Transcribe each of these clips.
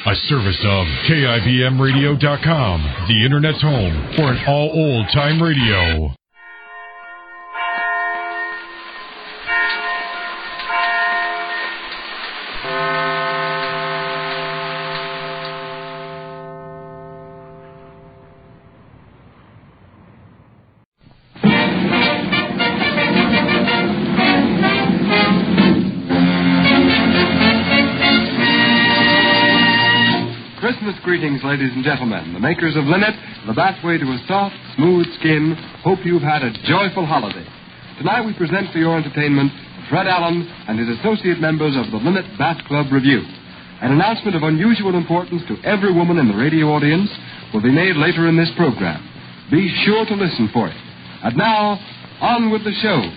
A service of KIBMradio.com, the Internet's home for an all old-time radio. Greetings, ladies and gentlemen. The makers of Linnet, the bathway to a soft, smooth skin, hope you've had a joyful holiday. Tonight we present for your entertainment Fred Allen and his associate members of the Linnet Bath Club Review. An announcement of unusual importance to every woman in the radio audience will be made later in this program. Be sure to listen for it. And now, on with the show.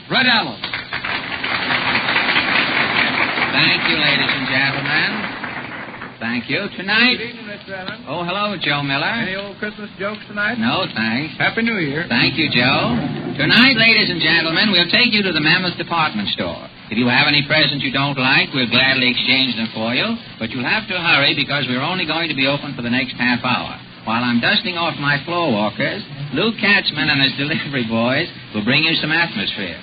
Fred Allen. Thank you, ladies and gentlemen. Thank you. Tonight... Good evening, Mr. Allen. Oh, hello, Joe Miller. Any old Christmas jokes tonight? No, thanks. Happy New Year. Thank you, Joe. Tonight, ladies and gentlemen, we'll take you to the Mammoth department store. If you have any presents you don't like, we'll gladly exchange them for you. But you'll have to hurry because we're only going to be open for the next half hour. While I'm dusting off my floor walkers, Luke Katzman and his delivery boys will bring you some atmosphere.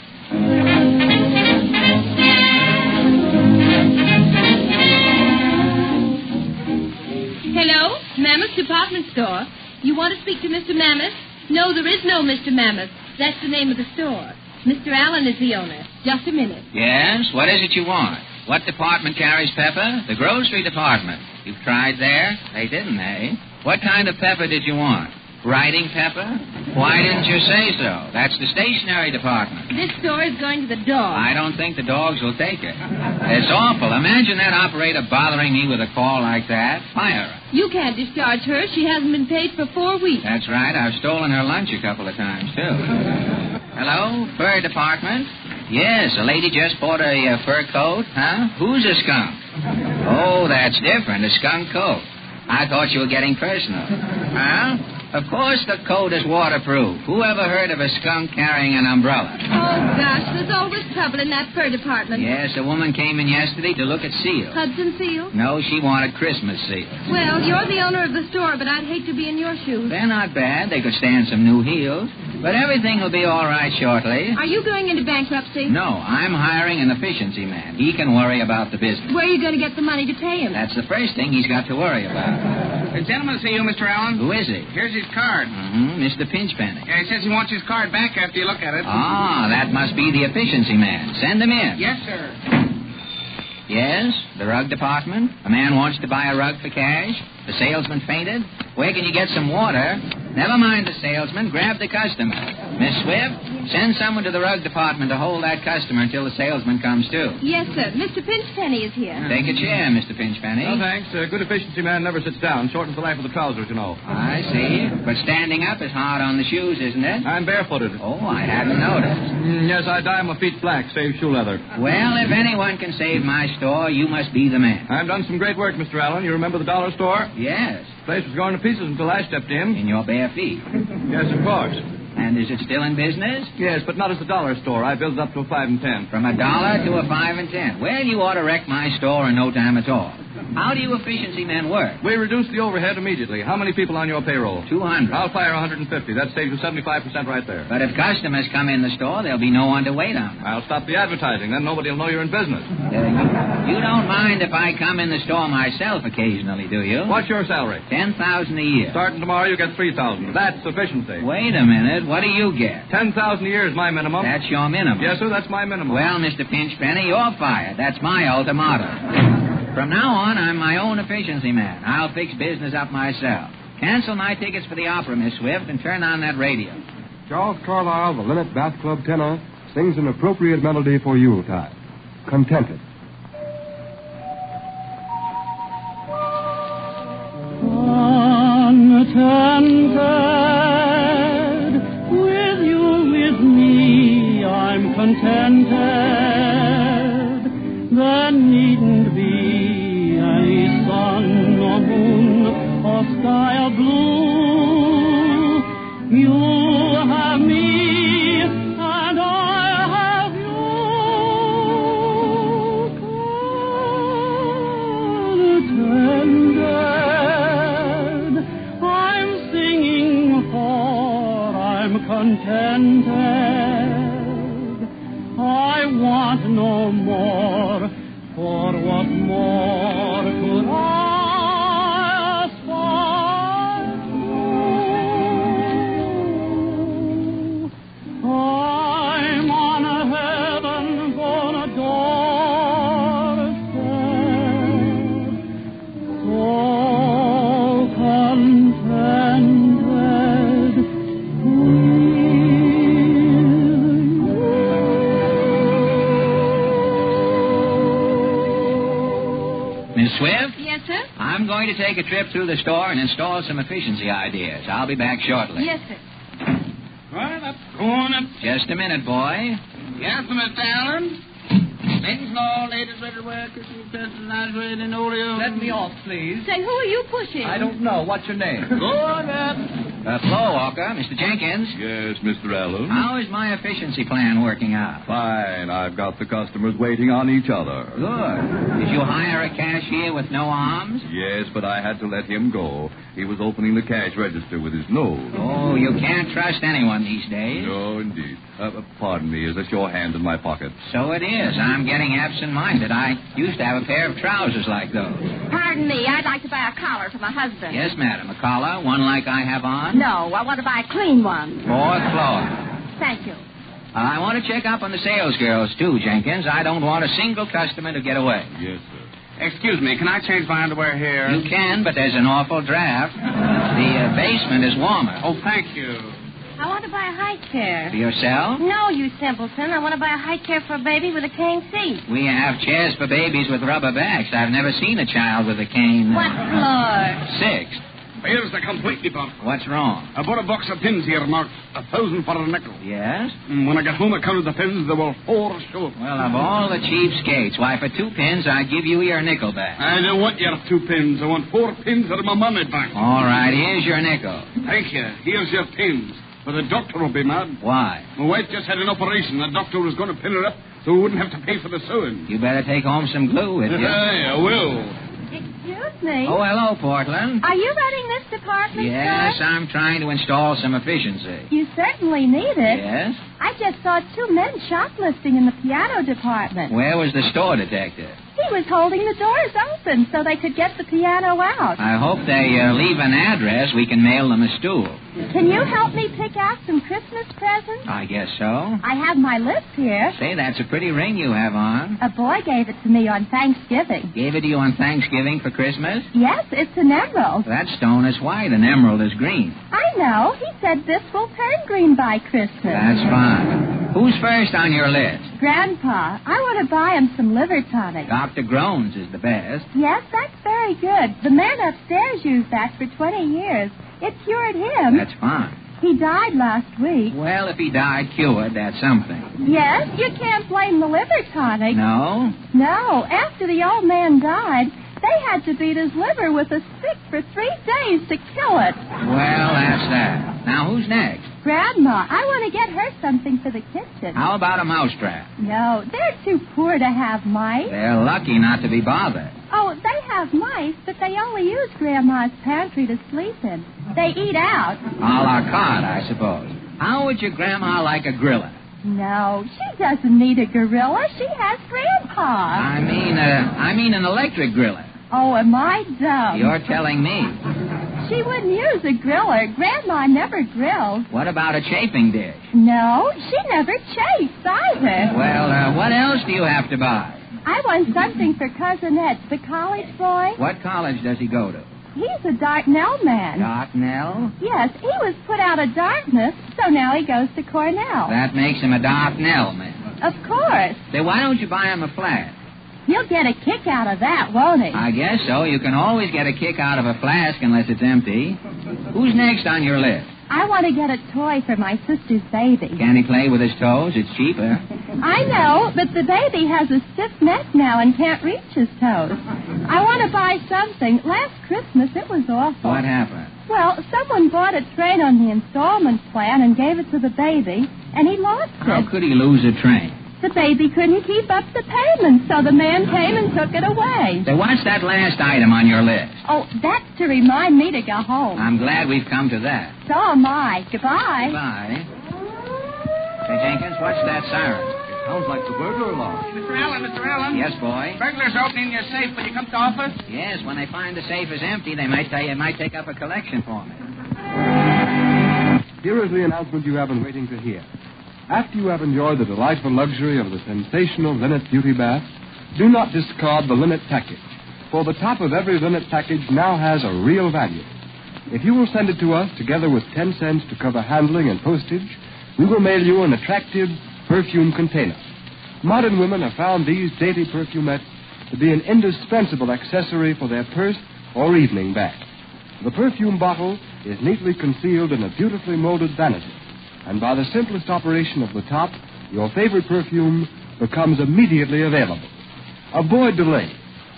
Hello? Mammoth Department Store. You want to speak to Mr. Mammoth? No, there is no Mr. Mammoth. That's the name of the store. Mr. Allen is the owner. Just a minute. Yes? What is it you want? What department carries pepper? The grocery department. You've tried there? They didn't, eh? What kind of pepper did you want? Writing pepper? Why didn't you say so? That's the stationery department. This store is going to the dog. I don't think the dogs will take it. It's awful. Imagine that operator bothering me with a call like that. Fire her. You can't discharge her. She hasn't been paid for 4 weeks. That's right. I've stolen her lunch a couple of times, too. Hello? Fur department? Yes, a lady just bought a fur coat. Huh? Who's a skunk? Oh, that's different. A skunk coat. I thought you were getting personal. Huh? Of course the coat is waterproof. Who ever heard of a skunk carrying an umbrella? Oh, gosh, there's always trouble in that fur department. Yes, a woman came in yesterday to look at seals. Hudson seals? No, she wanted Christmas seals. Well, you're the owner of the store, but I'd hate to be in your shoes. They're not bad. They could stand some new heels. But everything will be all right shortly. Are you going into bankruptcy? No, I'm hiring an efficiency man. He can worry about the business. Where are you going to get the money to pay him? That's the first thing he's got to worry about. The gentleman to see you, Mr. Allen. Who is he? Here's his card. Mr. Pinchpenny. Yeah, he says he wants his card back after you look at it. Ah, that must be the efficiency man. Send him in. Yes, sir. Yes, the rug department. A man wants to buy a rug for cash. The salesman fainted. Where can you get some water? Never mind the salesman. Grab the customer. Miss Swift, send someone to the rug department to hold that customer until the salesman comes to. Yes, sir. Mr. Pinchpenny is here. Take a chair, Mr. Pinchpenny. No, thanks. A good efficiency man never sits down. Shortens the life of the trousers, you know. I see. But standing up is hard on the shoes, isn't it? I'm barefooted. Oh, I hadn't noticed. Yes, I dye my feet black, save shoe leather. Well, if anyone can save my store, you must be the man. I've done some great work, Mr. Allen. You remember the dollar store? Yes. The place was going to pieces until I stepped in. In your bare feet. Yes, of course. And is it still in business? Yes, but not as a dollar store. I built it up to a 5 and 10. From $1 to a 5 and 10. Well, you ought to wreck my store in no time at all. How do you efficiency men work? We reduce the overhead immediately. How many people on your payroll? 200. I'll fire 150. That saves you 75% right there. But if customers come in the store, there'll be no one to wait on them. I'll stop the advertising. Then nobody will know you're in business. You don't mind if I come in the store myself occasionally, do you? What's your salary? $10,000 a year. Starting tomorrow, you get $3,000. That's efficiency. Wait a minute. What do you get? $10,000 a year is my minimum. That's your minimum. Yes, sir, that's my minimum. Well, Mr. Pinchpenny, you're fired. That's my ultimatum. From now on, I'm my own efficiency man. I'll fix business up myself. Cancel my tickets for the opera, Miss Swift, and turn on that radio. Charles Carlyle, the Linnet Bath Club tenor, sings an appropriate melody for Yuletide. Contented. Contented, with you, with me, I'm contented. There needn't be any sun or moon or sky or blue. You have me and I have you. Contented, I'm singing for I'm contented. I want no more, for what more could I aspire to? I'm on a heaven-born doorstep, so contented with you. Miss Swift? Yes, sir? I'm going to take a trip through the store and install some efficiency ideas. I'll be back shortly. Yes, sir. Right up, going up. Just a minute, boy. Yes, Mr. Allen. Ladies and all, ladies ready to wear Christmas dresses, nice red and oleo. Let me off, please. Say, who are you pushing? I don't know. What's your name? Go on up. Floor walker, Mr. Jenkins. Yes, Mr. Allen. How is my efficiency plan working out? Fine. I've got the customers waiting on each other. Good. Did you hire a cashier with no arms? Yes, but I had to let him go. He was opening the cash register with his nose. Oh, you can't trust anyone these days. No, indeed. Pardon me. Is this your hand in my pocket? So it is. I'm getting absent-minded. I used to have a pair of trousers like those. Pardon me, I'd like to buy a collar for my husband. Yes, madam. A collar, one like I have on? No, I want to buy a clean one. Fourth floor. Thank you. I want to check up on the sales girls, too, Jenkins. I don't want a single customer to get away. Yes, sir. Excuse me, can I change my underwear here? You can, but there's an awful draft. The basement is warmer. Oh, thank you. I want to buy a high chair. For yourself? No, you simpleton. I want to buy a high chair for a baby with a cane seat. We have chairs for babies with rubber backs. I've never seen a child with a cane. What floor? 6th. Here's the complete report. What's wrong? I bought a box of pins here marked 1,000 for a nickel. Yes? When I got home, I counted the pins. There were 4 short. Well, of all the cheapskates, why, for 2 pins, I'd give you your nickel back. I don't want your 2 pins. I want 4 pins out of my money back. All right, here's your nickel. Thank you. Here's your pins. But the doctor will be mad. Why? My wife just had an operation. The doctor was going to pin her up so we wouldn't have to pay for the sewing. You better take home some glue with you. I will. Excuse me. Oh, hello, Portland. Are you running this department Yes, store? I'm trying to install some efficiency. You certainly need it. Yes? I just saw 2 men shoplifting in the piano department. Where was the store detective? He was holding the doors open so they could get the piano out. I hope they leave an address. We can mail them a stool. Can you help me pick out some Christmas presents? I guess so. I have my list here. Say, that's a pretty ring you have on. A boy gave it to me on Thanksgiving. Gave it to you on Thanksgiving for Christmas? Yes, it's an emerald. That stone is white and emerald is green. I know. He said this will turn green by Christmas. That's fine. Who's first on your list? Grandpa, I want to buy him some liver tonic. Dr. Groans is the best. Yes, that's very good. The man upstairs used that for 20 years. It cured him. That's fine. He died last week. Well, if he died cured, that's something. Yes, you can't blame the liver tonic. No? No. After the old man died, they had to beat his liver with a stick for 3 days to kill it. Well, that's that. Now, who's next? Grandma, I want to get her something for the kitchen. How about a mousetrap? No, they're too poor to have mice. They're lucky not to be bothered. Oh, they have mice, but they only use Grandma's pantry to sleep in. They eat out. A la carte, I suppose. How would your grandma like a griller? No, she doesn't need a gorilla. She has Grandpa. I mean an electric griller. Oh, am I dumb? You're telling me. She wouldn't use a griller. Grandma never grills. What about a chafing dish? No, she never chafes either. Well, what else do you have to buy? I want something for Cousin Ed, the college boy. What college does he go to? He's a Dartnell man. Dartnell? Yes, he was put out of Dartmouth, so now he goes to Cornell. That makes him a Dartnell man. Of course. Then why don't you buy him a flask? He'll get a kick out of that, won't he? I guess so. You can always get a kick out of a flask unless it's empty. Who's next on your list? I want to get a toy for my sister's baby. Can he play with his toes? It's cheaper. I know, but the baby has a stiff neck now and can't reach his toes. I want to buy something. Last Christmas, it was awful. What happened? Well, someone bought a train on the installment plan and gave it to the baby, and he lost it. How could he lose a train? The baby couldn't keep up the payment, so the man came and took it away. So what's that last item on your list? Oh, that's to remind me to go home. I'm glad we've come to that. So am I. Goodbye. Goodbye. Say, Jenkins, what's that siren? It sounds like the burglar alarm. Mr. Allen. Yes, boy? Burglars opening your safe when you come to office? Yes, when they find the safe is empty, they might take up a collection for me. Here is the announcement you have been waiting to hear. After you have enjoyed the delightful luxury of the sensational Linnet Beauty Bath, do not discard the Linnet package, for the top of every Linnet package now has a real value. If you will send it to us together with 10 cents to cover handling and postage, we will mail you an attractive perfume container. Modern women have found these dainty perfumettes to be an indispensable accessory for their purse or evening bag. The perfume bottle is neatly concealed in a beautifully molded vanity, and by the simplest operation of the top, your favorite perfume becomes immediately available. Avoid delay.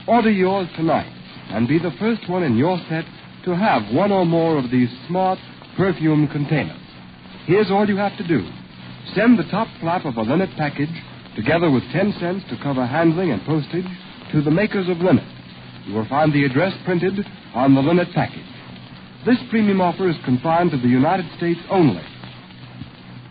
Order yours tonight and be the first one in your set to have one or more of these smart perfume containers. Here's all you have to do. Send the top flap of a Linnet package, together with 10 cents to cover handling and postage, to the makers of Linnet. You will find the address printed on the Linnet package. This premium offer is confined to the United States only.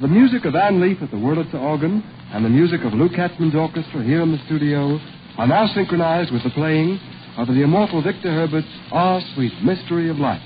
The music of Ann Leaf at the Wurlitzer organ and the music of Lou Katzman's orchestra here in the studio are now synchronized with the playing of the immortal Victor Herbert's Ah, Sweet Mystery of Life.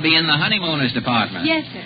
be in the honeymooners department. Yes, sir.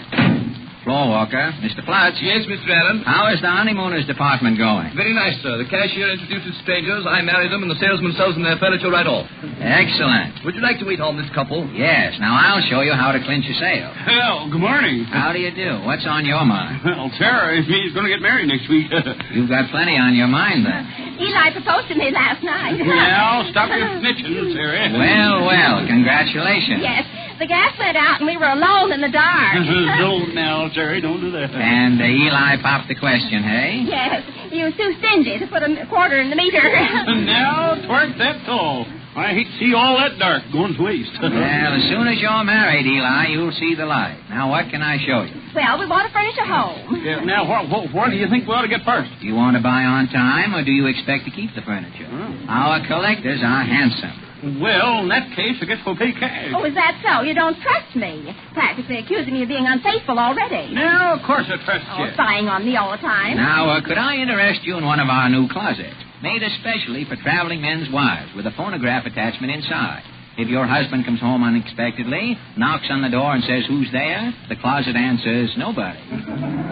Floor walker, Mr. Flutz. Yes, Mr. Allen. How is the honeymooners department going? Very nice, sir. The cashier introduces strangers, I marry them, and the salesman sells them their furniture right off. Excellent. Would you like to meet on this couple? Yes. Now, I'll show you how to clinch a sale. Well, good morning. How do you do? What's on your mind? Well, Sarah, he's going to get married next week. You've got plenty on your mind, then. Eli proposed to me last night. Now, stop your snitching, Sarah. Well, congratulations. Yes. The gas went out and we were alone in the dark. Don't now, Sarah. Don't do that. And Eli popped the question, hey? Yes. You were too stingy to put a quarter in the meter. Now, twerk that tall. I hate to see all that dark going to waste. Well, as soon as you're married, Eli, you'll see the light. Now, what can I show you? Well, we want to furnish a home. Yeah, now, what do you think we ought to get first? Do you want to buy on time, or do you expect to keep the furniture? Our collectors are handsome. Well, in that case, I guess we'll pay cash. Oh, is that so? You don't trust me. Practically accusing me of being unfaithful already. No, of course I trust you. Spying on me all the time. Now, could I interest you in one of our new closets? Made especially for traveling men's wives, with a phonograph attachment inside. If your husband comes home unexpectedly, knocks on the door and says, "Who's there?" the closet answers, "Nobody."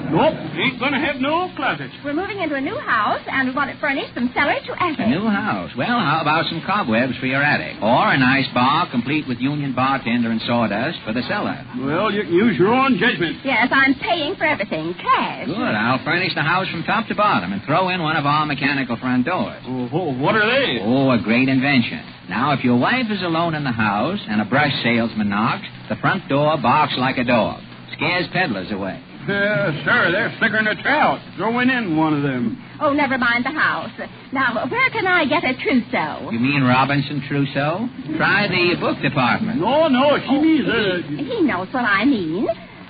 Nope, ain't going to have no closets. We're moving into a new house, and we want it furnished from cellar to attic. A new house. Well, how about some cobwebs for your attic? Or a nice bar complete with union bartender and sawdust for the cellar. Well, you can use your own judgment. Yes, I'm paying for everything. Cash. Good. I'll furnish the house from top to bottom and throw in one of our mechanical front doors. Oh, what are they? Oh, a great invention. Now, if your wife is alone in the house and a brush salesman knocks, the front door barks like a dog. Scares peddlers away. Sir, they're slicker than a trout. Throwing in one of them. Oh, never mind the house. Now, where can I get a trousseau? You mean Robinson Crusoe? Try the book department. No, she means... He knows what I mean.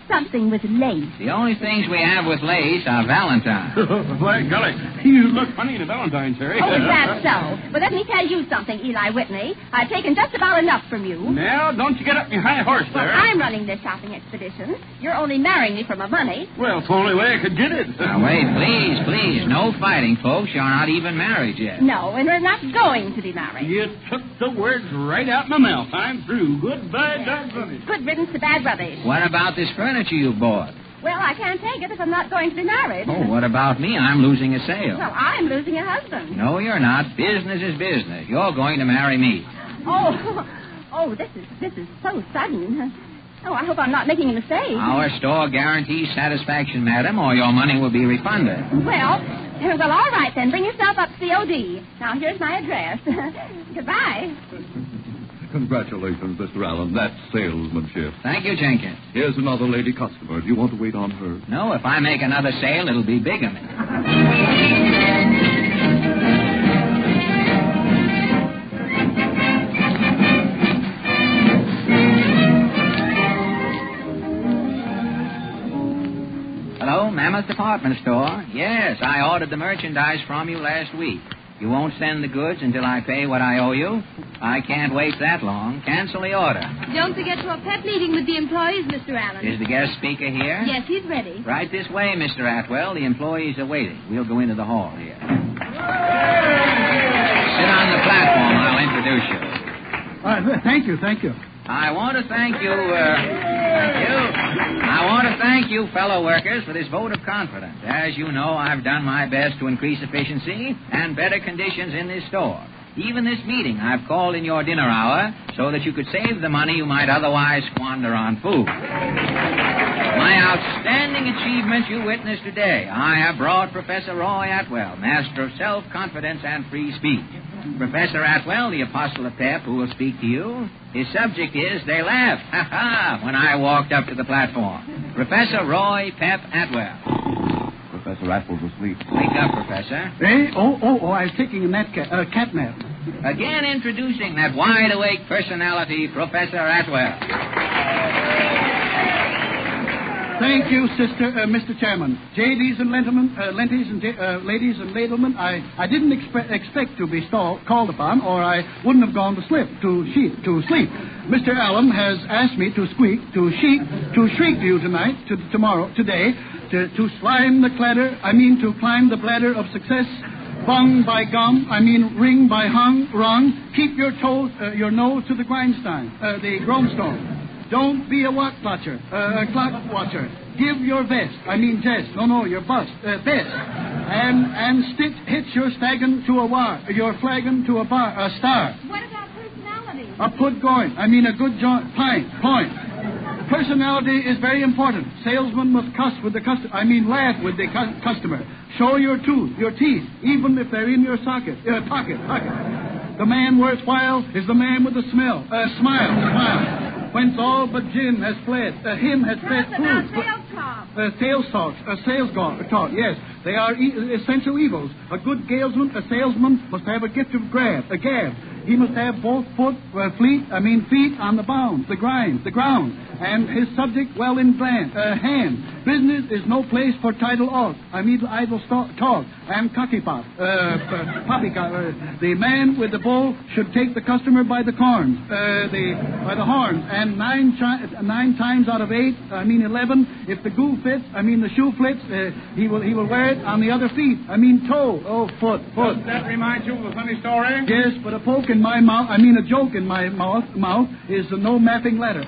Something with lace. The only things we have with lace are Valentine. By golly, you look funny in a Valentine, Terry. Oh, is that so? Well, let me tell you something, Eli Whitney. I've taken just about enough from you. Now, don't you get up your high horse there. Well, I'm running this shopping expedition. You're only marrying me for my money. Well, it's the only way I could get it. Now, wait, please. No fighting, folks. You're not even married yet. No, and we're not going to be married. You took the words right out my mouth. I'm through. Goodbye, doggone it. Good riddance to bad rubbish. What about this furniture you bought? Well, I can't take it if I'm not going to be married. Oh, what about me? I'm losing a sale. Well, I'm losing a husband. No, you're not. Business is business. You're going to marry me. Oh, this is so sudden. Oh, I hope I'm not making a mistake. Our store guarantees satisfaction, madam, or your money will be refunded. Well, all right then. Bring yourself up COD. Now, here's my address. Goodbye. Congratulations, Mr. Allen. That's salesmanship. Thank you, Jenkins. Here's another lady customer. Do you want to wait on her? No, if I make another sale, it'll be bigamy. Hello, Mammoth Department Store. Yes, I ordered the merchandise from you last week. You won't send the goods until I pay what I owe you? I can't wait that long. Cancel the order. Don't forget to have a pep meeting with the employees, Mr. Allen. Is the guest speaker here? Yes, he's ready. Right this way, Mr. Atwell. The employees are waiting. We'll go into the hall here. Sit on the platform. I'll introduce you. Thank you. I want to thank you, I want to thank you, fellow workers, for this vote of confidence. As you know, I've done my best to increase efficiency and better conditions in this store. Even this meeting I've called in your dinner hour so that you could save the money you might otherwise squander on food. My outstanding achievement you witnessed today. I have brought Professor Roy Atwell, master of self-confidence and free speech. Professor Atwell, the apostle of pep, who will speak to you. His subject is, they laughed, ha-ha, when I walked up to the platform. Professor Roy Pep Atwell. Professor Atwell's asleep. Wake up, Professor. I was taking a cat nap. Again introducing that wide-awake personality, Professor Atwell. Thank you, Mr. Chairman. Ladies and gentlemen, ladies and gentlemen, I didn't expect to be called upon, or I wouldn't have gone to sleep. Mr. Allen has asked me to shriek to you today, to climb the climb the ladder of success. Bung by gum, ring by rung. Keep your nose to the grindstone. Don't be a clock watcher. Give your vest. Your bust. Vest. And hitch your flagon to a star. What about personality? A good point. Personality is very important. Salesman must laugh with the customer. Show your teeth, even if they're in your pocket. The man worthwhile is the man with a smile. Whence all but Jim has fled. Him has fled through. Sales talk. Yes, they are essential evils. A good salesman must have a gift of gab. He must have both feet on the ground, and his subject well in hand. Business is no place for idle talk and cocky-pop. Poppycock. The man with the bull should take the customer by the horns, and 9 times out of 11, if the the shoe fits, he will wear it on the other feet. Toe. Foot. Does that remind you of a funny story? Yes, but a poke in my mouth, a joke in my mouth is no laughing mutter.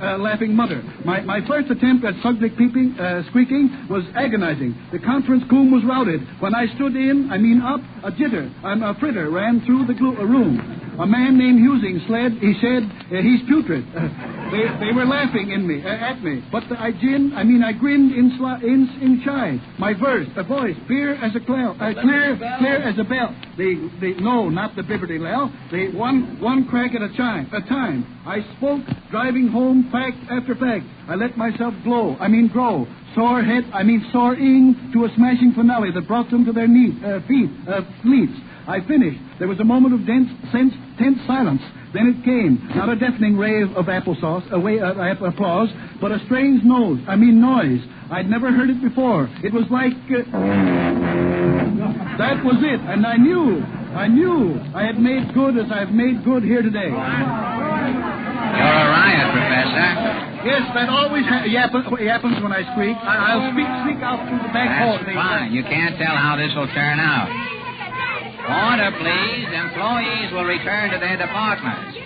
My first attempt at subject squeaking was agonizing. The conference room was routed. When I stood up, a fritter ran through the room. A man named Husing said he's putrid. They were laughing at me, but I grinned inside. My voice, clear as a bell. No, not the Bibberty Lell. One crack at a time. I spoke, driving home fact after fact. I let myself grow. Soaring to a smashing finale that brought them to their fleets. I finished. There was a moment of tense silence. Then it came. Not a deafening rave of applause, but a strange noise. I'd never heard it before. It was like... that was it. And I knew I had made good as I've made good here today. You're a riot, Professor. Yes, that always happens when I squeak. I'll speak out through the back hall. That's fine. You can't tell how this will turn out. Order, please. Employees will return to their departments.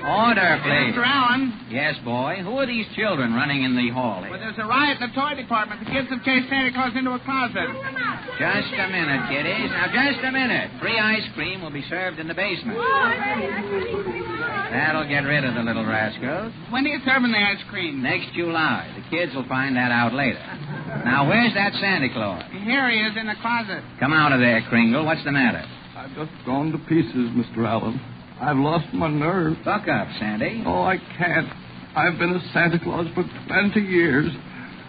Order, please. Mr. Allen? Yes, boy. Who are these children running in the hall here? Well, there's a riot in the toy department. The kids have chased Santa Claus into a closet. Just a minute, kiddies. Now, just a minute. Free ice cream will be served in the basement. That'll get rid of the little rascals. When are you serving the ice cream? Next July. The kids will find that out later. Now, where's that Santa Claus? Here he is in the closet. Come out of there, Kringle. What's the matter? I've just gone to pieces, Mr. Allen. I've lost my nerve. Buck up, Sandy. Oh, I can't. I've been a Santa Claus for 20 years.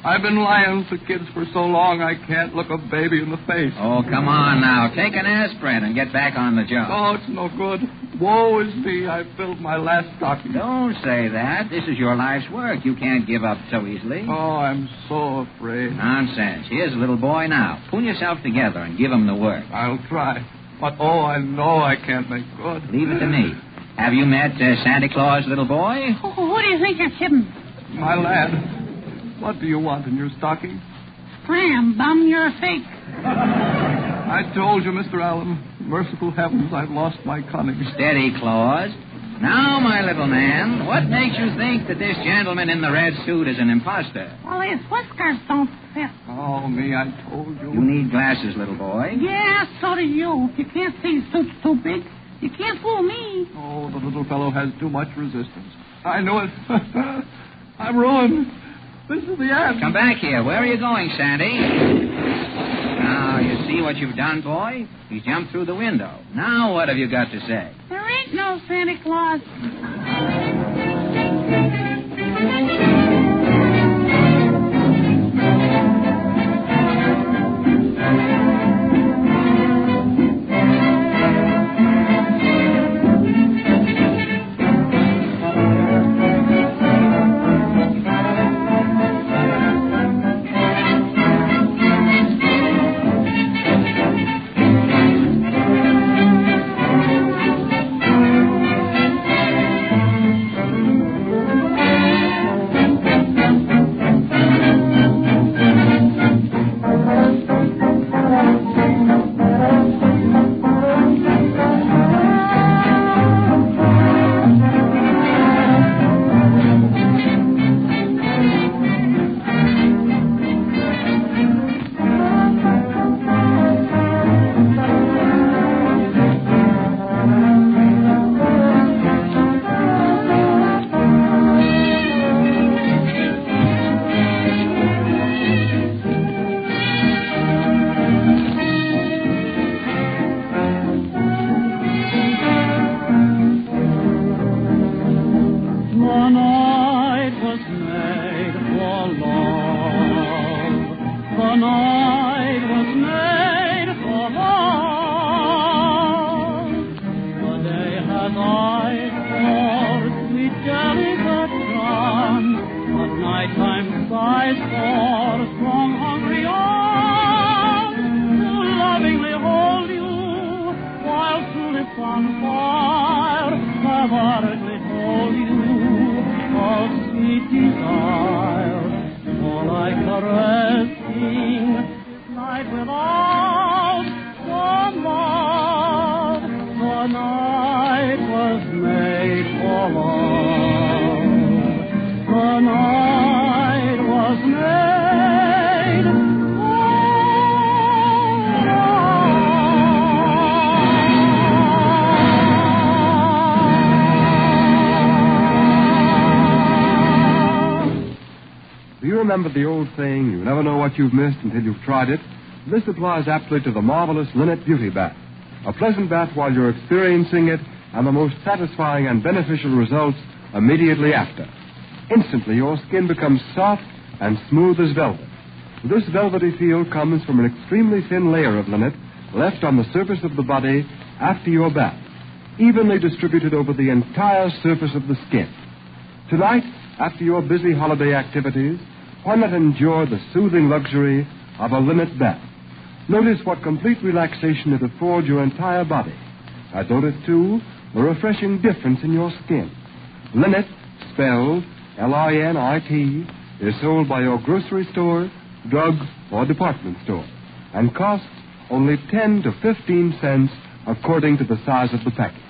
I've been lying to kids for so long I can't look a baby in the face. Oh, come on now. Take an aspirin and get back on the job. Oh, it's no good. Woe is me. I filled my last stocking. Don't say that. This is your life's work. You can't give up so easily. Oh, I'm so afraid. Nonsense. Here's a little boy now. Pull yourself together and give him the work. I'll try. But, I know I can't make good. Leave it to me. Have you met Santa Claus, little boy? Who do you think you're kidding? My lad, what do you want in your stocking? Scram, bum, you're a fake. I told you, Mr. Allen. Merciful heavens, I've lost my cunning. Steady, Claus. Now, my little man, what makes you think that this gentleman in the red suit is an imposter? Well, his whiskers don't fit. Oh, me, I told you. You need glasses, little boy. Yeah, so do you. If you can't see his suit's too big, you can't fool me. Oh, the little fellow has too much resistance. I know it. I'm ruined. This is the end. Come back here. Where are you going, Sandy? Now, you see what you've done, boy? He jumped through the window. Now what have you got to say? There ain't no Santa Claus. night was made for love. The day has eyes for sweet delicate charm, but nighttime sighs for strong, hungry arms to lovingly hold you while tulips on fire have ardently told you of sweet desire. All I caressing this night without the love. The night was made for love. The night was made for Do you remember the old saying, you never know what you've missed until you've tried it? This applies aptly to the marvelous Linnet Beauty Bath. A pleasant bath while you're experiencing it, and the most satisfying and beneficial results immediately after. Instantly, your skin becomes soft and smooth as velvet. This velvety feel comes from an extremely thin layer of linnet left on the surface of the body after your bath, evenly distributed over the entire surface of the skin. Tonight, after your busy holiday activities, why not enjoy the soothing luxury of a linnet bath? Notice what complete relaxation it affords your entire body. And notice, too, the refreshing difference in your skin. Linnet, spelled L-I-N-I-T, is sold by your grocery store, drug, or department store, and costs only 10 to 15 cents according to the size of the package.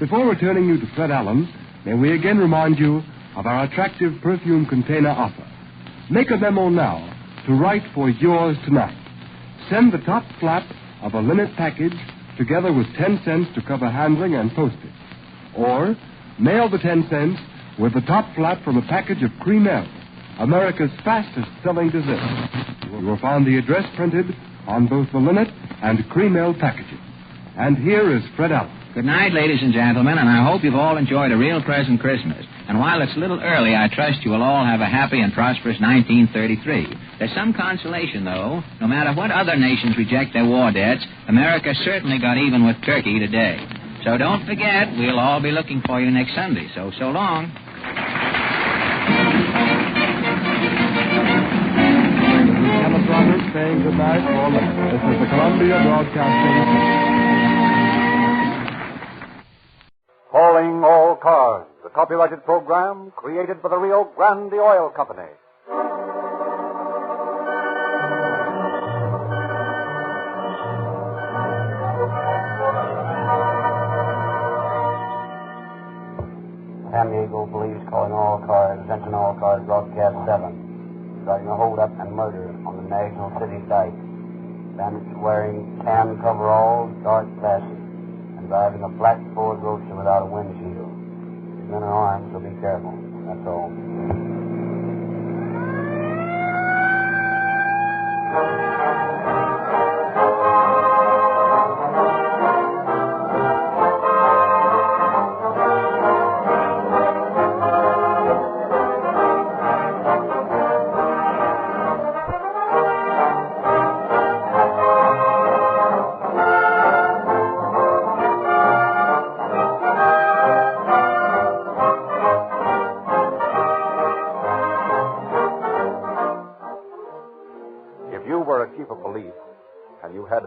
Before returning you to Fred Allen, may we again remind you of our attractive perfume container offer. Make a memo now to write for yours tonight. Send the top flap of a linnet package together with 10 cents to cover handling and postage. Or mail the 10 cents with the top flap from a package of Cream Ale, America's fastest-selling dessert. You will find the address printed on both the linnet and Cream Ale packages. And here is Fred Allen. Good night, ladies and gentlemen, and I hope you've all enjoyed a real pleasant Christmas. And while it's a little early, I trust you will all have a happy and prosperous 1933. There's some consolation, though. No matter what other nations reject their war debts, America certainly got even with Turkey today. So don't forget, we'll all be looking for you next Sunday. So long. Kenneth Roberts saying good night for all. This is the Columbia Broadcasting. Calling all cars, the copyrighted program created for the Rio Grande Oil Company. San Diego police calling all cars, attention all cars, broadcast 7. Regarding a hold-up and murder on the National City site. Bandits wearing tan coveralls, dark glasses, and driving a black Ford Roadster without a windshield. These men are armed, so be careful. That's all.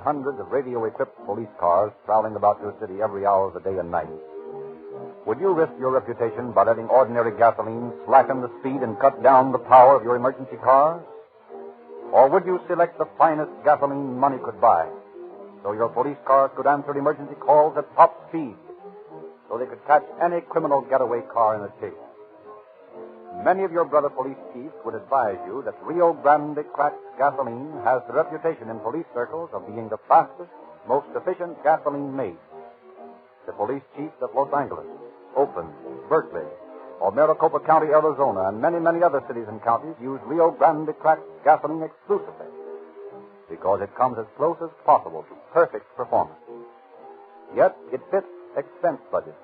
Hundreds of radio-equipped police cars prowling about your city every hour of the day and night. Would you risk your reputation by letting ordinary gasoline slacken the speed and cut down the power of your emergency cars? Or would you select the finest gasoline money could buy, so your police cars could answer emergency calls at top speed, so they could catch any criminal getaway car in a chase? Many of your brother police chiefs would advise you that Rio Grande cracked gasoline has the reputation in police circles of being the fastest, most efficient gasoline made. The police chiefs of Los Angeles, Oakland, Berkeley, or Maricopa County, Arizona, and many, many other cities and counties use Rio Grande cracked gasoline exclusively because it comes as close as possible to perfect performance. Yet it fits expense budgets.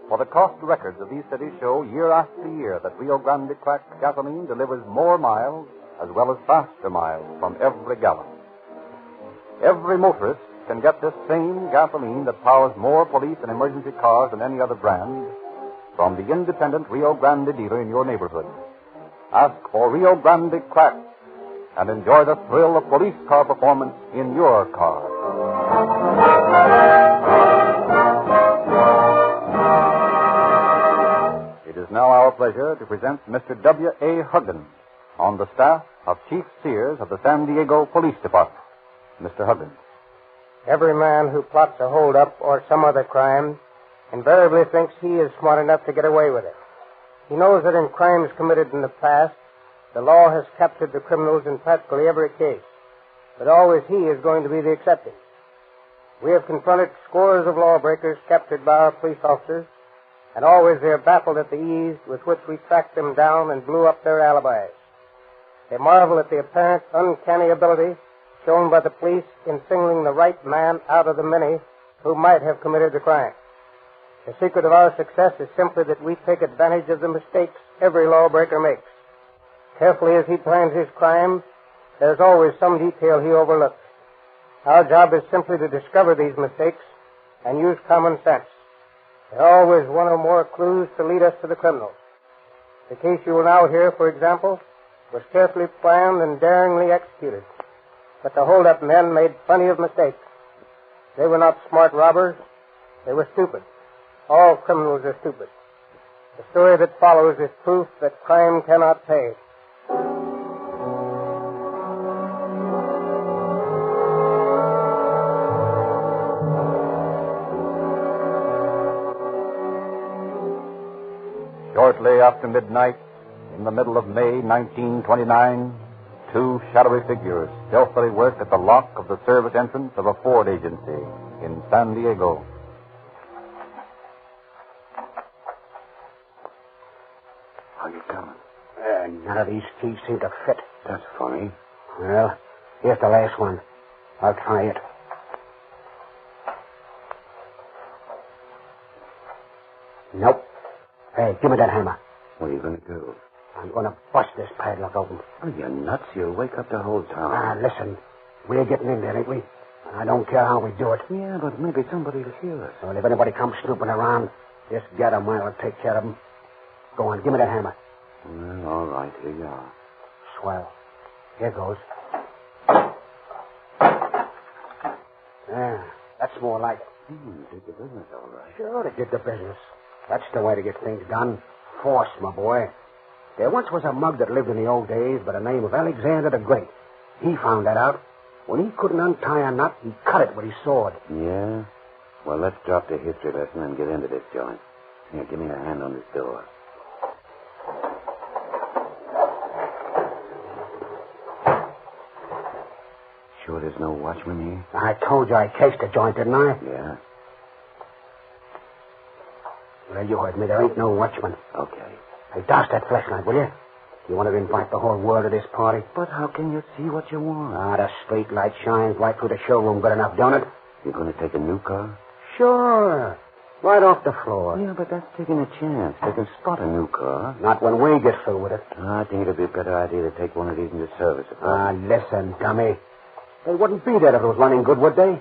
For the cost records of these cities show year after year that Rio Grande cracked gasoline delivers more miles as well as faster miles from every gallon. Every motorist can get this same gasoline that powers more police and emergency cars than any other brand from the independent Rio Grande dealer in your neighborhood. Ask for Rio Grande Cracked and enjoy the thrill of police car performance in your car. It is now our pleasure to present Mr. W.A. Huggins on the staff of Chief Sears of the San Diego Police Department. Mr. Huggins. Every man who plots a hold-up or some other crime invariably thinks he is smart enough to get away with it. He knows that in crimes committed in the past, the law has captured the criminals in practically every case, but always he is going to be the exception. We have confronted scores of lawbreakers captured by our police officers, and always they are baffled at the ease with which we tracked them down and blew up their alibis. They marvel at the apparent uncanny ability shown by the police in singling the right man out of the many who might have committed the crime. The secret of our success is simply that we take advantage of the mistakes every lawbreaker makes. Carefully as he plans his crime, there's always some detail he overlooks. Our job is simply to discover these mistakes and use common sense. There are always one or more clues to lead us to the criminals. The case you will now hear, for example, was carefully planned and daringly executed. But the hold-up men made plenty of mistakes. They were not smart robbers. They were stupid. All criminals are stupid. The story that follows is proof that crime cannot pay. Shortly after midnight, in the middle of May 1929, two shadowy figures stealthily worked at the lock of the service entrance of a Ford agency in San Diego. How you coming? None of these keys seem to fit. That's funny. Well, here's the last one. I'll try it. Nope. Hey, give me that hammer. What are you going to do? I'm going to bust this padlock open. Oh, you're nuts. You'll wake up the whole town. Ah, listen. We're getting in there, ain't we? And I don't care how we do it. Yeah, but maybe somebody will hear us. Well, if anybody comes snooping around, just get 'em. I'll take care of 'em. Go on, give me that hammer. Well, all right. Here you are. Swell. Here goes. Yeah, that's more like it. Did the business all right. Sure, it did the business. That's the way to get things done. Force, my boy. There once was a mug that lived in the old days by the name of Alexander the Great. He found that out. When he couldn't untie a knot, he cut it with his sword. Yeah? Well, let's drop the history lesson and get into this joint. Here, give me a hand on this door. Sure there's no watchman here? I told you I cased the joint, didn't I? Yeah. Well, you heard me. There ain't no watchman. Okay. Hey, douse that flashlight, will you? You want to invite the whole world to this party? But how can you see what you want? Ah, the street light shines right through the showroom good enough, don't it? You're going to take a new car? Sure. Right off the floor. Yeah, but that's taking a chance. They can spot a new car. Not when we get through with it. I think it'd be a better idea to take one of these into service. Ah, listen, dummy. They wouldn't be there if it was running good, would they?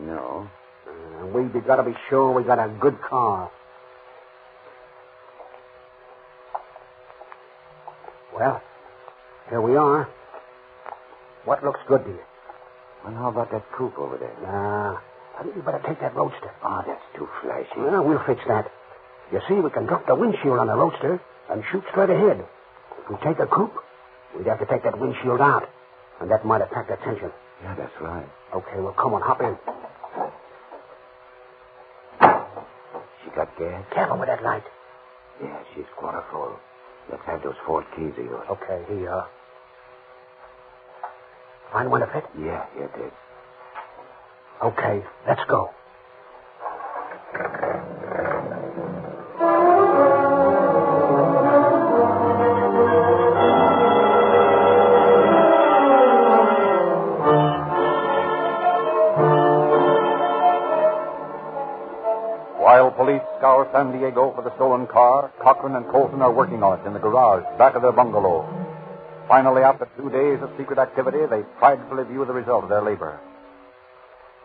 No. We've got to be sure we got a good car. Well, here we are. What looks good to you? Well, how about that coupe over there? Nah, I think you better take that roadster. Oh, that's too flashy. Well, we'll fix that. You see, we can drop the windshield on the roadster and shoot straight ahead. If we take a coupe, we'd have to take that windshield out, and that might attract attention. Yeah, that's right. Okay, well, come on, hop in. She got gas? Careful with that light. Yeah, she's quarter full. Let's have those Ford keys of yours. Okay, here you are. Find one to fit? Yeah, it is. Okay, let's go. While police scour San Diego for the stolen car, Cochran and Colton are working on it in the garage back of their bungalow. Finally, after 2 days of secret activity, they pridefully view the result of their labor.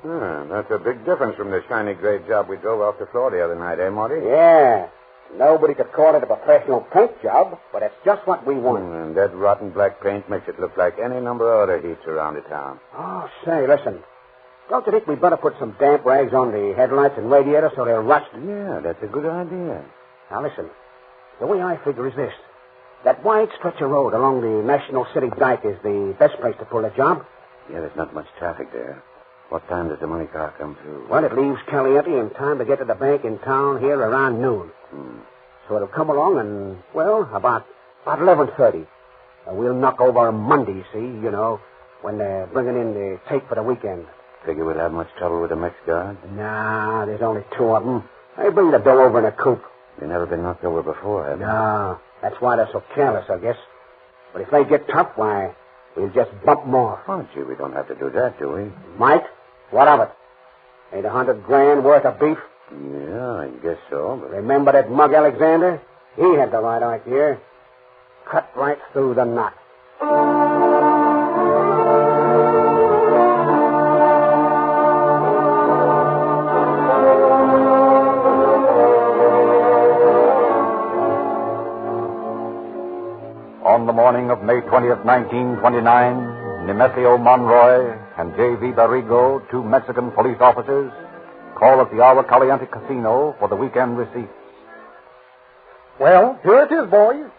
That's a big difference from the shiny gray job we drove off the floor the other night, eh, Marty? Yeah. Nobody could call it a professional paint job, but it's just what we want. And that rotten black paint makes it look like any number of other heats around the town. Oh, say, listen. Don't you think we'd better put some damp rags on the headlights and radiator so they'll rust? Yeah, that's a good idea. Now, listen. The way I figure is this. That wide stretch of road along the National City Dike is the best place to pull the job. Yeah, there's not much traffic there. What time does the money car come through? Well, it leaves Caliente in time to get to the bank in town here around noon. So it'll come along and, well, about 11:30. We'll knock over Monday, see, you know, when they're bringing in the tape for the weekend. Figure we'll have much trouble with the Mex guard? Nah, there's only 2 of them. They bring the dough over in a coupe. They've never been knocked over before, have they? No, that's why they're so careless, I guess. But if they get tough, why, we'll just bump them off. Oh, gee, we don't have to do that, do we? Mike, what of it? Ain't $100,000 worth of beef? Yeah, I guess so, but... Remember that mug Alexander? He had the right idea. Cut right through the knot. On the morning of May 20th, 1929, Nemesio Monroy and J.V. Barrigo, 2 Mexican police officers, call at the Agua Caliente Casino for the weekend receipts. Well, here it is, boys.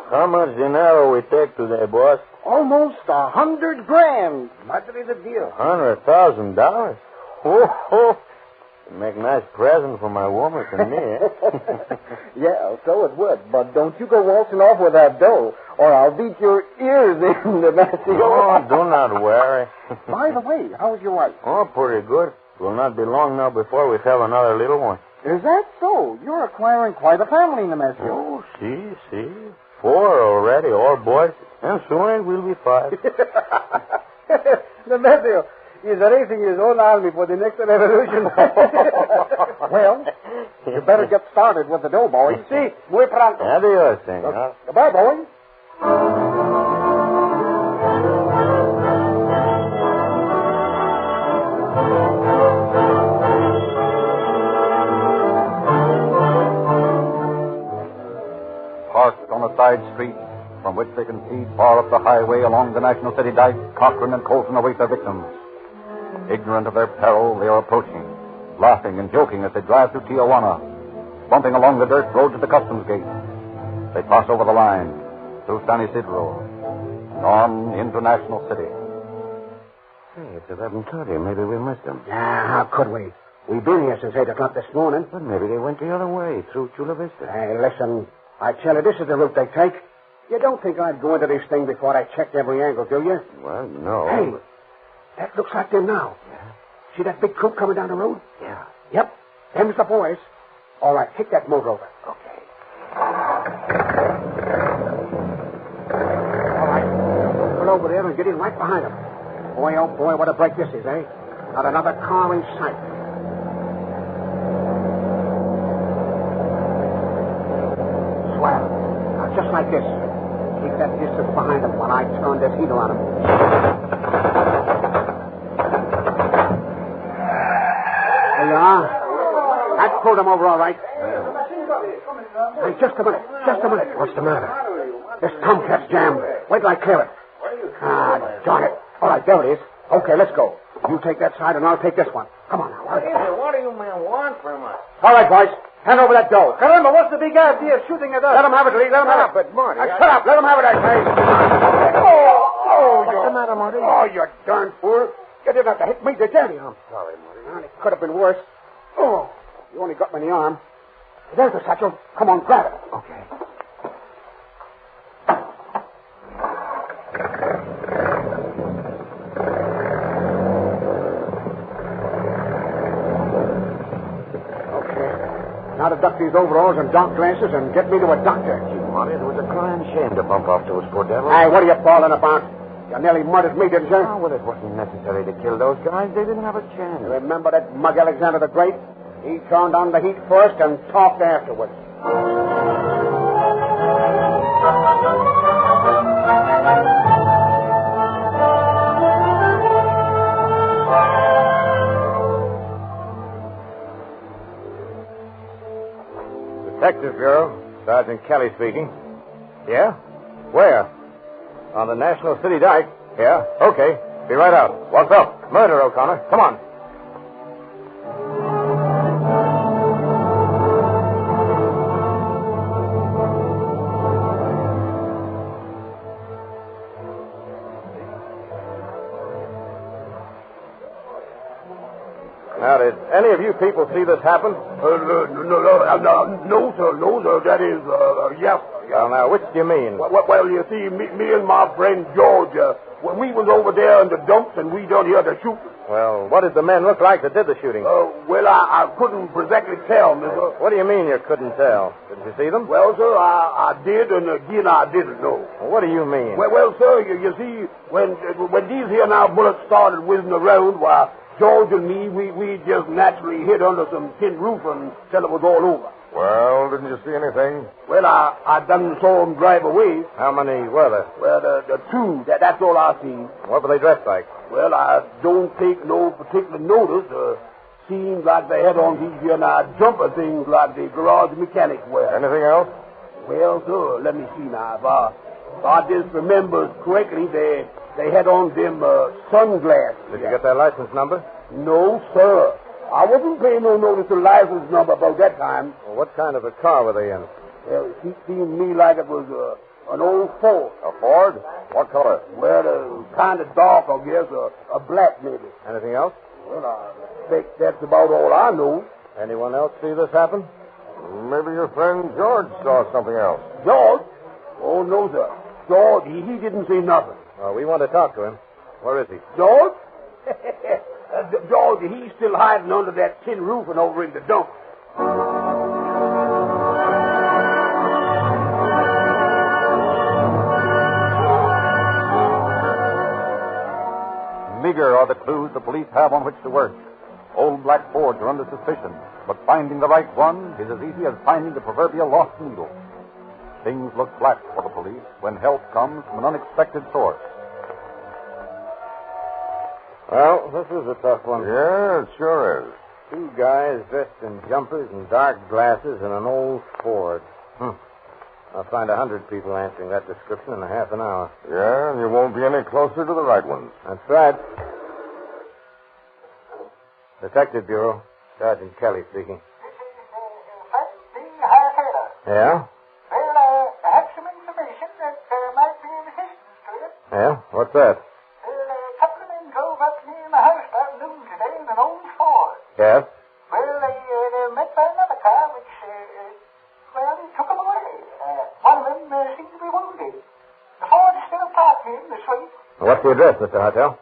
How much dinero we take today, boss? Almost $100,000. Much is the deal. $100,000? Oh, make a nice present for my woman and me, eh? Yeah, so it would. But don't you go waltzing off with that dough, or I'll beat your ears in, Nemesio. Oh, do not worry. By the way, how's your wife? Oh, pretty good. Will not be long now before we have another little one. Is that so? You're acquiring quite a family, Nemesio. Oh, see. 4 already, all boys. And soon it will be 5. Nemesio, is raising his own army for the next revolution. Well, you better get started with the dough, boys. See, muy pronto. Adios, senor. Goodbye, boys. Parked on a side street from which they can see far up the highway along the National City Dike, Cochran and Colson await their victims. Ignorant of their peril, they are approaching, laughing and joking as they drive through Tijuana, bumping along the dirt road to the customs gate. They pass over the line, through San Isidro, and on into National City. Hey, it's 11:30. Maybe we missed them. Ah, how could we? We've been here since 8 o'clock this morning. But maybe they went the other way, through Chula Vista. Hey, listen, I tell you, this is the route they take. You don't think I'd go into this thing before I checked every angle, do you? Well, no. Hey, that looks like them now. Yeah. See that big coupe coming down the road? Yeah. Yep. Them's the boys. All right, take that motor over. Okay. All right. Pull over there and get in right behind them. Boy, oh boy, what a break this is, eh? Not another car in sight. Swell. Now, just like this. Keep that distance behind them while I turn this heater on them. There you are. That pulled them over all right. Hey, just a minute. What's the matter? This tomcat's jammed. Wait till I clear it. Ah, darn it. All right, there it is. Okay, let's go. You take that side and I'll take this one. Come on now. What do you men want from us? All right, boys. Hand over that dough. Caramba, what's the big idea of shooting at us? Let him have it, Lee. Let him have it. But, Marty... Shut up. Let him have it, I say. What's the matter, Marty? Oh, you darn fool. You didn't have to hit me, did you? I'm sorry, Marty. Well, it could have been worse. Oh, you only got me in the arm. There's the satchel. Come on, grab it. Okay. Now to duck these overalls and dark glasses and get me to a doctor. Gee, Marty, it was a crying shame to bump off those poor devils. Hey, what are you bawling about? You nearly murdered me, didn't you? Oh, well, it wasn't necessary to kill those guys. They didn't have a chance. Remember that mug Alexander the Great? He turned on the heat first and talked afterwards. Detective Bureau. Sergeant Kelly speaking. Yeah? Where? On the National City Dike. Yeah? Okay. Be right out. What's up? Murder, O'Connor. Come on. Now, did any of you people see this happen? No, sir. That is, yes. Well, now, which do you mean? Well, you see, me and my friend George, when we was over there in the dumps and we done here the shooting. Well, what did the men look like that did the shooting? Well, I couldn't exactly tell, mister. What do you mean you couldn't tell? Didn't you see them? Well, sir, I did, and again I didn't know. What do you mean? Well, sir, you see, when these here now bullets started whizzing around, why, George and me, we just naturally hid under some tin roof until it was all over. Well, didn't you see anything? Well, I done saw them drive away. How many were there? Well, the two. That's all I seen. What were they dressed like? Well, I don't take no particular notice. Seems like they had on these here now jumper things like the garage mechanics wear. Anything else? Well, sir, let me see now. If I just remember correctly, they had on them sunglasses. Did you get their license number? No, sir. I wasn't paying no notice to the license number about that time. Well, what kind of a car were they in? Well, it seemed to me like it was an old Ford. A Ford? What color? Well, kind of dark, I guess. A black, maybe. Anything else? Well, I expect that's about all I know. Anyone else see this happen? Maybe your friend George saw something else. George? Oh, no, sir. George, he didn't see nothing. Well, we want to talk to him. Where is he? George? George, he's still hiding under that tin roof and over in the dump. Meager are the clues the police have on which to work. Old black Fords are under suspicion, but finding the right one is as easy as finding the proverbial lost needle. Things look black for the police when help comes from an unexpected source. Well, this is a tough one. Yeah, it sure is. Two guys dressed in jumpers and dark glasses in an old Ford. I'll find 100 people answering that description in a half an hour. Yeah, and you won't be any closer to the right ones. That's right. Detective Bureau, Sergeant Kelly speaking. Yeah? Well, I have some information that might be of assistance to you. Yeah? What's that? Well, a couple of men drove up near my house about noon today in an old Ford. Yes? Well, they met by another car, which, they took them away. One of them seemed to be wounded. The Ford is still parked here in the street. What's the address, Mr. Hartel?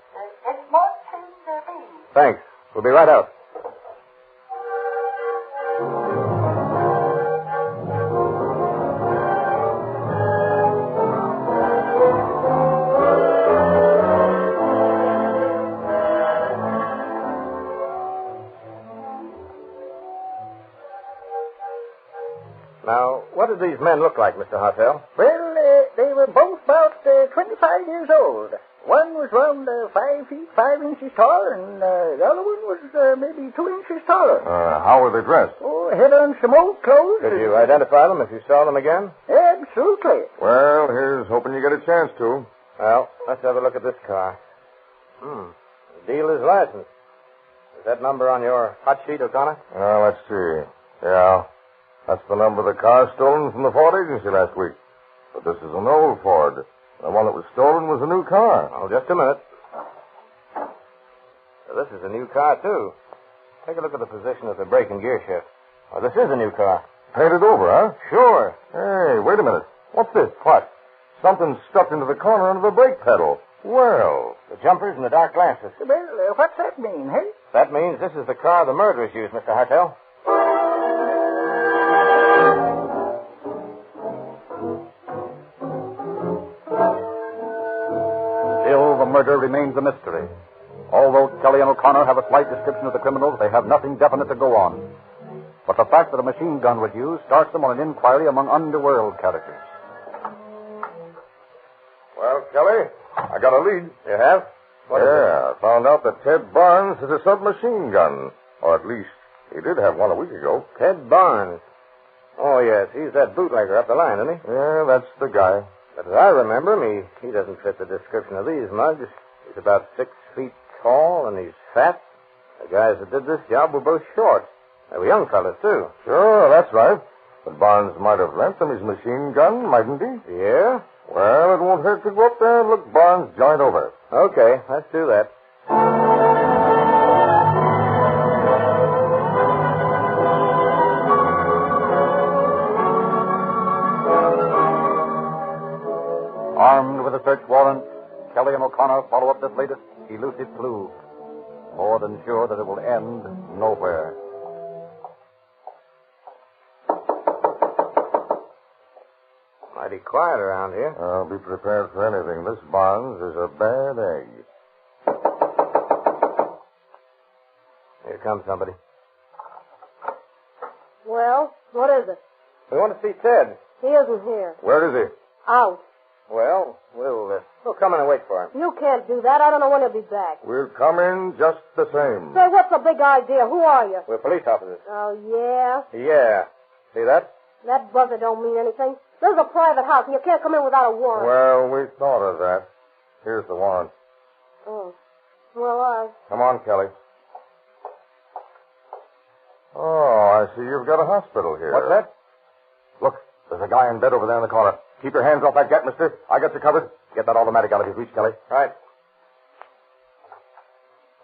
It's marked in B. Thanks. We'll be right out. Now, what did these men look like, Mr. Hartel? Well, they were both about 25 years old. One was around 5 feet, 5 inches tall, and the other one was maybe 2 inches taller. How were they dressed? Oh, had on some old clothes. Could you identify them if you saw them again? Absolutely. Well, here's hoping you get a chance to. Well, let's have a look at this car. Dealer's license. Is that number on your hot sheet, O'Connor? Let's see. Yeah. That's the number of the car stolen from the Ford agency last week. But this is an old Ford. The one that was stolen was a new car. Oh, just a minute. So this is a new car, too. Take a look at the position of the brake and gear shift. Oh, this is a new car. Painted over, huh? Sure. Hey, wait a minute. What's this? What? Something stuck into the corner under the brake pedal. Well. The jumpers and the dark glasses. Well, what's that mean, hey? That means this is the car the murderers used, Mr. Hartel. Still, the murder remains a mystery. Although Kelly and O'Connor have a slight description of the criminals, they have nothing definite to go on. But the fact that a machine gun was used starts them on an inquiry among underworld characters. Well, Kelly, I got a lead. You have? What is it? I found out that Ted Barnes has a submachine gun. Or at least, he did have one a week ago. Ted Barnes. Oh, yes. He's that bootlegger up the line, isn't he? Yeah, that's the guy. But as I remember him, he doesn't fit the description of these mugs. He's about 6 feet tall, and he's fat. The guys that did this job were both short. They were young fellas, too. Sure, that's right. But Barnes might have lent them his machine gun, mightn't he? Yeah? Well, it won't hurt to go up there and look Barnes' joint over. Okay, let's do that. Armed with a search warrant, Kelly and O'Connor follow up this latest elusive clue. More than sure that it will end nowhere. Mighty quiet around here. I'll be prepared for anything. This Barnes is a bad egg. Here comes somebody. Well, what is it? We want to see Ted. He isn't here. Where is he? Out. Well, we'll come in and wait for him. You can't do that. I don't know when he'll be back. We'll come in just the same. Say, what's the big idea? Who are you? We're police officers. Oh, yeah? Yeah. See that? That buzzer don't mean anything. This is a private house, and you can't come in without a warrant. Well, we thought of that. Here's the warrant. Oh. Well, Come on, Kelly. Oh, I see you've got a hospital here. What's that? Look, there's a guy in bed over there in the corner. Keep your hands off that gat, mister. I got you covered. Get that automatic out of his reach, Kelly. Right.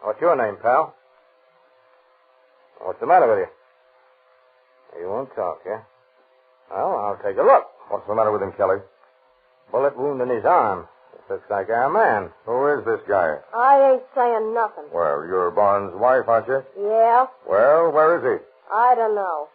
What's your name, pal? What's the matter with you? You won't talk, eh? Well, I'll take a look. What's the matter with him, Kelly? Bullet wound in his arm. It looks like our man. Who is this guy? I ain't saying nothing. Well, you're Barnes' wife, aren't you? Yeah? Well, where is he? I don't know.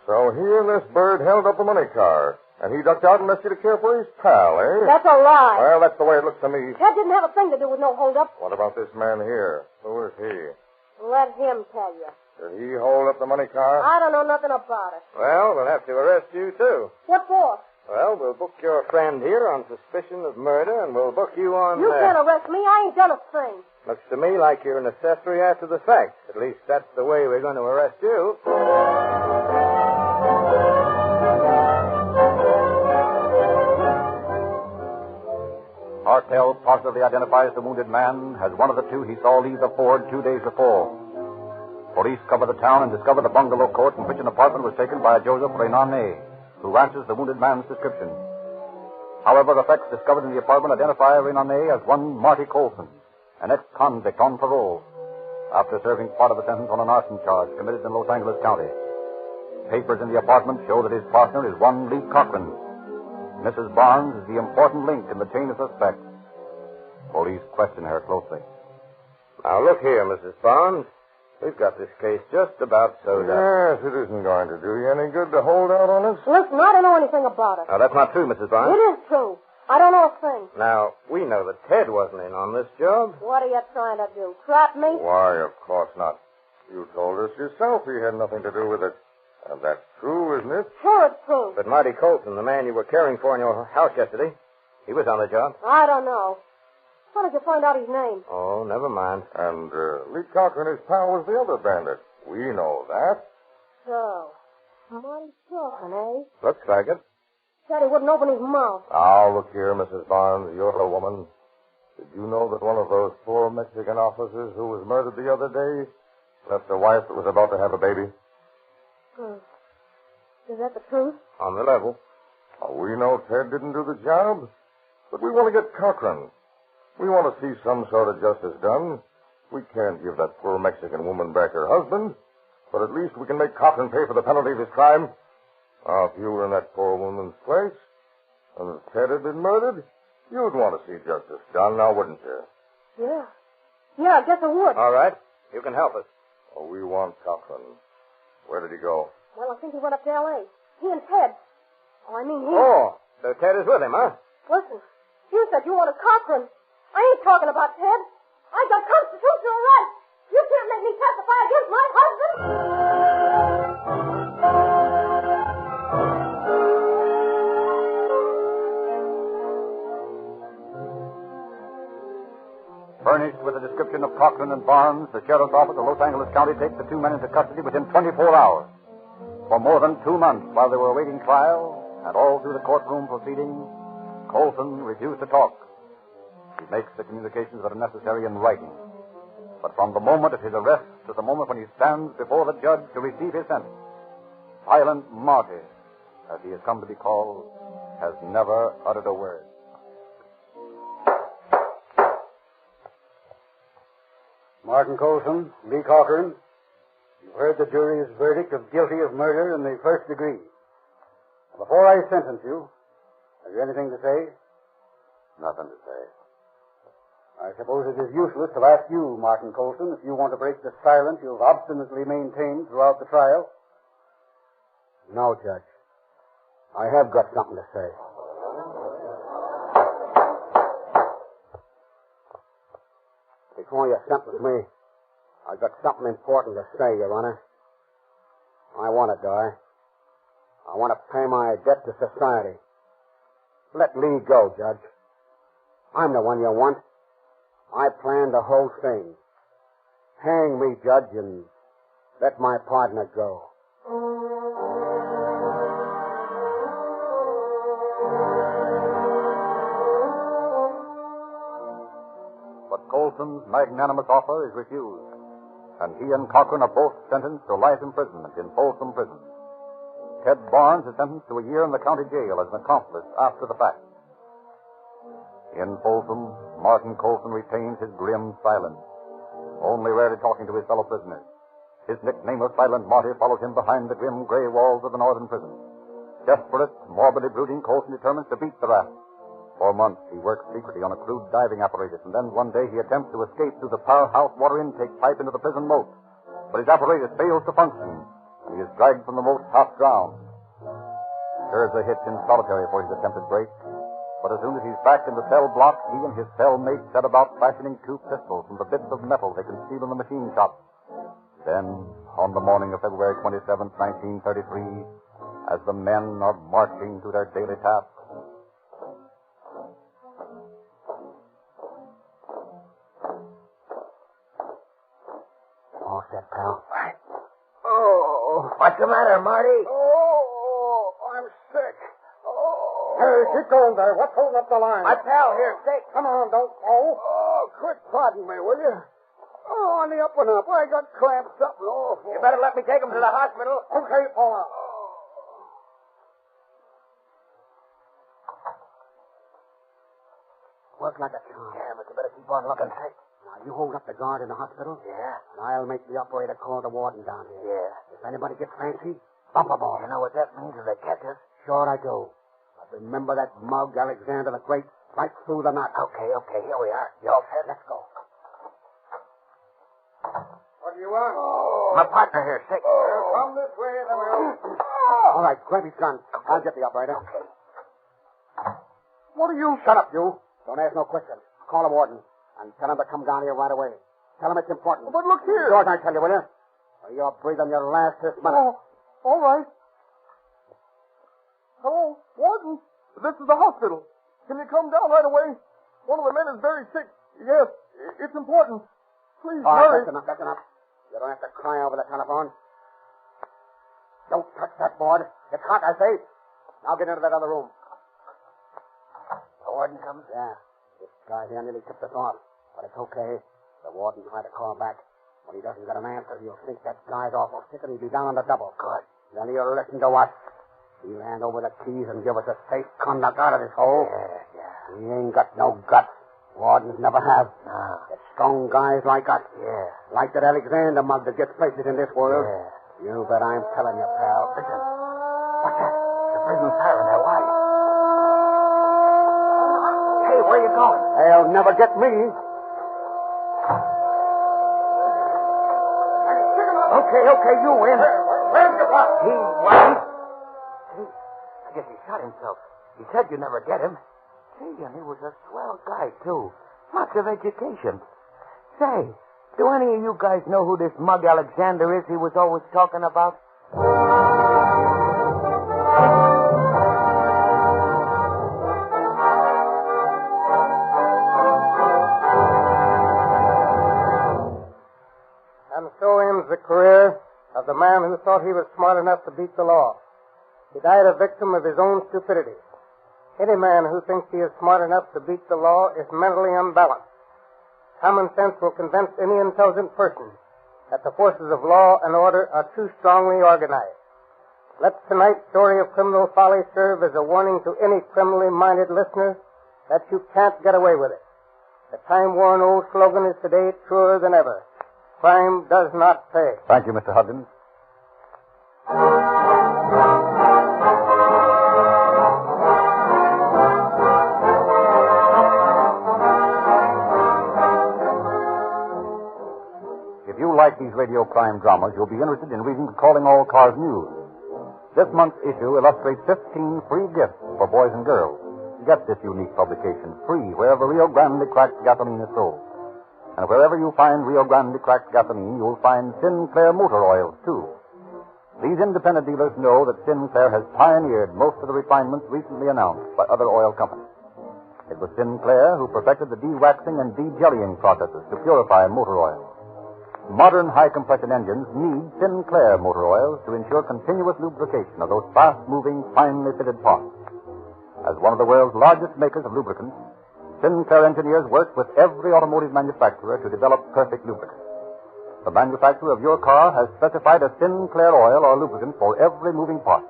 So he and this bird held up the money car, and he ducked out and left you to care for his pal, eh? That's a lie. Well, that's the way it looks to me. Ted didn't have a thing to do with no hold-up. What about this man here? Who is he? Let him tell you. Did he hold up the money car? I don't know nothing about it. Well, we'll have to arrest you, too. What for? Well, we'll book your friend here on suspicion of murder, and we'll book you on... You can't arrest me. I ain't done a thing. Looks to me like you're an accessory after the fact. At least that's the way we're going to arrest you. Hartel positively identifies the wounded man as one of the two he saw leave the Ford 2 days before. Police cover the town and discover the bungalow court in which an apartment was taken by a Joseph Renane, who answers the wounded man's description. However, effects discovered in the apartment identify Renane as one Marty Colson, an ex-convict on parole, after serving part of the sentence on an arson charge committed in Los Angeles County. Papers in the apartment show that his partner is one Lee Cochran. Mrs. Barnes is the important link in the chain of suspects. Police question her closely. Now, look here, Mrs. Barnes. We've got this case just about sewed up. Yes, it isn't going to do you any good to hold out on us. Listen, I don't know anything about it. Now, that's not true, Mrs. Barnes. It is true. I don't know a thing. Now, we know that Ted wasn't in on this job. What are you trying to do? Trap me? Why, of course not. You told us yourself he had nothing to do with it. And that's true, isn't it? Sure, it's true. But Marty Colson, the man you were caring for in your house yesterday, he was on the job. I don't know. How did you find out his name? Oh, never mind. And Lee Cochran, his pal, was the other bandit. We know that. So, Marty Cochran, eh? Looks like it. Said he wouldn't open his mouth. Now, look here, Mrs. Barnes. You're a woman. Did you know that one of those poor Mexican officers who was murdered the other day left a wife that was about to have a baby? Is that the truth? On the level. Oh, we know Ted didn't do the job, but we want to get Cochran. We want to see some sort of justice done. We can't give that poor Mexican woman back her husband, but at least we can make Cochran pay for the penalty of his crime. Now, if you were in that poor woman's place, and if Ted had been murdered, you'd want to see justice done, now wouldn't you? Yeah. Yeah, I guess I would. All right. You can help us. Oh, we want Cochran. Where did he go? Well, I think he went up to L.A. He and Ted. Oh, I mean he... Oh, so Ted is with him, huh? Listen, you said you wanted Cochran. I ain't talking about Ted. I got constitutional rights. You can't make me testify against my husband. Furnished with a description of Cochran and Barnes, the sheriff's office of Los Angeles County takes the two men into custody within 24 hours. for more than 2 months while they were awaiting trial, and all through the courtroom proceedings, Colson refused to talk. He makes the communications that are necessary in writing. But from the moment of his arrest to the moment when he stands before the judge to receive his sentence, Silent Marty, as he has come to be called, has never uttered a word. Martin Colson, Lee Cochran, you've heard the jury's verdict of guilty of murder in the first degree. Before I sentence you, have you anything to say? Nothing to say. I suppose it is useless to ask you, Martin Colson, if you want to break the silence you've obstinately maintained throughout the trial. No, Judge. I have got something to say. Before you sentence me, I've got something important to say, Your Honor. I want to die. I want to pay my debt to society. Let Lee go, Judge. I'm the one you want. I planned the whole thing. Hang me, Judge, and let my partner go. But Colson's magnanimous offer is refused, and he and Cochran are both sentenced to life imprisonment in Folsom Prison. Ted Barnes is sentenced to a year in the county jail as an accomplice after the fact. In Folsom, Martin Colson retains his grim silence, only rarely talking to his fellow prisoners. His nickname of Silent Marty follows him behind the grim gray walls of the northern prison. Desperate, morbidly brooding, Colson determines to beat the rat. For months, he works secretly on a crude diving apparatus, and then one day he attempts to escape through the powerhouse water intake pipe into the prison moat. But his apparatus fails to function, and he is dragged from the moat half drowned. Serves a hitch in solitary for his attempted break. But as soon as he's back in the cell block, he and his cellmate set about fashioning 2 pistols from the bits of metal they conceal in the machine shop. Then, on the morning of February 27th, 1933, as the men are marching to their daily task, All set, pal. Right. Oh, what's the matter, Marty? Oh, I'm sick. Hey, keep going there. What's holding up the line? My pal here, sick. Come on, don't fall. Oh, quit prodding me, will you? Oh, on the up and up. I got cramps something awful. You better let me take him to the hospital. Okay, Paula. Work like a charm. Yeah, but you better keep on looking sick. Now, you hold up the guard in the hospital. Yeah. And I'll make the operator call the warden down here. Yeah. If anybody gets fancy, bump a ball. You know what that means if they catch us? Sure I do. But remember that mug, Alexander the Great, right through the knot. Okay, here we are. You all set? Let's go. What do you want? My partner here, sick. Come this way, then we'll... All right, grab his gun. I'll get the operator. Okay. What are you... Shut up, you. Don't ask no questions. Call the warden and tell him to come down here right away. Tell him it's important. But look here. George, I tell you, will you? Or you're breathing your last this minute. Oh, all right. Hello, warden. This is the hospital. Can you come down right away? One of the men is very sick. Yes, it's important. Please, All right, hurry. that's enough. You don't have to cry over the telephone. Don't touch that board. It's hot, I say. Now get into that other room. The warden comes? Yeah. This guy here nearly tipped us off. But it's okay. The warden tried to call back. When he doesn't get an answer, he'll think that guy's awful sick and he'll be down on the double. Good. Then he'll listen to us. He'll hand over the keys and give us a safe conduct out of this hole. Yeah. He ain't got no guts. Wardens never have. No. It's strong guys like us. Yeah. Like that Alexander mug that gets places in this world. Yeah. You bet I'm telling you, pal. Listen. What's that? The prison siren there. Why? Hey, where you going? They'll never get me. Okay, you win. Where's the box? He won. Hey, I guess he shot himself. He said you never get him. Gee, and he was a swell guy, too. Lots of education. Say, do any of you guys know who this mug Alexander is he was always talking about? And so ends the career of the man who thought he was smart enough to beat the law. He died a victim of his own stupidity. Any man who thinks he is smart enough to beat the law is mentally unbalanced. Common sense will convince any intelligent person that the forces of law and order are too strongly organized. Let tonight's story of criminal folly serve as a warning to any criminally minded listener that you can't get away with it. The time-worn old slogan is today truer than ever. Crime does not pay. Thank you, Mr. Huggins. If you like these radio crime dramas, you'll be interested in reading Calling All Cars News. This month's issue illustrates 15 free gifts for boys and girls. Get this unique publication free wherever Rio Grande cracked gasoline is sold. And wherever you find Rio Grande cracked gasoline, you'll find Sinclair motor oils, too. These independent dealers know that Sinclair has pioneered most of the refinements recently announced by other oil companies. It was Sinclair who perfected the de-waxing and de-jellying processes to purify motor oil. Modern high-compression engines need Sinclair motor oils to ensure continuous lubrication of those fast-moving, finely fitted parts. As one of the world's largest makers of lubricants, Sinclair engineers work with every automotive manufacturer to develop perfect lubricants. The manufacturer of your car has specified a Sinclair oil or lubricant for every moving part.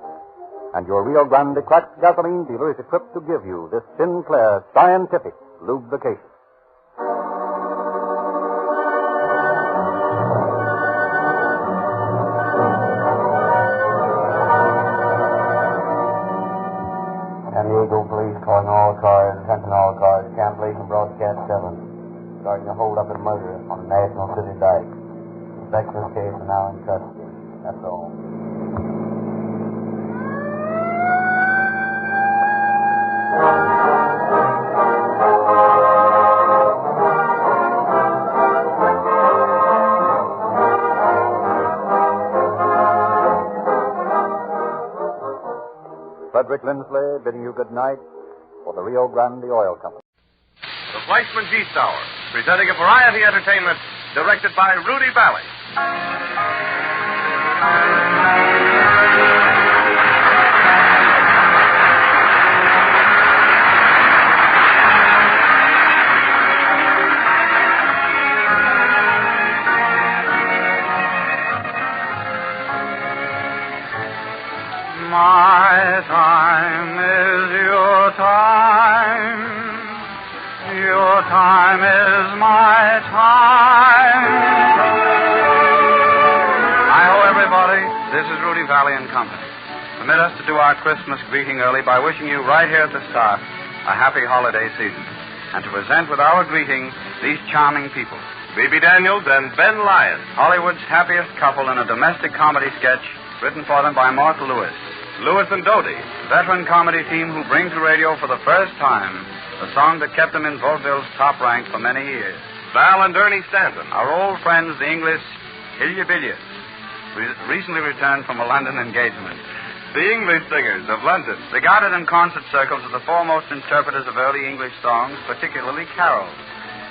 And your Rio Grande cracked gasoline dealer is equipped to give you this Sinclair scientific lubrication. Calling all cars, attention all cars, cancellation broadcast 7. Regarding a hold-up and murder on the National City Dike. Suspects case are now in custody. That's all. Frederick Lindsley bidding you good night for the Rio Grande Oil Company. The Fleischman Beast Hour, presenting a variety entertainment directed by Rudy Vallee. My time is your time. Your time is my time. Hi-ho, everybody. This is Rudy Vallee and Company. Permit us to do our Christmas greeting early by wishing you right here at the start a happy holiday season. And to present with our greeting these charming people. B.B. Daniels and Ben Lyon. Hollywood's happiest couple in a domestic comedy sketch written for them by Mark Lewis. Lewis and Doty. Veteran comedy team who bring to radio for the first time the song that kept them in vaudeville's top rank for many years. Val and Ernie Stanton. Our old friends, the English Hillier recently returned from a London engagement. The English singers of London. Regarded in concert circles as the foremost interpreters of early English songs, particularly carols.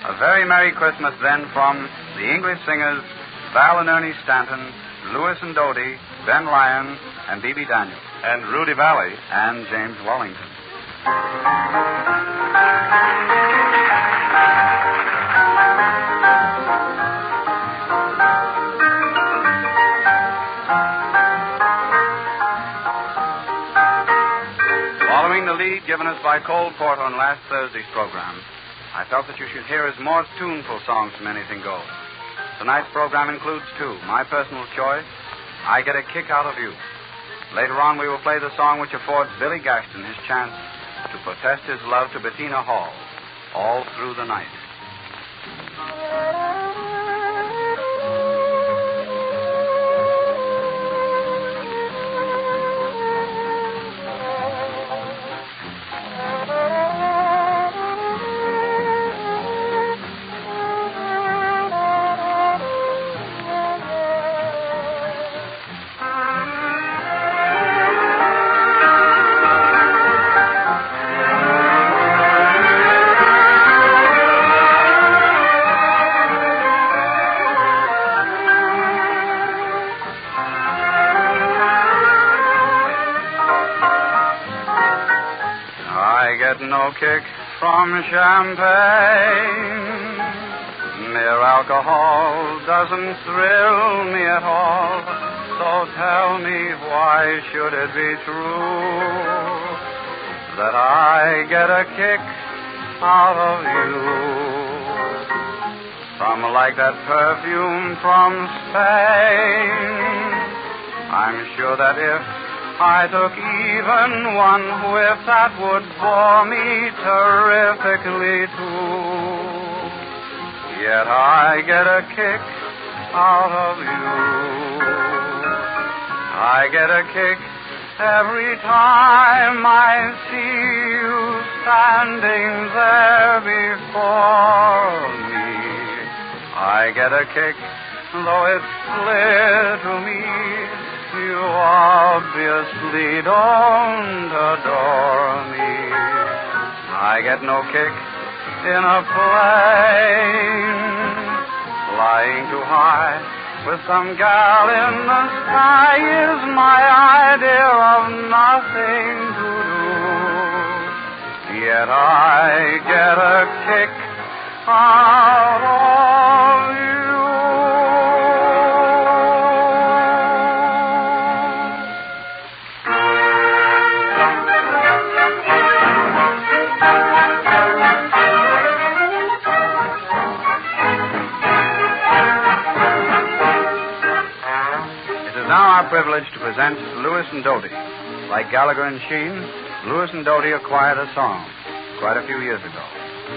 A very Merry Christmas then from the English singers Val and Ernie Stanton, Lewis and Doty, Ben Lyon, and B.B. Daniels. And Rudy Vallee. And James Wellington. Following the lead given us by Cole Porter on last Thursday's program, I felt that you should hear his more tuneful songs from Anything Goes. Tonight's program includes two. My personal choice, I Get a Kick Out of You. Later on, we will play the song which affords Billy Gaston his chance to protest his love to Bettina Hall all through the night. kick from champagne. Mere alcohol doesn't thrill me at all. So tell me, why should it be true that I get a kick out of you? Some like that perfume from Spain. I'm sure that if I took even one whiff, that would bore me terrifically too. Yet I get a kick out of you. I get a kick every time I see you standing there before me. I get a kick, though it's clear to me you obviously don't adore me. I get no kick in a plane, flying too high with some gal in the sky is my idea of nothing to do. Yet I get a kick out of you. Privilege to present Lewis and Doty. Like Gallagher and Sheen, Lewis and Doty acquired a song quite a few years ago.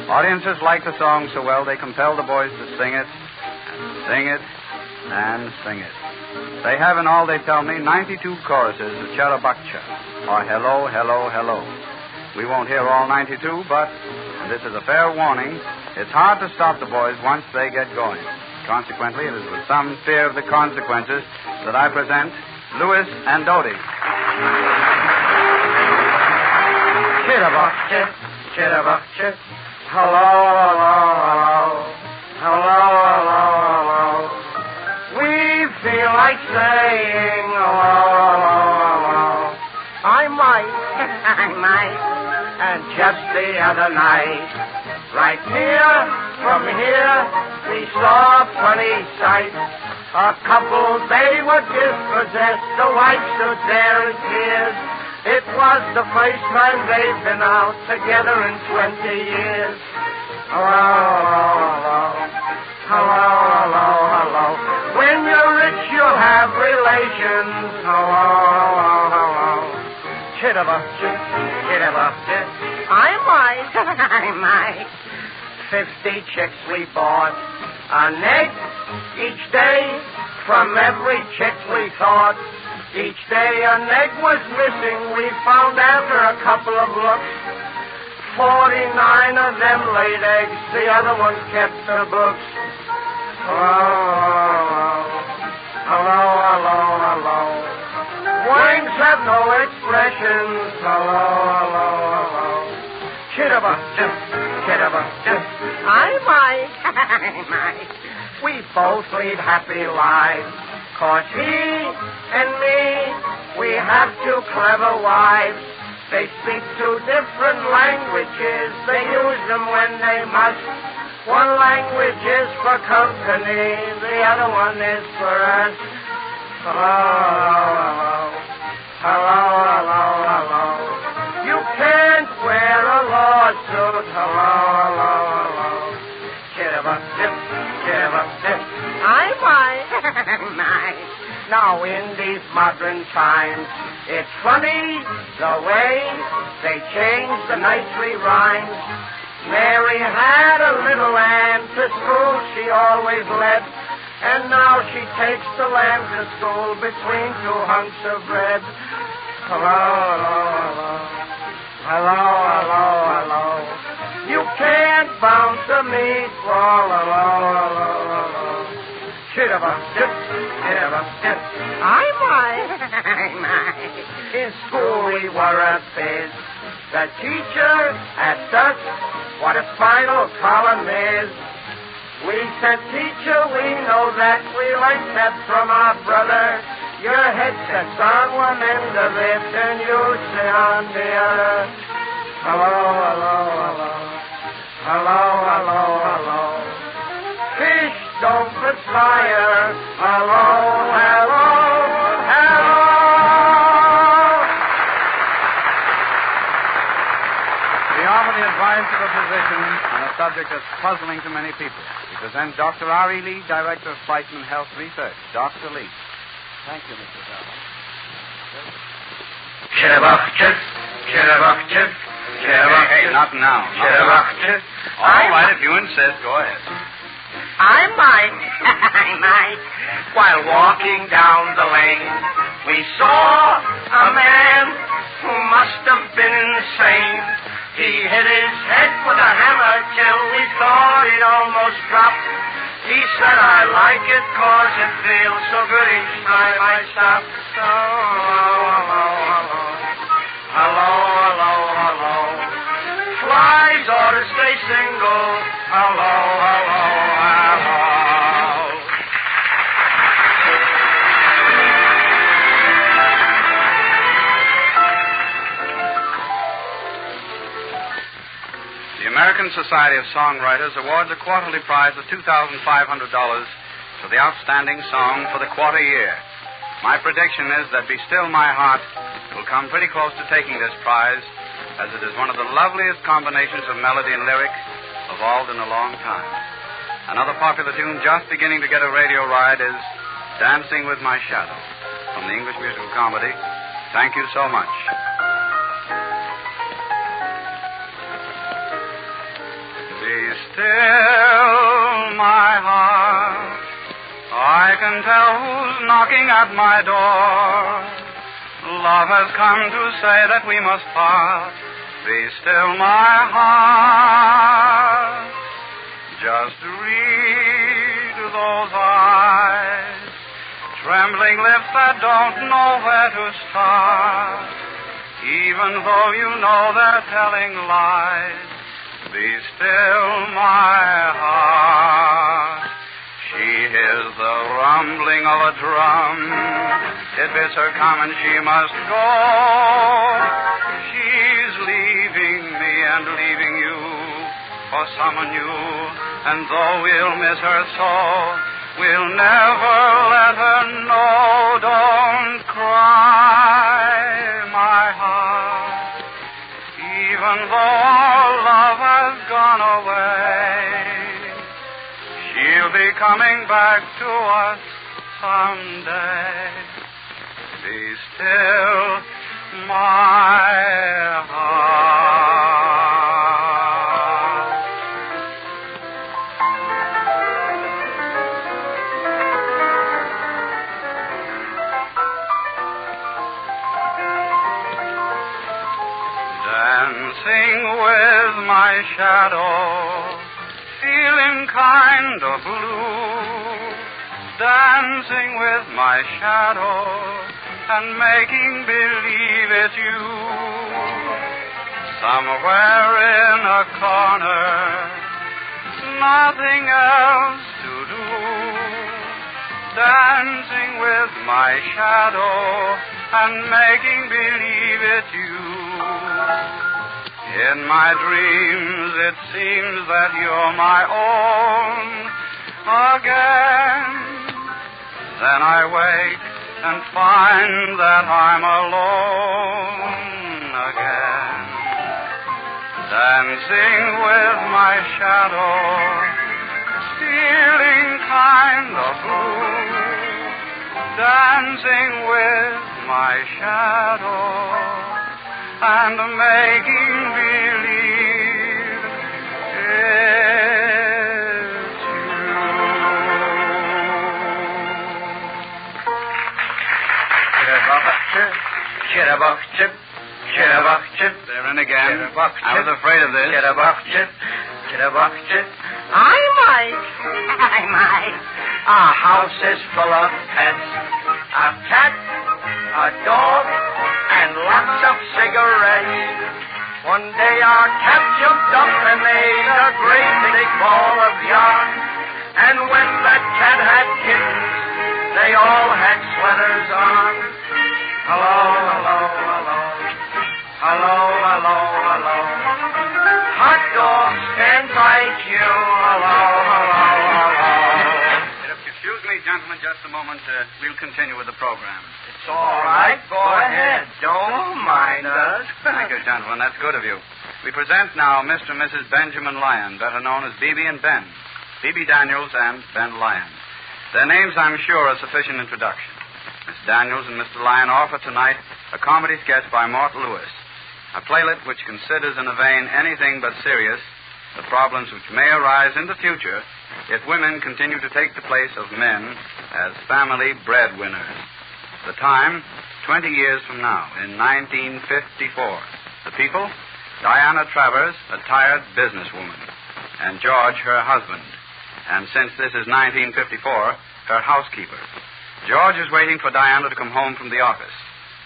Audiences liked the song so well they compelled the boys to sing it, and sing it, and sing it. They have in all, they tell me, 92 choruses of Charabakcha, or Hello, Hello, Hello. We won't hear all 92, but, and this is a fair warning, it's hard to stop the boys once they get going. Consequently, it is with some fear of the consequences that I present Lewis and Doty. Chitterbuck-chit, chitterbuck-chit. Hello, hello, hello. Hello, hello, hello. We feel like saying hello, hello, hello. I might. I might. And just the other night, right here, from here, we saw a funny sight. A couple, they were dispossessed. The wife stood there in tears. It was the first time they've been out together in 20 years. Hello, hello, hello. Hello, hello, hello. When you're rich, you'll have relations. Hello, hello, hello. Chitterbuck-chit, chitterbuck-chit. I might. I might. 50 chicks we bought, an egg each day from every chick we thought. Each day an egg was missing, we found after a couple of looks. 49 of them laid eggs, the other ones kept their books. Hello, hello, hello, hello. Wings have no expressions. Hello, hello, hello. Chitterbuck-chit, chitterbuck-chit. I might. We both lead happy lives. 'Cause he and me, we have two clever wives. They speak two different languages. They use them when they must. One language is for company. The other one is for us. Hello, hello, hello, hello. You can't wear a lawsuit. Hello, hello, hello. Chitterbuck-chit, chitterbuck-chit. I might. Now in these modern times, it's funny the way they change the nursery rhymes. Mary had a little lamb to school she always led, and now she takes the lamb to school between two hunks of bread. Hello, hello, hello. Hello, hello, hello. You can't bounce a meatball. Hello, hello, hello. Chitterbuck-chit, chitterbuck-chit. I might. In school we were a biz. The teacher asked us what a spinal column is. We said, teacher, we know that. We learned that from our brother. Your head sits on one end of it, and you sit on the other. Hello, hello, hello. Hello, hello, hello. Fish don't perspire. Hello, hello, hello. We offer the advice of a physician on a subject that's puzzling to many people. We present Dr. R.E. Lee, Director of Fleischman Health Research. Dr. Lee. Thank you, Mr. Vallee. Chitterbuck-chip, chitterbuck-chip, chitterbuck-chip. Hey, not now. Chitterbuck-chip. All right, if you insist, go ahead. I might. While walking down the lane, we saw a man who must have been insane. He hit his head with a hammer till we thought he'd almost drop. He said, I like it 'cause it feels so good each time I stop. So, hello, hello, hello. Flies ought to stay single. Hello, hello, hello. The American Society of Songwriters awards a quarterly prize of $2,500 to the outstanding song for the quarter year. My prediction is that Be Still My Heart will come pretty close to taking this prize, as it is one of the loveliest combinations of melody and lyric evolved in a long time. Another popular tune just beginning to get a radio ride is Dancing with My Shadow, from the English musical comedy Thank You So Much. Be still, my heart. I can tell who's knocking at my door. Love has come to say that we must part. Be still, my heart. Just read those eyes, trembling lips that don't know where to start. Even though you know they're telling lies. Be still, my heart. She hears the rumbling of a drum. It bids her come and she must go. She's leaving me and leaving you for someone new. And though we'll miss her so, we'll never let her know. Don't cry, my heart. Even though our love has gone away, she'll be coming back to us someday. Be still, my heart. Dancing with my shadow, feeling kind of blue, dancing with my shadow and making believe it's you. Somewhere in a corner, nothing else to do, dancing with my shadow and making believe it's you. In my dreams, it seems that you're my own again. Then I wake and find that I'm alone again. Dancing with my shadow, feeling kind of blue. Dancing with my shadow and making believe it's you. Chitterbuck-chip, chitterbuck-chip, chitterbuck-chip. They're in again. Chitterbuck-chip. I was afraid of this. Chitterbuck-chip, chitterbuck-chip. I might. Our house is full of pets. A cat, a dog, and lots of cigarettes. One day our cat jumped up and made a great big ball of yarn. And when that cat had kittens, they all had sweaters on. Hello, hello, hello. Hello, hello, hello. gentlemen, just a moment. We'll continue with the program. It's all right. Go ahead. Don't mind us. Thank you, gentlemen. That's good of you. We present now Mr. and Mrs. Benjamin Lyon, better known as Bibi and Ben. Bibi Daniels and Ben Lyon. Their names, I'm sure, are sufficient introduction. Miss Daniels and Mr. Lyon offer tonight a comedy sketch by Mort Lewis, a playlet which considers in a vein anything but serious the problems which may arise in the future if women continue to take the place of men as family breadwinners. The time, 20 years from now, in 1954. The people, Diana Travers, a tired businesswoman, and George, her husband. And since this is 1954, her housekeeper. George is waiting for Diana to come home from the office.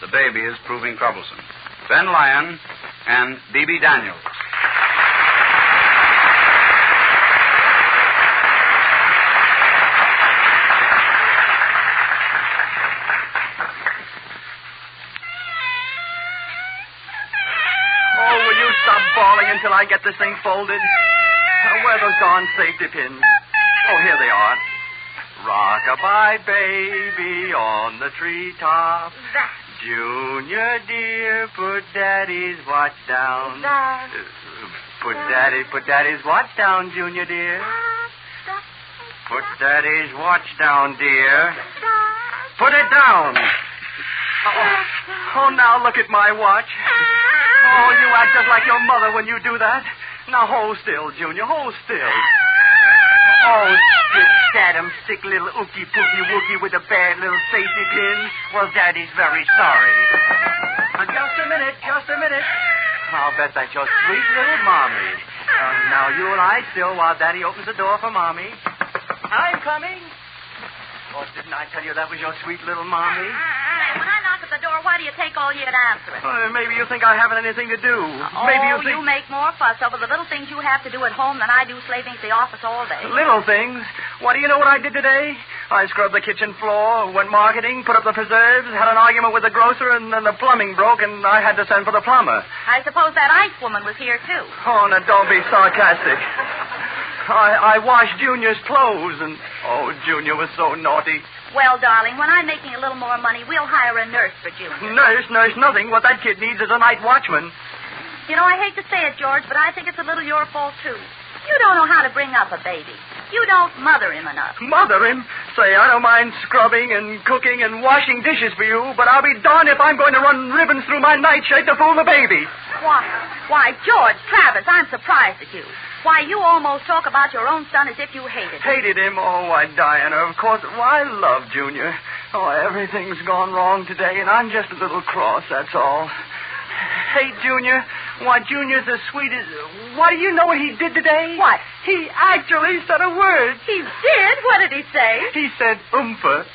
The baby is proving troublesome. Ben Lyon and Bibi Daniels. Until I get this thing folded. Where are those darn safety pins? Oh, here they are. Rock-a-bye baby on the treetop. Junior dear, put Daddy's watch down. Put Daddy's watch down, Junior dear. Put Daddy's watch down, dear. Put it down. Oh, now look at my watch. Oh, you act just like your mother when you do that. Now hold still, Junior, hold still. Oh, sick little ookie-pookie-wookie with a bad little safety pin. Well, Daddy's very sorry. Just a minute. I'll bet that's your sweet little Mommy. Now you lie still while Daddy opens the door for Mommy. I'm coming. Oh, didn't I tell you that was your sweet little Mommy? When I knock at the door, why do you take all year to answer it? Maybe you think I haven't anything to do. Maybe you think... you make more fuss over the little things you have to do at home than I do slaving at the office all day. Little things? What, do you know what I did today? I scrubbed the kitchen floor, went marketing, put up the preserves, had an argument with the grocer, and then the plumbing broke, and I had to send for the plumber. I suppose that ice woman was here, too. Oh, now don't be sarcastic. I washed Junior's clothes, and... Oh, Junior was so naughty. Well, darling, when I'm making a little more money, we'll hire a nurse for Junior. Nurse, nothing. What that kid needs is a night watchman. You know, I hate to say it, George, but I think it's a little your fault, too. You don't know how to bring up a baby. You don't mother him enough. Mother him? Say, I don't mind scrubbing and cooking and washing dishes for you, but I'll be darned if I'm going to run ribbons through my nightshirt to fool the baby. Why, George, Travis, I'm surprised at you. Why, you almost talk about your own son as if you hated him. Hated him? Oh, why, Diana, of course. Why, I love Junior. Oh, everything's gone wrong today, and I'm just a little cross, that's all. Hate Junior? Why, Junior's the sweetest... Why, do you know what he did today? What? He actually said a word. He did? What did he say? He said, oompa.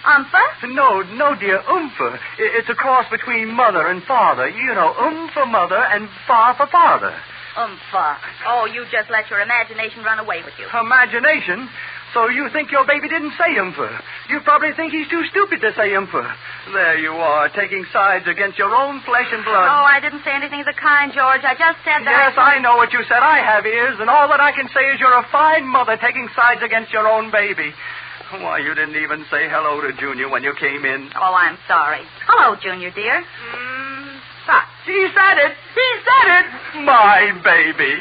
Umpa? No, dear, oompa. It's a cross between mother and father. You know, for mother and fa for father. Umpa. Oh, you just let your imagination run away with you. Imagination? So you think your baby didn't say umpa. You probably think he's too stupid to say umpa. There you are, taking sides against your own flesh and blood. Oh, I didn't say anything of the kind, George. I just said that... Yes, I know what you said. I have ears, and all that I can say is you're a fine mother taking sides against your own baby. Why, you didn't even say hello to Junior when you came in. Oh, I'm sorry. Hello, Junior, dear. He said it. He said it. My baby.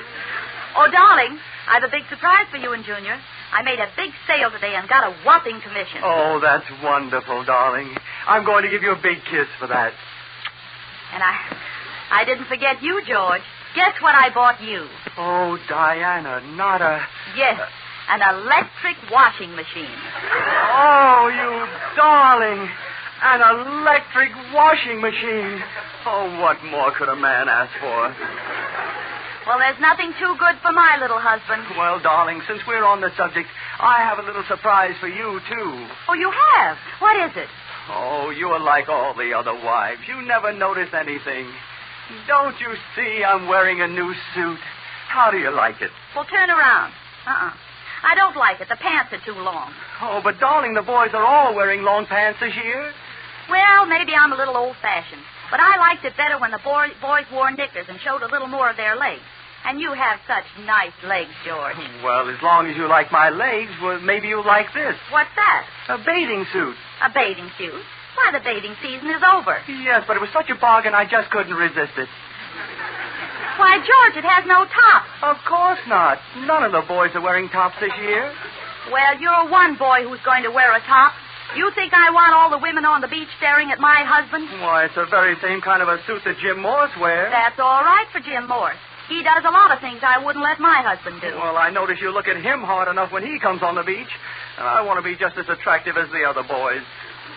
Oh, darling, I have a big surprise for you and Junior. I made a big sale today and got a whopping commission. Oh, that's wonderful, darling. I'm going to give you a big kiss for that. And I didn't forget you, George. Guess what I bought you? Oh, Diana, not a... Yes, an electric washing machine. Oh, you darling. An electric washing machine. Oh, what more could a man ask for? Well, there's nothing too good for my little husband. Well, darling, since we're on the subject, I have a little surprise for you, too. Oh, you have? What is it? Oh, you're like all the other wives. You never notice anything. Don't you see I'm wearing a new suit? How do you like it? Well, turn around. I don't like it. The pants are too long. Oh, but, darling, the boys are all wearing long pants this year. Well, maybe I'm a little old-fashioned. But I liked it better when the boys wore knickers and showed a little more of their legs. And you have such nice legs, George. Well, as long as you like my legs, well, maybe you'll like this. What's that? A bathing suit. A bathing suit? Why, the bathing season is over. Yes, but it was such a bargain, I just couldn't resist it. Why, George, it has no top. Of course not. None of the boys are wearing tops this year. Well, you're one boy who's going to wear a top. You think I want all the women on the beach staring at my husband? Why, it's the very same kind of a suit that Jim Morse wears. That's all right for Jim Morse. He does a lot of things I wouldn't let my husband do. Well, I notice you look at him hard enough when he comes on the beach. And I want to be just as attractive as the other boys.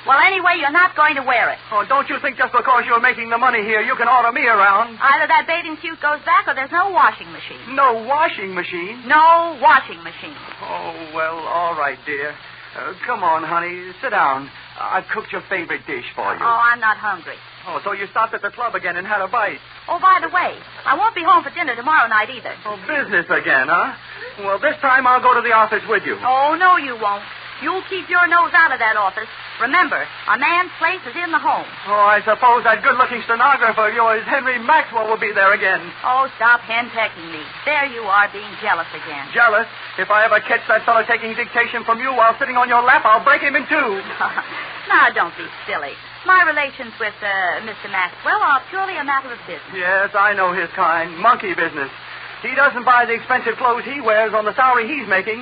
Well, anyway, you're not going to wear it. Oh, don't you think just because you're making the money here, you can order me around? Either that bathing suit goes back or there's no washing machine. No washing machine? No washing machine. Oh, well, all right, dear. Come on, honey. Sit down. I've cooked your favorite dish for you. Oh, I'm not hungry. Oh, so you stopped at the club again and had a bite. Oh, by the way, I won't be home for dinner tomorrow night either. Oh, business again, huh? Well, this time I'll go to the office with you. Oh, no, you won't. You'll keep your nose out of that office. Remember, a man's place is in the home. Oh, I suppose that good-looking stenographer of yours, Henry Maxwell, will be there again. Oh, stop henpecking me. There you are, being jealous again. Jealous? If I ever catch that fellow taking dictation from you while sitting on your lap, I'll break him in two. Now, don't be silly. My relations with Mr. Maxwell are purely a matter of business. Yes, I know his kind. Monkey business. He doesn't buy the expensive clothes he wears on the salary he's making.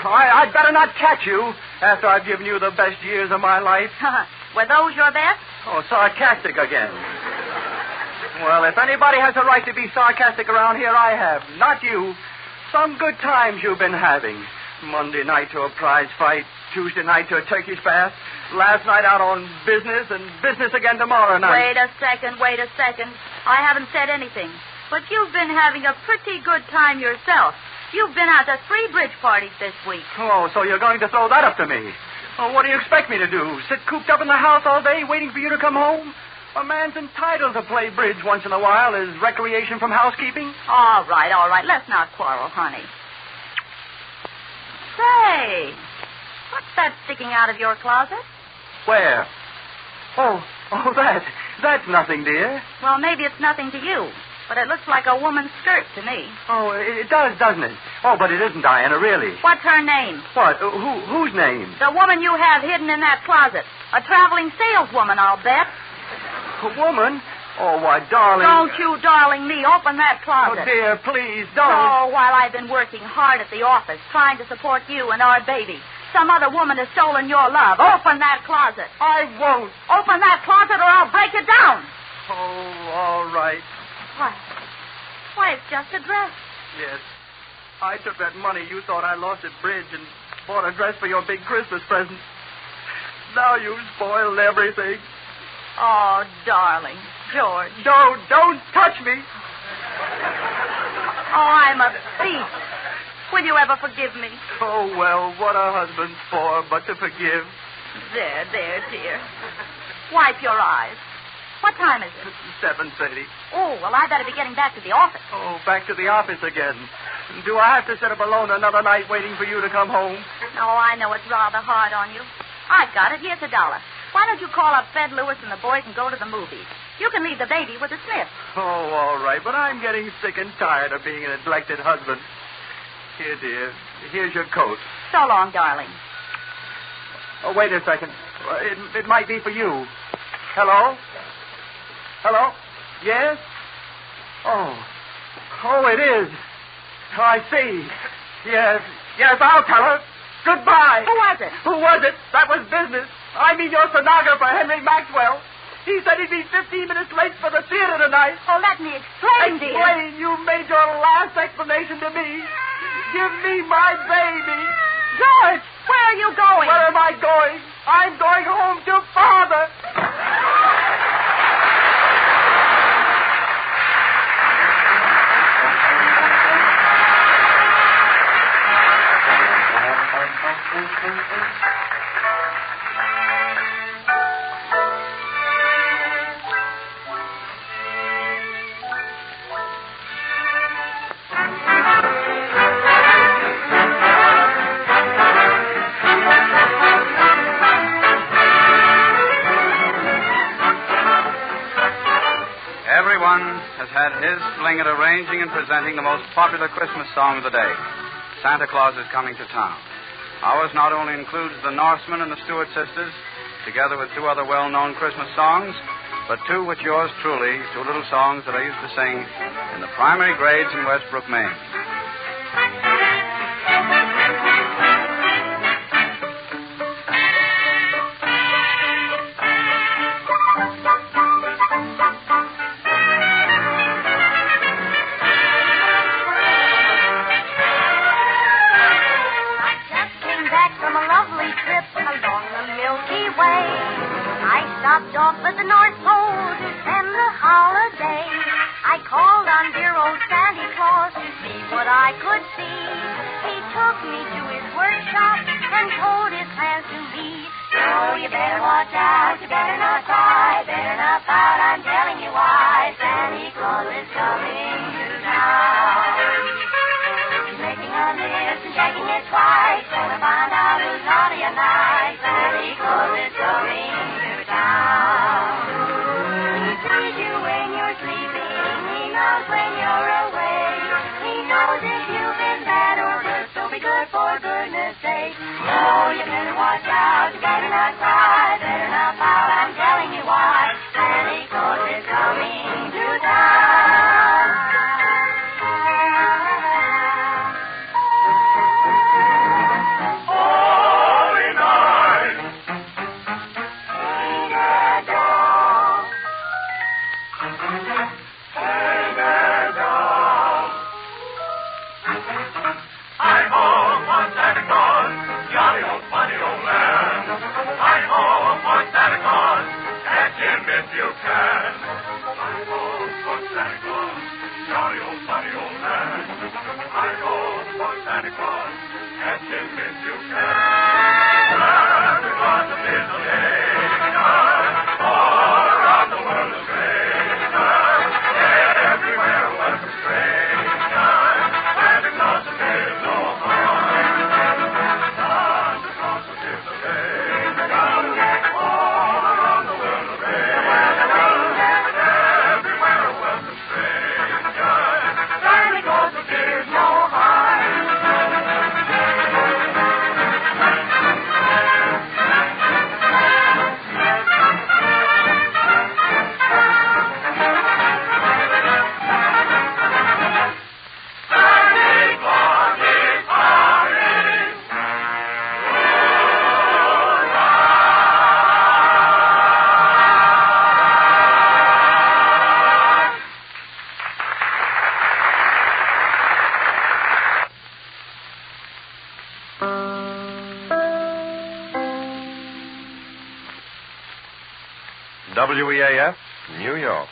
I'd better not catch you after I've given you the best years of my life. Were those your best? Oh, sarcastic again. Well, if anybody has a right to be sarcastic around here, I have. Not you. Some good times you've been having. Monday night to a prize fight, Tuesday night to a turkey's bath, last night out on business, and business again tomorrow night. Wait a second. I haven't said anything. But you've been having a pretty good time yourself. You've been out to 3 bridge parties this week. Oh, so you're going to throw that up to me? Oh, what do you expect me to do? Sit cooped up in the house all day waiting for you to come home? A man's entitled to play bridge once in a while as recreation from housekeeping. All right. Let's not quarrel, honey. Say, what's that sticking out of your closet? Where? Oh, that's nothing, dear. Well, maybe it's nothing to you. But it looks like a woman's skirt to me. Oh, it does, doesn't it? Oh, but it isn't Diana, really. What's her name? What? Whose name? The woman you have hidden in that closet. A traveling saleswoman, I'll bet. A woman? Oh, why, darling. Don't you darling me. Open that closet. Oh, dear, please, don't. Oh, while I've been working hard at the office, trying to support you and our baby, some other woman has stolen your love. Open that closet. I won't. Open that closet or I'll break it down. Oh, all right. Why, it's just a dress. Yes. I took that money you thought I lost at bridge and bought a dress for your big Christmas present. Now you've spoiled everything. Oh, darling. George. Don't touch me. Oh, I'm a thief. Will you ever forgive me? Oh, well, what a husband's for but to forgive. There, dear. Wipe your eyes. What time is it? 7:30. Oh, well, I better be getting back to the office. Oh, back to the office again. Do I have to sit up alone another night waiting for you to come home? No, I know it's rather hard on you. I've got it. Here's $1. Why don't you call up Fred Lewis and the boys and go to the movies? You can leave the baby with the Smiths. Oh, all right, but I'm getting sick and tired of being a neglected husband. Here, dear. Here's your coat. So long, darling. Oh, wait a second. It might be for you. Hello? Hello? Yes? Oh, it is. Oh, I see. Yes, I'll tell her. Goodbye. Who was it? That was business. I mean your stenographer, Henry Maxwell. He said he'd be 15 minutes late for the theater tonight. Oh, let me explain, dear. Explain? You made your last explanation to me. Give me my baby. George, where are you going? Where am I going? I'm going home to Father. had his fling at arranging and presenting the most popular Christmas song of the day, Santa Claus is Coming to Town. Ours not only includes the Norsemen and the Stewart Sisters, together with two other well-known Christmas songs, but two which yours truly, two little songs that I used to sing in the primary grades in Westbrook, Maine. Stopped off at the North Pole to spend the holiday. I called on dear old Santa Claus to see what I could see. He took me to his workshop and told his plans to me. So you better watch out, you better not cry, better not pout, I'm telling you why. Santa Claus is coming to town. He's making a list and checking it twice, gonna find out who's naughty or nice. Santa Claus is coming to town. He sees you when you're sleeping, he knows when you're awake. He knows if you've been bad or good, so be good for goodness sake. Oh, you better watch out, you better not cry, better not pout, I'm telling you why. Santa Claus is coming to town. WEAF, New York.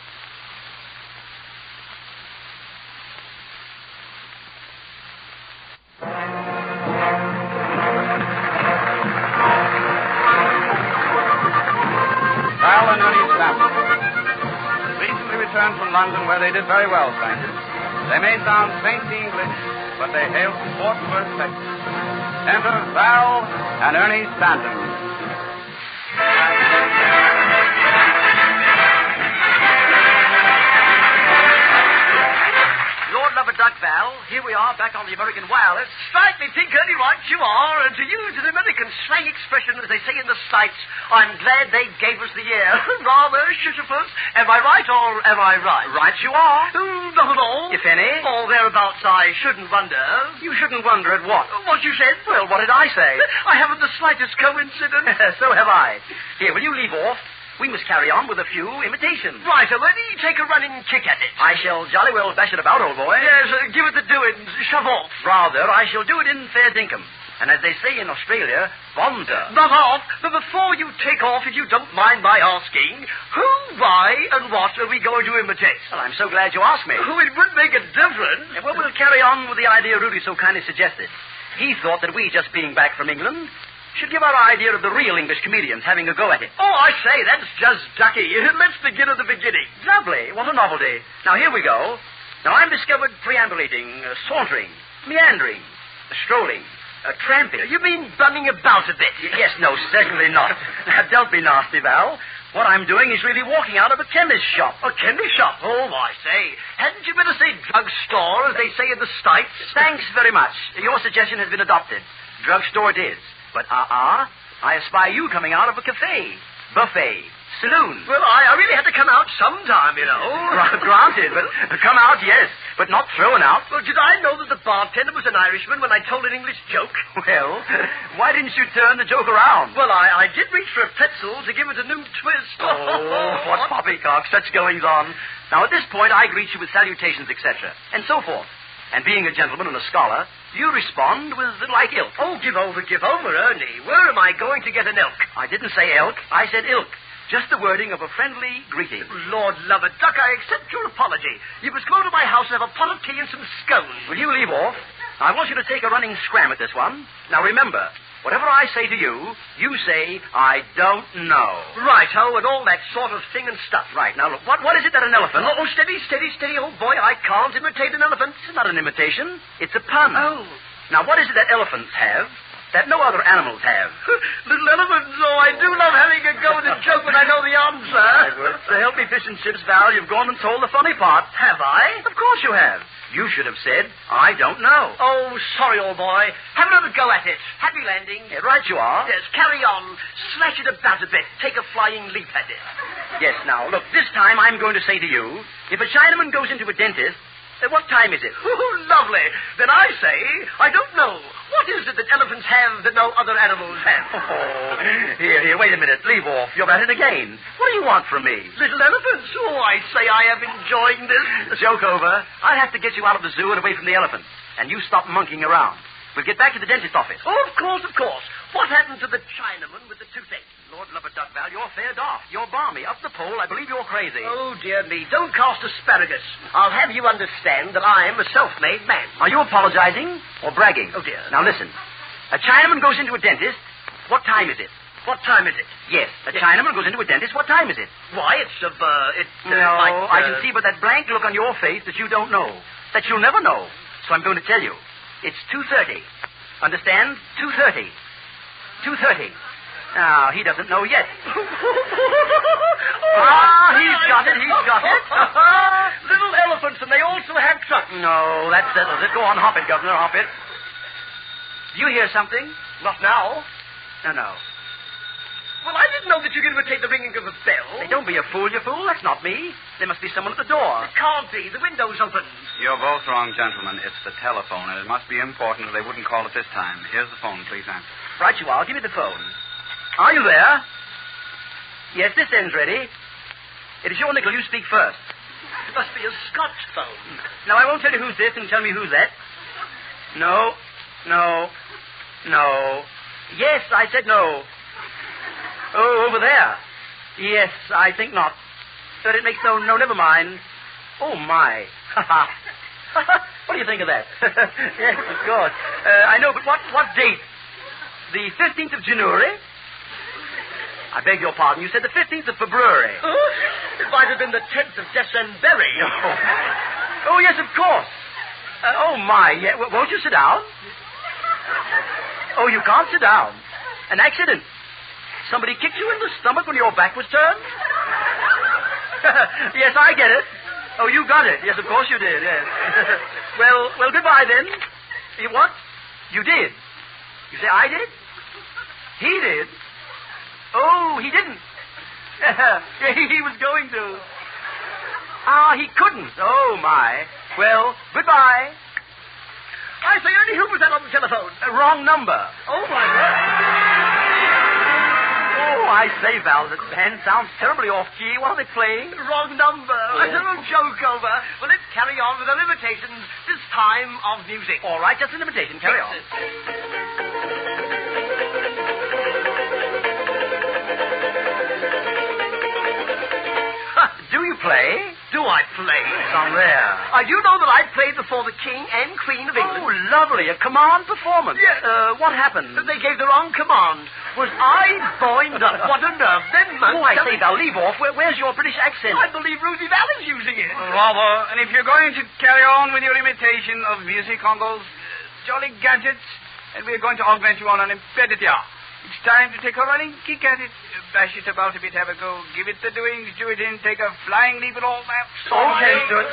Val and Ernie Stanton recently returned from London, where they did very well, thank you. They may sound faintly English, but they hail from Fort Worth, Texas. Enter Val and Ernie Stanton. Duck, Val. Here we are back on the American wireless. Strike me, Pink Ernie, right you are. And to use an American slang expression, as they say in the States, I'm glad they gave us the air. Rather, Sisyphus. Am I right or am I right? Right you are. Not at all. If any. Or thereabouts, I shouldn't wonder. You shouldn't wonder at what? What you said. Well, what did I say? I haven't the slightest coincidence. So have I. Here, will you leave off? We must carry on with a few imitations. Right, Ernie, take a running kick at it. I shall jolly well bash it about, old boy. Yes, give it the doing. Shove off. Rather, I shall do it in fair dinkum. And as they say in Australia, bonza. Not off, but before you take off, if you don't mind my asking, who, why, and what are we going to imitate? Well, I'm so glad you asked me. Oh, it would make a difference. Well, we'll carry on with the idea Rudy so kindly suggested. He thought that we, just being back from England, should give our idea of the real English comedians having a go at it. Oh, I say, that's just ducky. Let's begin at the beginning. Lovely. What a novelty. Now, here we go. Now, I'm discovered preambulating, sauntering, meandering, strolling, tramping. You mean bumming about a bit? Yes, no, certainly not. Now, don't be nasty, Val. What I'm doing is really walking out of a chemist's shop. A chemist shop? Oh, I say. Hadn't you better say drugstore, as they say in the States? Thanks very much. Your suggestion has been adopted. Drugstore it is. But, I espy you coming out of a cafe, buffet, saloon. Well, I really had to come out sometime, you know. Granted, but come out, yes, but not thrown out. Well, did I know that the bartender was an Irishman when I told an English joke? Well, why didn't you turn the joke around? Well, I did reach for a pretzel to give it a new twist. Oh, what poppycock, such goings on. Now, at this point, I greet you with salutations, etc., and so forth. And being a gentleman and a scholar, you respond with like ilk. Oh, give over, Ernie. Where am I going to get an ilk? I didn't say elk, I said ilk. Just the wording of a friendly greeting. Lord love it, Duck, I accept your apology. You must go to my house and have a pot of tea and some scones. Will you leave off? I want you to take a running scram at this one. Now remember, whatever I say to you, you say, I don't know. Right-ho, and all that sort of thing and stuff. Right, now look, what is it that an elephant... Oh, steady, old boy, I can't imitate an elephant. It's not an imitation, it's a pun. Oh. Now, what is it that elephants have that no other animals have? Little elephants, oh, I do love having a go at a joke when I know the answer. So help me fish and chips, Val, you've gone and told the funny part. Have I? Of course you have. You should have said, I don't know. Oh, sorry, old boy. Have another go at it. Happy landing. Yeah, right you are. Yes, carry on. Slash it about a bit. Take a flying leap at it. Yes, now, look, this time I'm going to say to you, if a Chinaman goes into a dentist, what time is it? Oh, lovely. Then I say, I don't know. What is it that elephants have that no other animals have? Oh, here, wait a minute. Leave off. You're at it again. What do you want from me? Little elephants. Oh, I say I am enjoying this. Joke over. I'll have to get you out of the zoo and away from the elephants. And you stop monkeying around. We'll get back to the dentist's office. Oh, of course. What happened to the Chinaman with the toothache? Lord love it, Duck Val, you're fair daft. You're balmy. Up the pole, I believe you're crazy. Oh, dear me. Don't cast asparagus. I'll have you understand that I'm a self-made man. Are you apologizing or bragging? Oh, dear. Now, listen. A Chinaman goes into a dentist. What time is it? What time is it? Yes, a Chinaman goes into a dentist. What time is it? Why, No, I can see by that blank look on your face that you don't know. That you'll never know. So I'm going to tell you. It's 2:30. Understand? 2:30. 2:30. Now, he doesn't know yet. He's got it. Little elephants, and they also have trucks. No, that settles it. Go on, hop it, Governor, hop it. Do you hear something? Not now. No. Well, I didn't know that you could imitate the ringing of a bell. Hey, don't be a fool, you fool. That's not me. There must be someone at the door. It can't be. The window's open. You're both wrong, gentlemen. It's the telephone, and it must be important or they wouldn't call at this time. Here's the phone. Please answer. Right you are. Give me the phone. Are you there? Yes, this end's ready. It is your nickel. You speak first. It must be a Scotch phone. Now, I won't tell you who's this and tell me who's that. No. Yes, I said no. Oh, over there. Yes, I think not. But it makes no, never mind. Oh, my. What do you think of that? Yes, of course. I know, but what date? The 15th of January? I beg your pardon. You said the 15th of February. It might have been the 10th of December. Oh, yes, of course. Oh, my. Yeah. Won't you sit down? Oh, you can't sit down. An accident. Somebody kicked you in the stomach when your back was turned? Yes, I get it. Oh, you got it. Yes, of course you did, yes. Well, goodbye, then. What? You did? You say I did? He did? Oh, he didn't. He was going to. He couldn't. Oh, my. Well, goodbye. I say, Ernie, who was that on the telephone? Wrong number. Oh, my God. Oh, I say, Val, that band sounds terribly off-key. What are they playing? Wrong number. I said, oh, joke over. Well, let's carry on with our imitations, this time of music. All right, just an imitation. Carry on. Do you play? Do I play? It's on there. You know that I played before the King and Queen of England. Oh, lovely. A command performance. Yes. What happened? They gave the wrong command. Was I boined up? What a nerve. Then, Oh, I say, Val, leave off. Where's your British accent? I believe Rudy Valley's using it. Rather. And if you're going to carry on with your imitation of music on those jolly gadgets, then we're going to augment you on an impeditia. It's time to take a running kick at it. Bash it about a bit, have a go. Give it the doings, do it in, take a flying leap at all that. Okay, Stuart.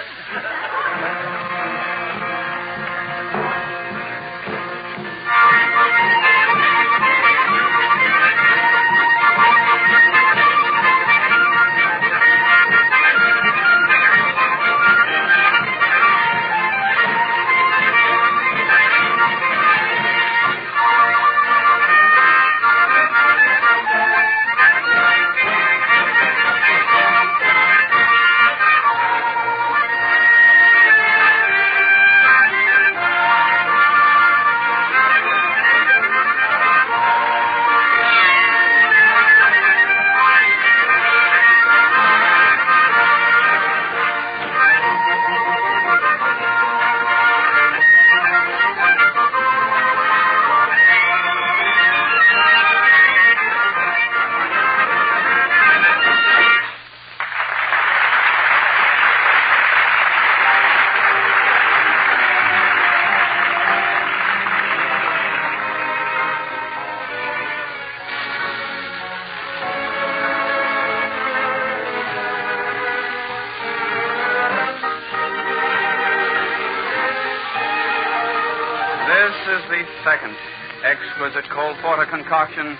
The second exquisite Cole Porter concoction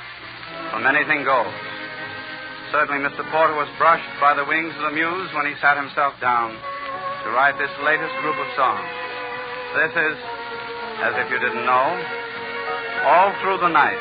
from Anything Goes. Certainly Mr. Porter was brushed by the wings of the muse when he sat himself down to write this latest group of songs. This is, as if you didn't know, All Through the Night.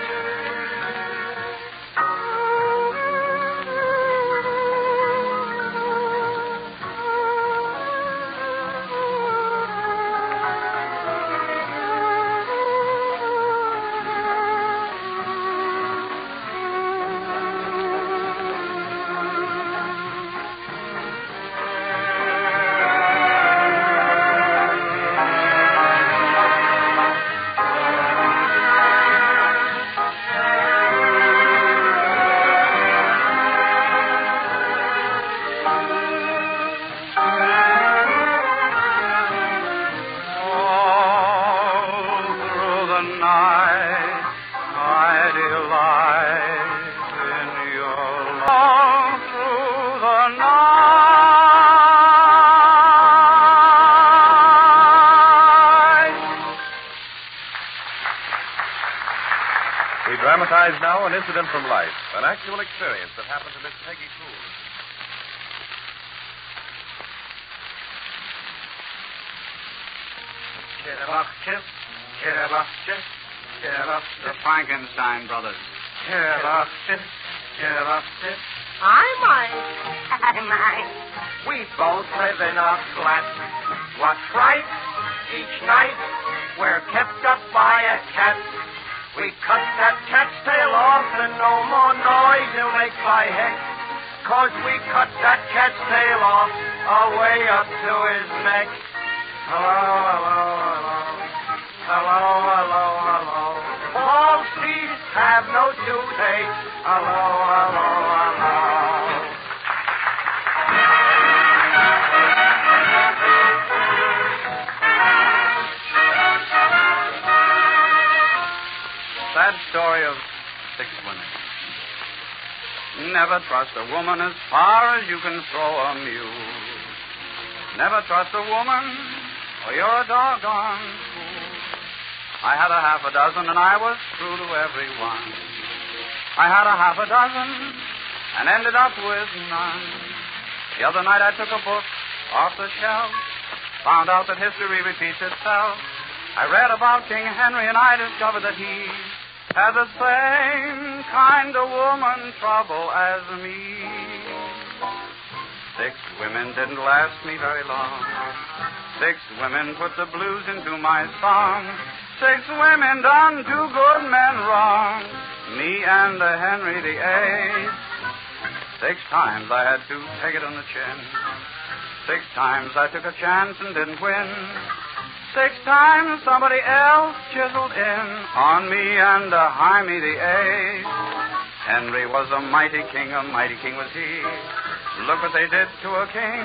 Now, an incident from life, an actual experience that happened to Miss Peggy Poole. The Frankenstein brothers. I might. We both live in a flat. What's right? Each night we're kept up by a cat. We cut that cat's tail off and no more noise he'll make by heck. 'Cause we cut that cat's tail off away up to his neck. Hello, hello, hello. Hello, hello, hello. False teeth have no toothache. Hello, hello, hello. Sad story of 6 women. Never trust a woman as far as you can throw a mule. Never trust a woman, or you're a doggone fool. I had a half a dozen, and I was true to every one. I had a half a dozen, and ended up with none. The other night I took a book off the shelf, found out that history repeats itself. I read about King Henry, and I discovered that he had the same kind of woman trouble as me. 6 women didn't last me very long. 6 women put the blues into my song. 6 women done 2 good men wrong, me and Henry VIII. 6 times I had to take it on the chin. 6 times I took a chance and didn't win. 6 times somebody else chiseled in on me and Jaime VIII. Henry was a mighty king was he. Look what they did to a king.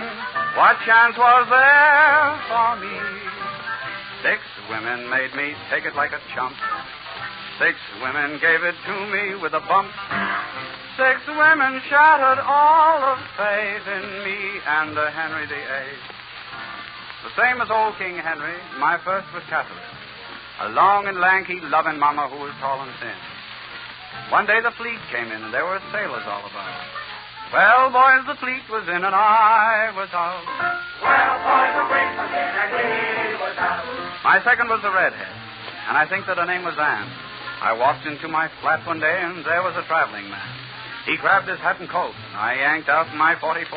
What chance was there for me? 6 women made me take it like a chump. 6 women gave it to me with a bump. 6 women shattered all of faith in me and Henry VIII. The same as old King Henry, my first was Catholic. A long and lanky, loving mama who was tall and thin. One day the fleet came in, and there were sailors all about. Well, boys, the fleet was in, and I was out. Well, boys, the fleet was in, and we was out. My second was the redhead, and I think that her name was Anne. I walked into my flat one day, and there was a traveling man. He grabbed his hat and coat, and I yanked out my 44.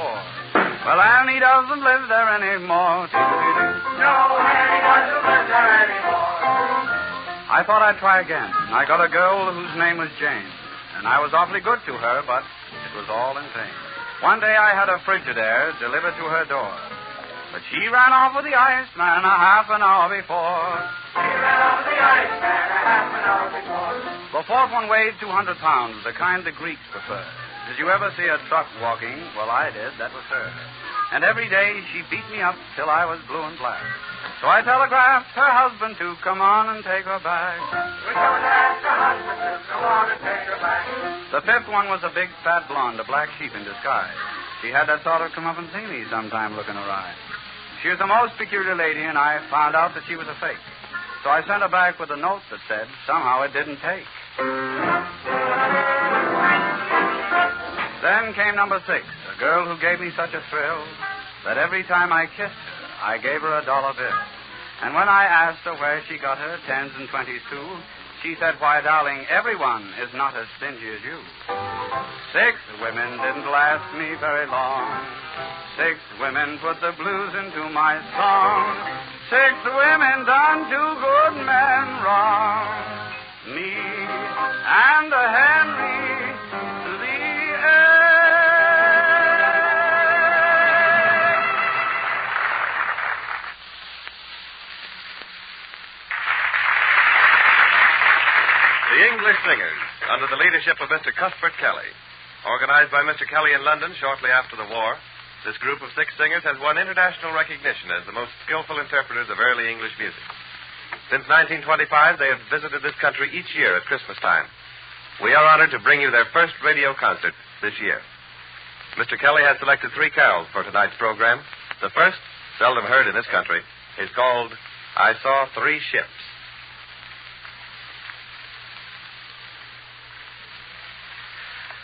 Well, Anne, he doesn't live there anymore. No, Anne, he doesn't live there anymore. I thought I'd try again. I got a girl whose name was Jane, and I was awfully good to her, but it was all in vain. One day I had a Frigidaire delivered to her door, but she ran off with the Iceman a half an hour before. She ran off with the Iceman a half an hour before. The fourth one weighed 200 pounds, the kind the Greeks prefer. Did you ever see a truck walking? Well, I did. That was her. And every day she beat me up till I was blue and black. So I telegraphed her husband to come on and take her back. We telegraphed her husband to come on and take her back. The fifth one was a big, fat blonde, a black sheep in disguise. She had that sort of come up and see me sometime look in her eye. She was the most peculiar lady, and I found out that she was a fake. So I sent her back with a note that said somehow it didn't take. Then came number 6, a girl who gave me such a thrill that every time I kissed her, I gave her a dollar bill. And when I asked her where she got her 10s and 20s too, she said, why, darling, everyone is not as stingy as you. 6 women didn't last me very long. 6 women put the blues into my song. 6 women done 2 good men wrong. Me and Henry VIII. The English Singers, under the leadership of Mr. Cuthbert Kelly. Organized by Mr. Kelly in London shortly after the war, this group of 6 singers has won international recognition as the most skillful interpreters of early English music. Since 1925, they have visited this country each year at Christmas time. We are honored to bring you their first radio concert this year. Mr. Kelly has selected 3 carols for tonight's program. The first, seldom heard in this country, is called I Saw 3 Ships.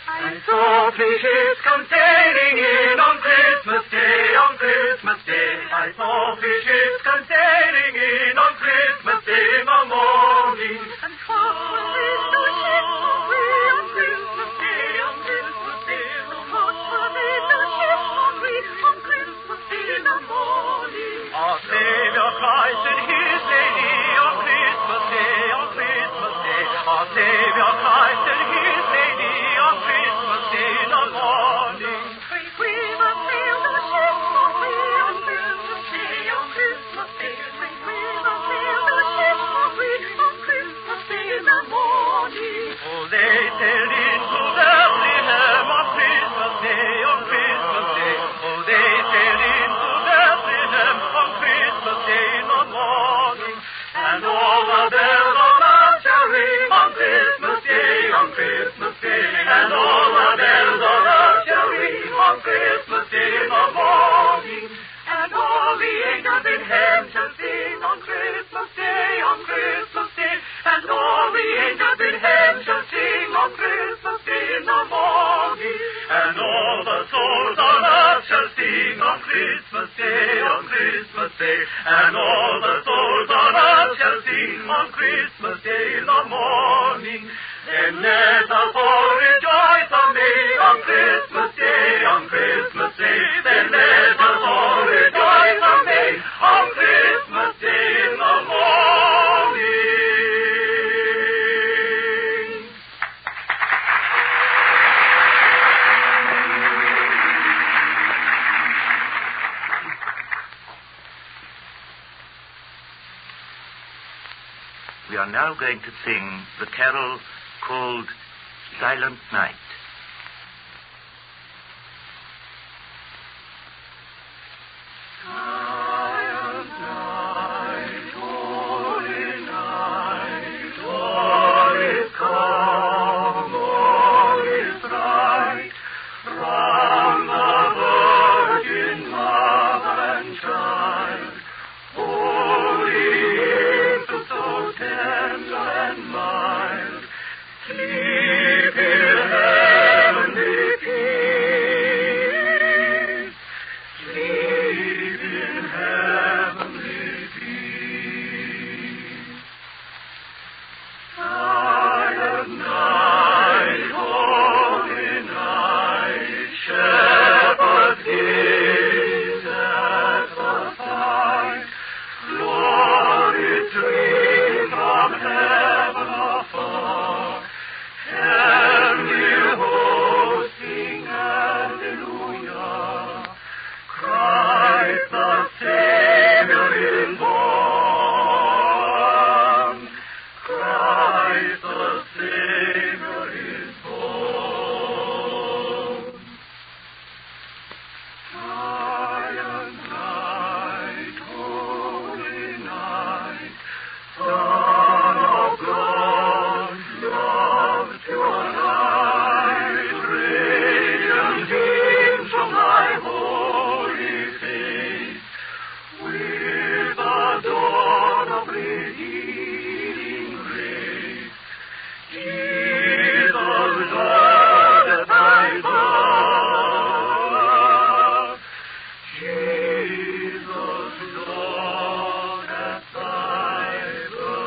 I saw 3 ships come sailing in on Christmas Day, on Christmas Day. I saw 3 ships come sailing in on Christmas Day in the morning. And what were these 2 ships on Christmas Day, on Christmas Day? What were these 2 ships on Christmas Day in the morning? Our Savior Christ and His Lady on Christmas Day, on Christmas Day. Our Savior Christ and His Lady on Christmas Day in the morning. We must sail the ship on Christmas Day, on Christmas Day. We must sail the ship on Christmas Day in the morning. Oh, they sailed into Bethlehem on Christmas Day, on Christmas Day. Oh, they sailed into Bethlehem on Christmas Day in the morning. And all the bells on earth shall ring on Christmas Day, on Christmas Day. And all the bells on earth shall ring on Christmas Day in the morning. And all the angels in heaven shall sing on Christmas Day, on Christmas Day. And all the angels in heaven shall sing on Christmas Day in the morning. And all the souls on earth shall sing on Christmas Day, on Christmas Day. And all the souls on earth shall sing on Christmas Day in the morning. Then let us all rejoice amain on Christmas Day, on Christmas Day. Then let us all rejoice amain on Christmas Day in the morning. We are now going to sing the carol called Silent Night. Silent night, holy night, holy Sleep in heavenly peace. Sleep in heavenly peace. Silent night, holy night, shepherds gaze at the sight. Glory stream from heaven afar. Heavenly hosts sing hallelujah. Christ the Savior is born. Christ the Savior is born. Silent night, holy night, Son of God, love to light, radiant beams from thy holy face, with the dawn of redeeming grace. Jesus, Lord, at thy birth. Jesus, Lord, at thy birth.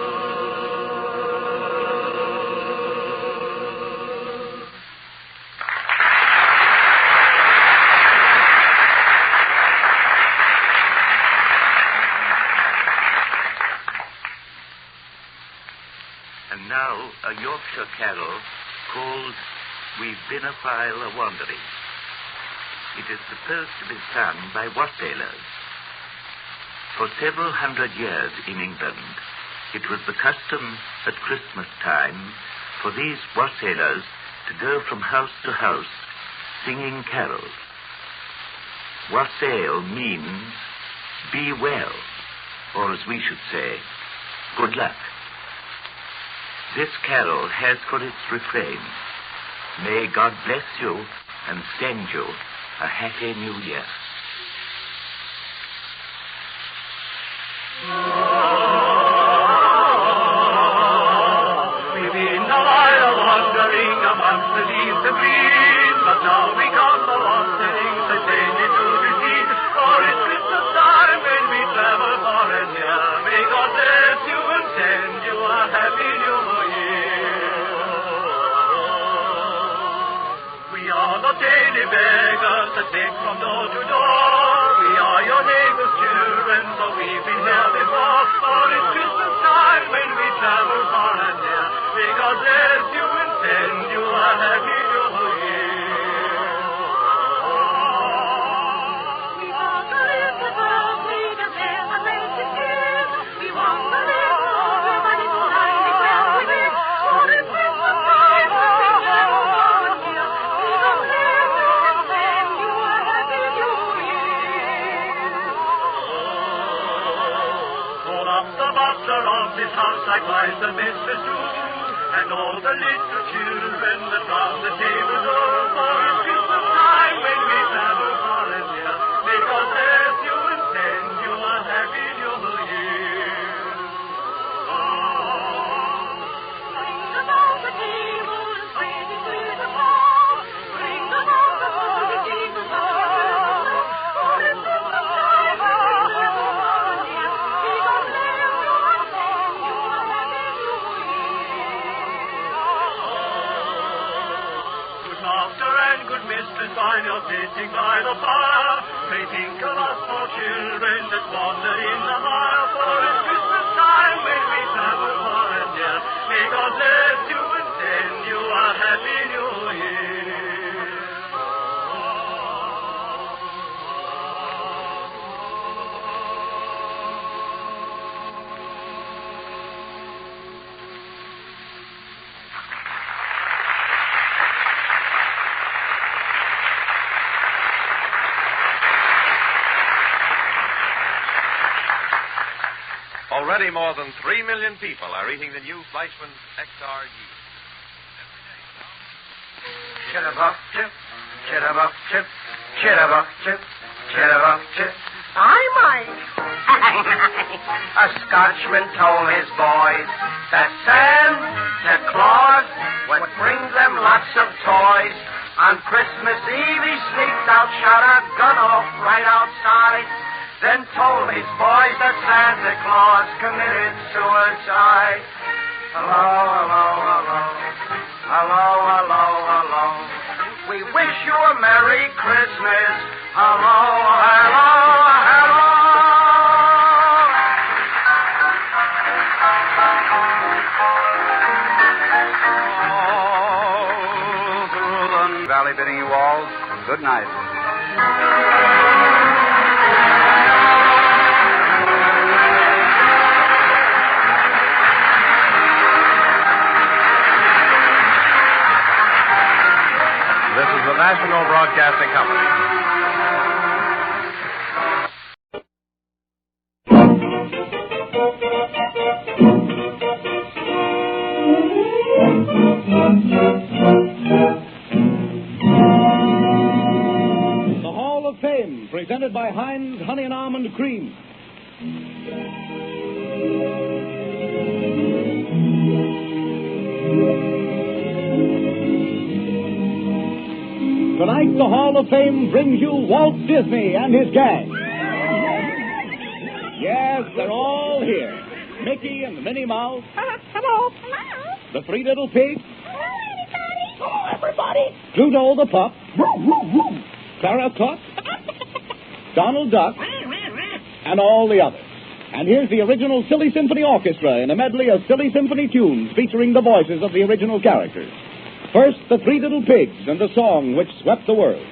And now a Yorkshire carol called We've Been a While a-Wandering. It is supposed to be sung by wassailers. For several hundred years in England, it was the custom at Christmas time for these wassailers to go from house to house singing carols. Wassail means be well, or as we should say, good luck. This carol has for its refrain, may God bless you and send you a happy new year. We've been a while wandering amongst the leaves and trees, but now we come a wandering the daily to receive. For it's Christmas time when we travel far and near. May God bless you and send you a happy new year. We are not daily beggars that beg from door to door. We are your neighbor's children, so we've been here before. For it's Christmas time when we travel far and near. May God bless you and send you a happy new year. We want to live the world, lead a bear, a race to give. We want to live longer, but it's time we can't live. For it's Christmas time when we travel far and near. May God bless you and send you a happy new year. Call up the butler of this house, likewise the mistress too, and all the little children that round the table go. For it's Christmas time when we travel far and near. May God bless you and send you a happy new year. Bring them all the tables, spread it to the wall. Bring them all the holy tables, for it's Christmas time when we travel far and near. May God bless you and send you a happy new year. Good master and good mistress, while you're sitting by the fire, may think of us poor children that wander in the mire. For it's Christmas time when we travel far and near. May God bless you and send you a happy new year. Already more than 3 million people are eating the new Fleischmann's XR yeast. Chitterbuff chip, chitterbuff chip, chitterbuff chip, chitterbuff chip. I'm Mike. A Scotchman told his boys that Sam Santa Claus would bring them lots of toys. On Christmas Eve he sneaked out, shot a gun off right outside, then told his boys that Santa Claus committed suicide. Hello, hello, hello. Hello, hello, hello. We wish you a Merry Christmas. Hello, hello, hello. Valley bidding you all good night. This is the National Broadcasting Company. Presented by Heinz Honey and Almond Cream. Tonight, the Hall of Fame brings you Walt Disney and his gang. Yes, they're all here. Mickey and Minnie Mouse. Hello. The Three Little Pigs. Hello, everybody. Hello, everybody. Pluto the Pup. Clara Cluck. Donald Duck, and all the others. And here's the original Silly Symphony Orchestra in a medley of silly symphony tunes featuring the voices of the original characters. First, the Three Little Pigs and the song which swept the world.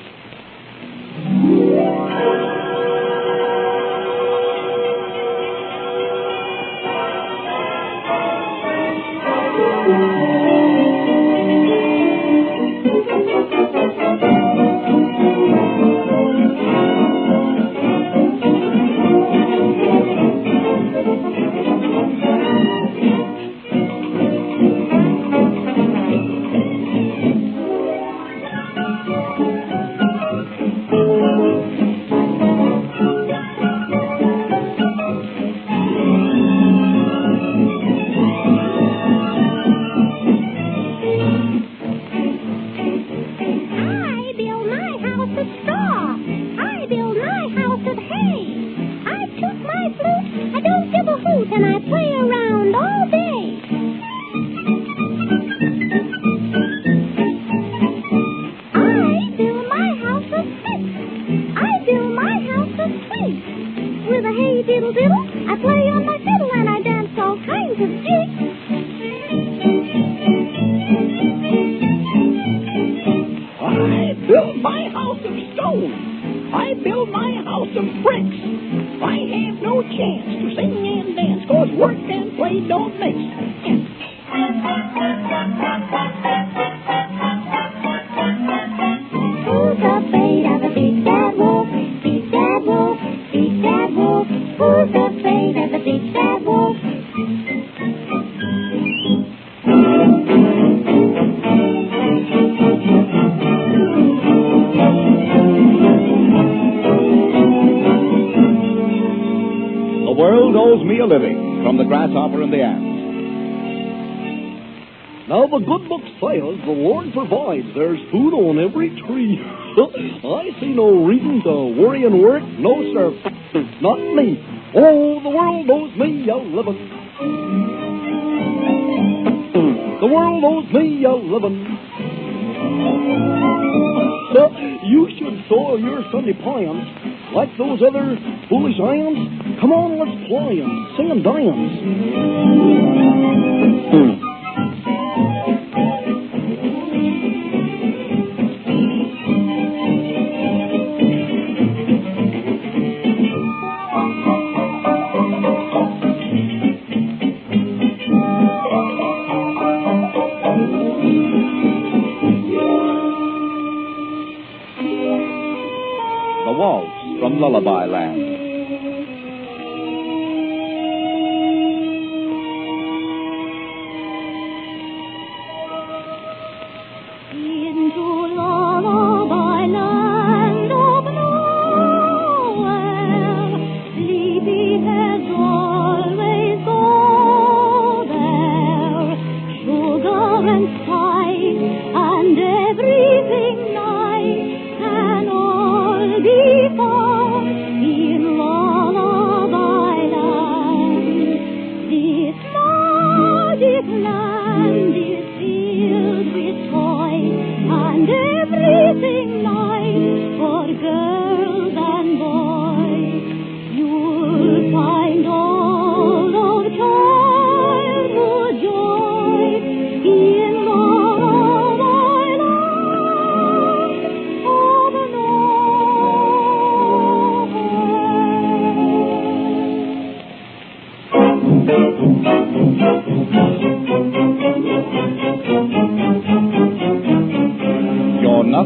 From the grasshopper and the ant. Now the good book says the Lord provides. There's food on every tree. I see no reason to worry and work. No, sir. Not me. Oh, the world owes me a living. The world owes me a living. You should soil your Sunday pants like those other foolish ions. Come on, let's play and sing and dance. The waltz from Lullaby Land. Sugar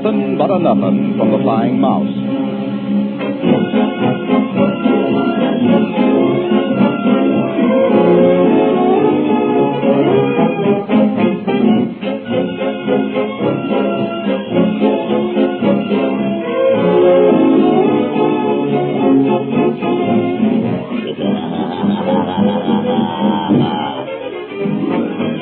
Nothing But a Nothin' from the Flying Mouse.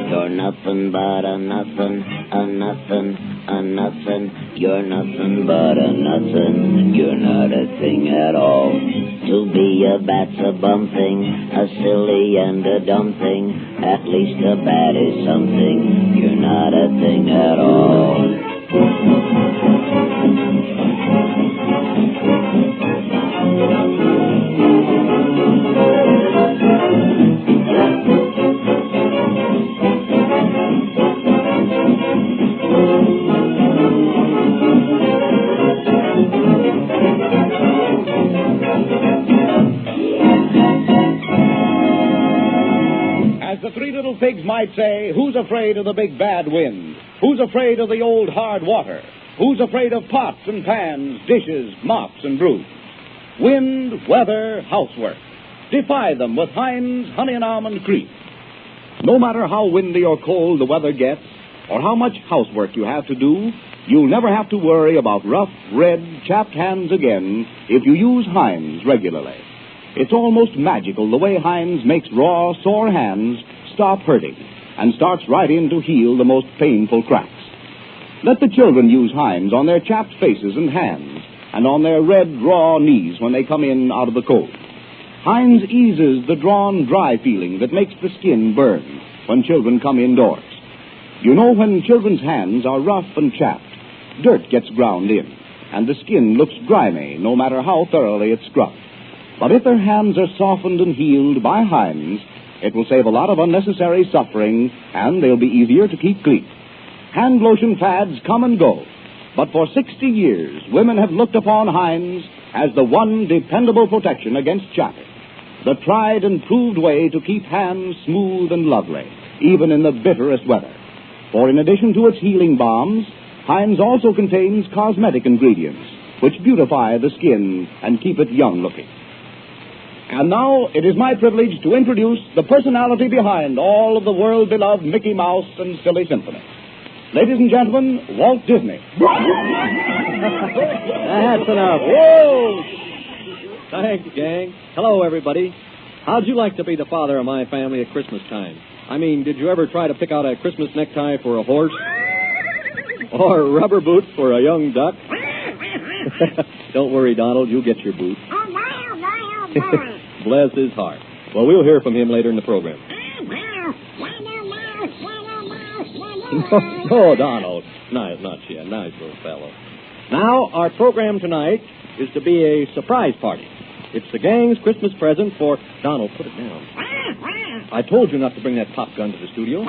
You're nothing but a nothing, a nothing, a nothing. You're nothing but a nothing. You're not a thing at all. To be a bat's a bum thing, a silly and a dumb thing. At least a bat is something. You're not a thing at all. As the three little pigs might say, who's afraid of the big bad wind? Who's afraid of the old hard water? Who's afraid of pots and pans, dishes, mops and brooms? Wind, weather, housework. Defy them with Heinz Honey and Almond Cream. No matter how windy or cold the weather gets, or how much housework you have to do, you'll never have to worry about rough, red, chapped hands again if you use Heinz regularly. It's almost magical the way Heinz makes raw, sore hands stop hurting and starts right in to heal the most painful cracks. Let the children use Heinz on their chapped faces and hands and on their red, raw knees when they come in out of the cold. Heinz eases the drawn, dry feeling that makes the skin burn when children come indoors. You know, when children's hands are rough and chapped, dirt gets ground in, and the skin looks grimy no matter how thoroughly it's scrubbed. But if their hands are softened and healed by Heinz, it will save a lot of unnecessary suffering, and they'll be easier to keep clean. Hand lotion fads come and go, but for 60 years, women have looked upon Heinz as the one dependable protection against chapping, the tried and proved way to keep hands smooth and lovely, even in the bitterest weather. For in addition to its healing balms, Heinz also contains cosmetic ingredients, which beautify the skin and keep it young-looking. And now it is my privilege to introduce the personality behind all of the world-beloved Mickey Mouse and Silly Symphony. Ladies and gentlemen, Walt Disney. That's enough. Whoa! Thanks, gang. Hello, everybody. How'd you like to be the father of my family at Christmas time? I mean, did you ever try to pick out a Christmas necktie for a horse? Or rubber boots for a young duck? Don't worry, Donald, you'll get your boots. Bless his heart. Well, we'll hear from him later in the program. No, Donald. Nice, not yet. Nice little fellow. Now, our program tonight is to be a surprise party. It's the gang's Christmas present for... Donald, put it down. I told you not to bring that pop gun to the studio.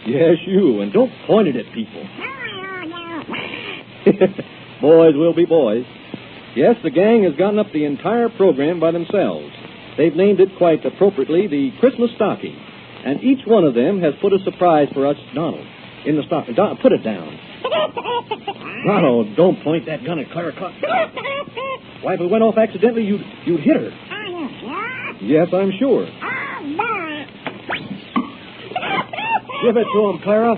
Yes, you. And don't point it at people. Boys will be boys. Yes, the gang has gotten up the entire program by themselves. They've named it quite appropriately the Christmas Stocking. And each one of them has put a surprise for us, Donald, in the stocking. Put it down. Donald, don't point that gun at Clara Cook. Why, if it went off accidentally, you'd hit her. Yes, I'm sure. Give it to him, Clara.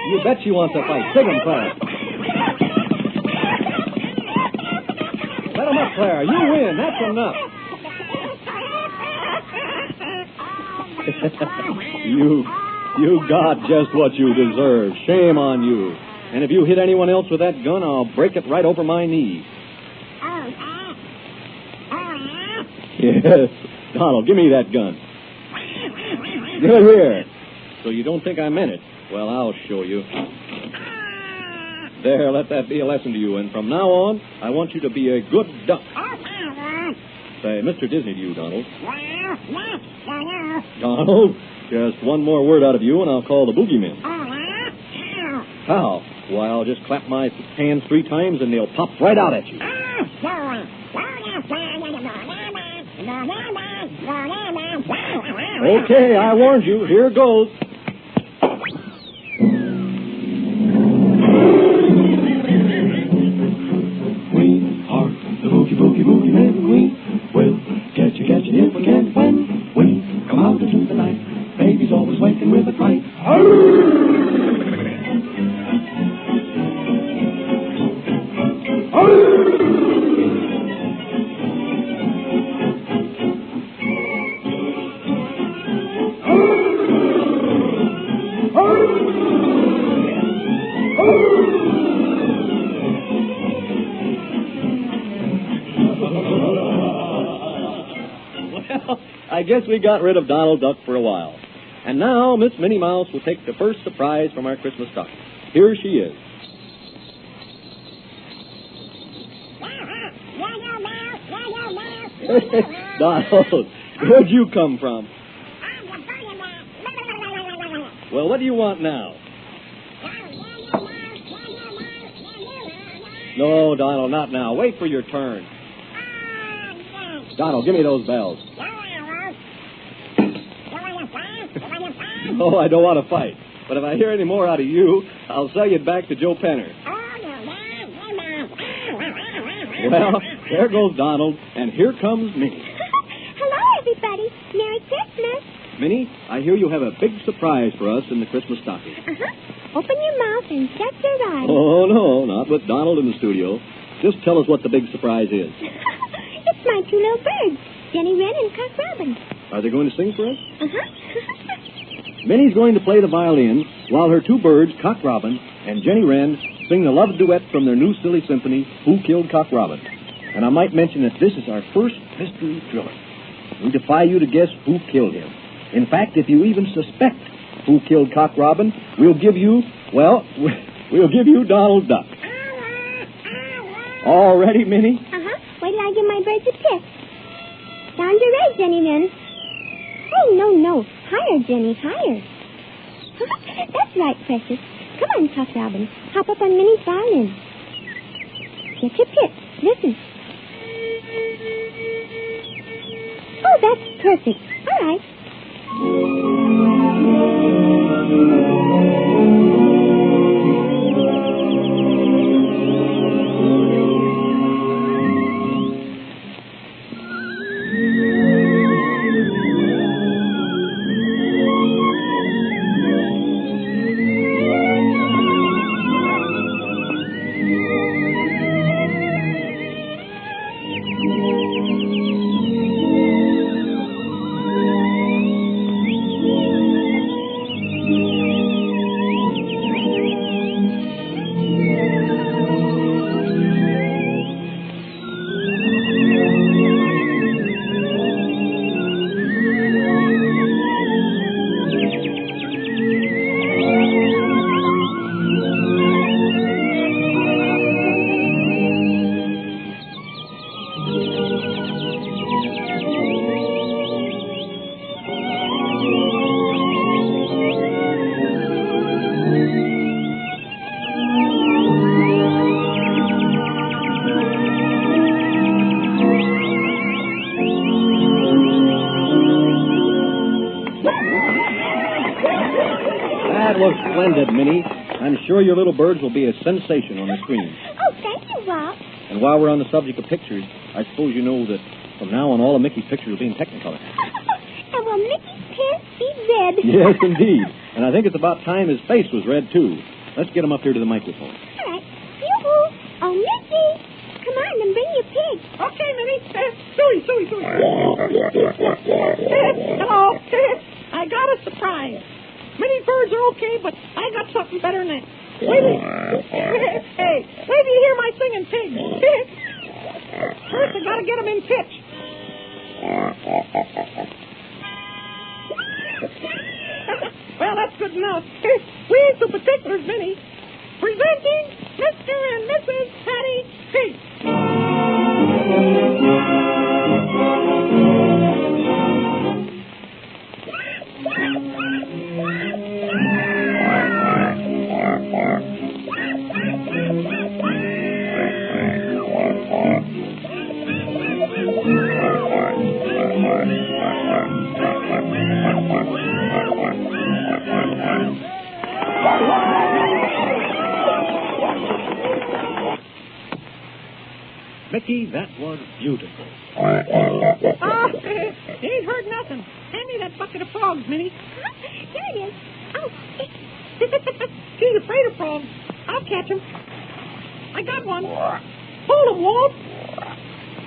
You bet she wants to fight. Sig him, Clara. Let him up, Clara. You win. That's enough. You got just what you deserve. Shame on you. And if you hit anyone else with that gun, I'll break it right over my knee. Yes. Donald, give me that gun. Give it here. So you don't think I meant it? Well, I'll show you. There, let that be a lesson to you. And from now on, I want you to be a good duck. Say, Mr. Disney to you, Donald. Donald, just one more word out of you, and I'll call the boogeymen. How? Why, I'll just clap my hands 3 times, and they'll pop right out at you. Okay, I warned you. Here goes. out into the night. Baby's always waking with a fright. I guess we got rid of Donald Duck for a while. And now Miss Minnie Mouse will take the first surprise from our Christmas stocking. Here she is. Donald, where'd you come from? Well, what do you want now? No, Donald, not now. Wait for your turn. Donald, give me those bells. Oh, I don't want to fight. But if I hear any more out of you, I'll sell you back to Joe Penner. Well, there goes Donald, and here comes Minnie. Hello, everybody. Merry Christmas. Minnie, I hear you have a big surprise for us in the Christmas stocking. Open your mouth and shut your eyes. Oh, no, not with Donald in the studio. Just tell us what the big surprise is. It's my two little birds, Jenny Wren and Cock Robin. Are they going to sing for us? Minnie's going to play the violin while her two birds, Cock Robin and Jenny Wren, sing the love duet from their new silly symphony, Who Killed Cock Robin? And I might mention that this is our first mystery thriller. We defy you to guess who killed him. In fact, if you even suspect who killed Cock Robin, we'll give you Donald Duck. All ready, Minnie? Wait till I give my birds a kiss. Down your way, Jenny Wren. Oh, no. Higher, Jenny, higher. That's right, precious. Come on, Cock Robin. Hop up on Minnie's violin. Get your pitch. Listen. Oh, that's perfect. All right. Splendid, Minnie. I'm sure your little birds will be a sensation on the screen. Oh, thank you, Walt. And while we're on the subject of pictures, I suppose you know that from now on all of Mickey's pictures will be in Technicolor. And will Mickey's pants be red? Yes, indeed. And I think it's about time his face was red, too. Let's get him up here to the microphone. All right. Yoo-hoo. Oh, Mickey. Come on and bring your pig. Okay, Minnie. Suey. Hello. I got a surprise. Many birds are okay, but I got something better than that. Wait till you hear my singing pig. First, I gotta get him in pitch. Well, that's good enough. We ain't so particulars, Minnie. Presenting Mr. and Mrs. Patty Pig. Mickey, that was beautiful. You ain't heard nothing. Hand me that bucket of frogs, Minnie. Here it is. Oh. She's afraid of frogs. I'll catch 'em. I got one. Hold 'em, Walt.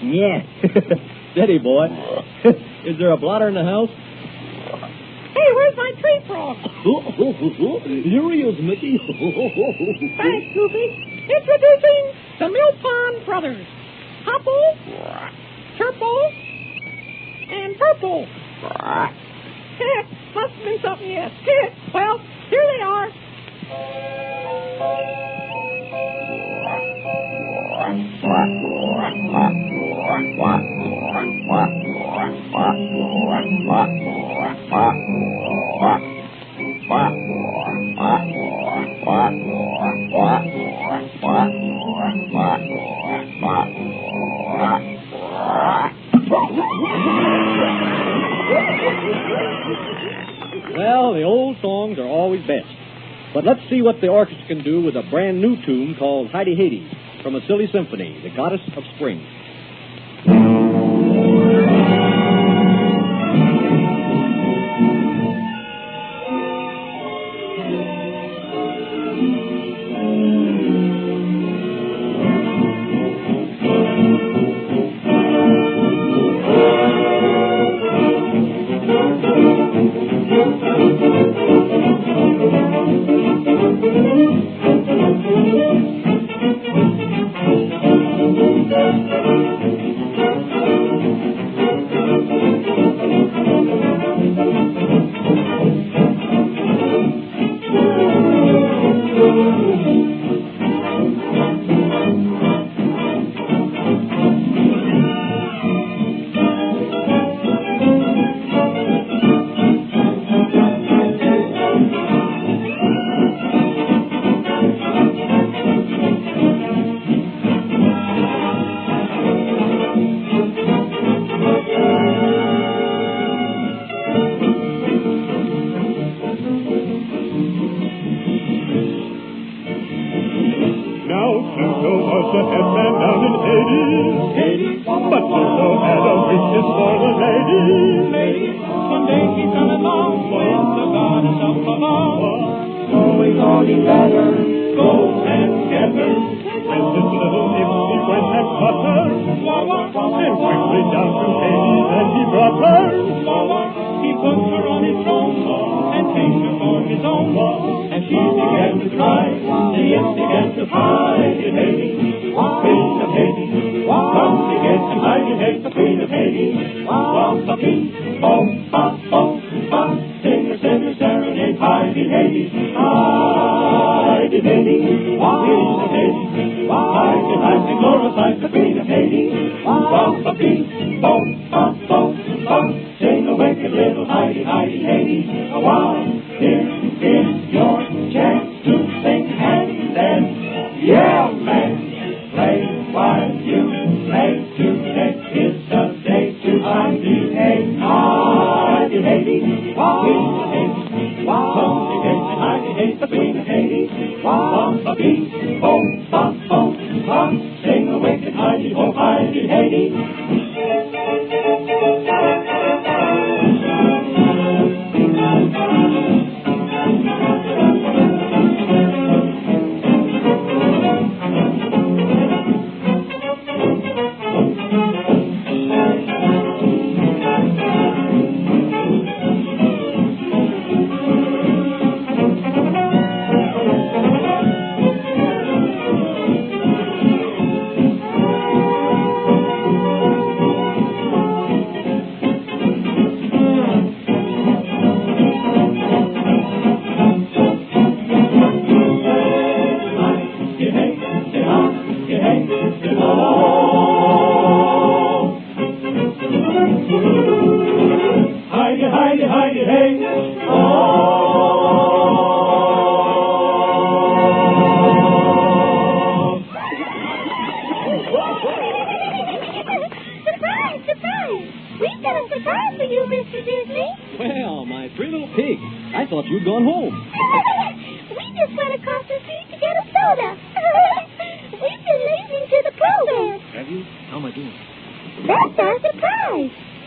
Yeah. Steady, boy. Is there a blotter in the house? Hey, where's my tree frog? Here he is, Mickey. Thanks, Goofy. Introducing the Millpond Brothers. Hopple, Turple, and Purple. Must have been something, yes. Well, here they are. Well, the old songs are always best. But let's see what the orchestra can do with a brand new tune called Heidi Hades from a silly symphony, The Goddess of Spring.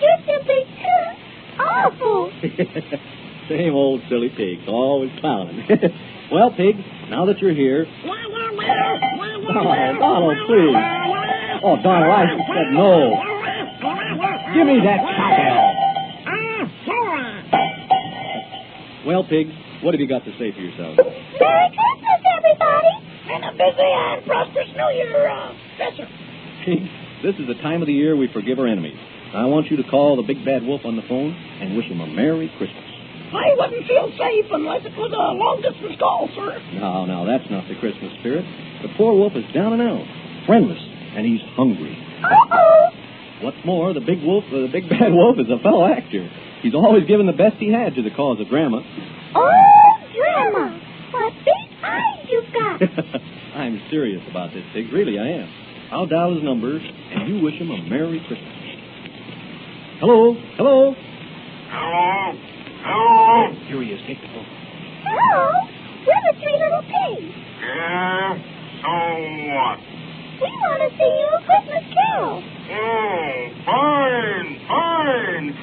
you're simply awful. Same old silly pigs, always clowning. Well, Pig, now that you're here... Oh, Donald, please. Oh, Donald, I said no. Give me that cowbell. Well, Pig, what have you got to say for yourself? Merry Christmas, everybody. And a busy and prosperous New Year, Professor. Pig, this is the time of the year we forgive our enemies. I want you to call the big bad wolf on the phone and wish him a Merry Christmas. I wouldn't feel safe unless it was a long-distance call, sir. No, that's not the Christmas spirit. The poor wolf is down and out, friendless, and he's hungry. Uh-oh. What's more, the big bad wolf is a fellow actor. He's always given the best he had to the cause of Grandma. Oh, Grandma, what big eyes you've got. I'm serious about this, Pig. Really, I am. I'll dial his number, and you wish him a Merry Christmas. Hello? Hello? Here he is. Take the phone. Hello, we're the three little pigs. Yeah? So what? We want to sing you a Christmas carol. Oh, fine.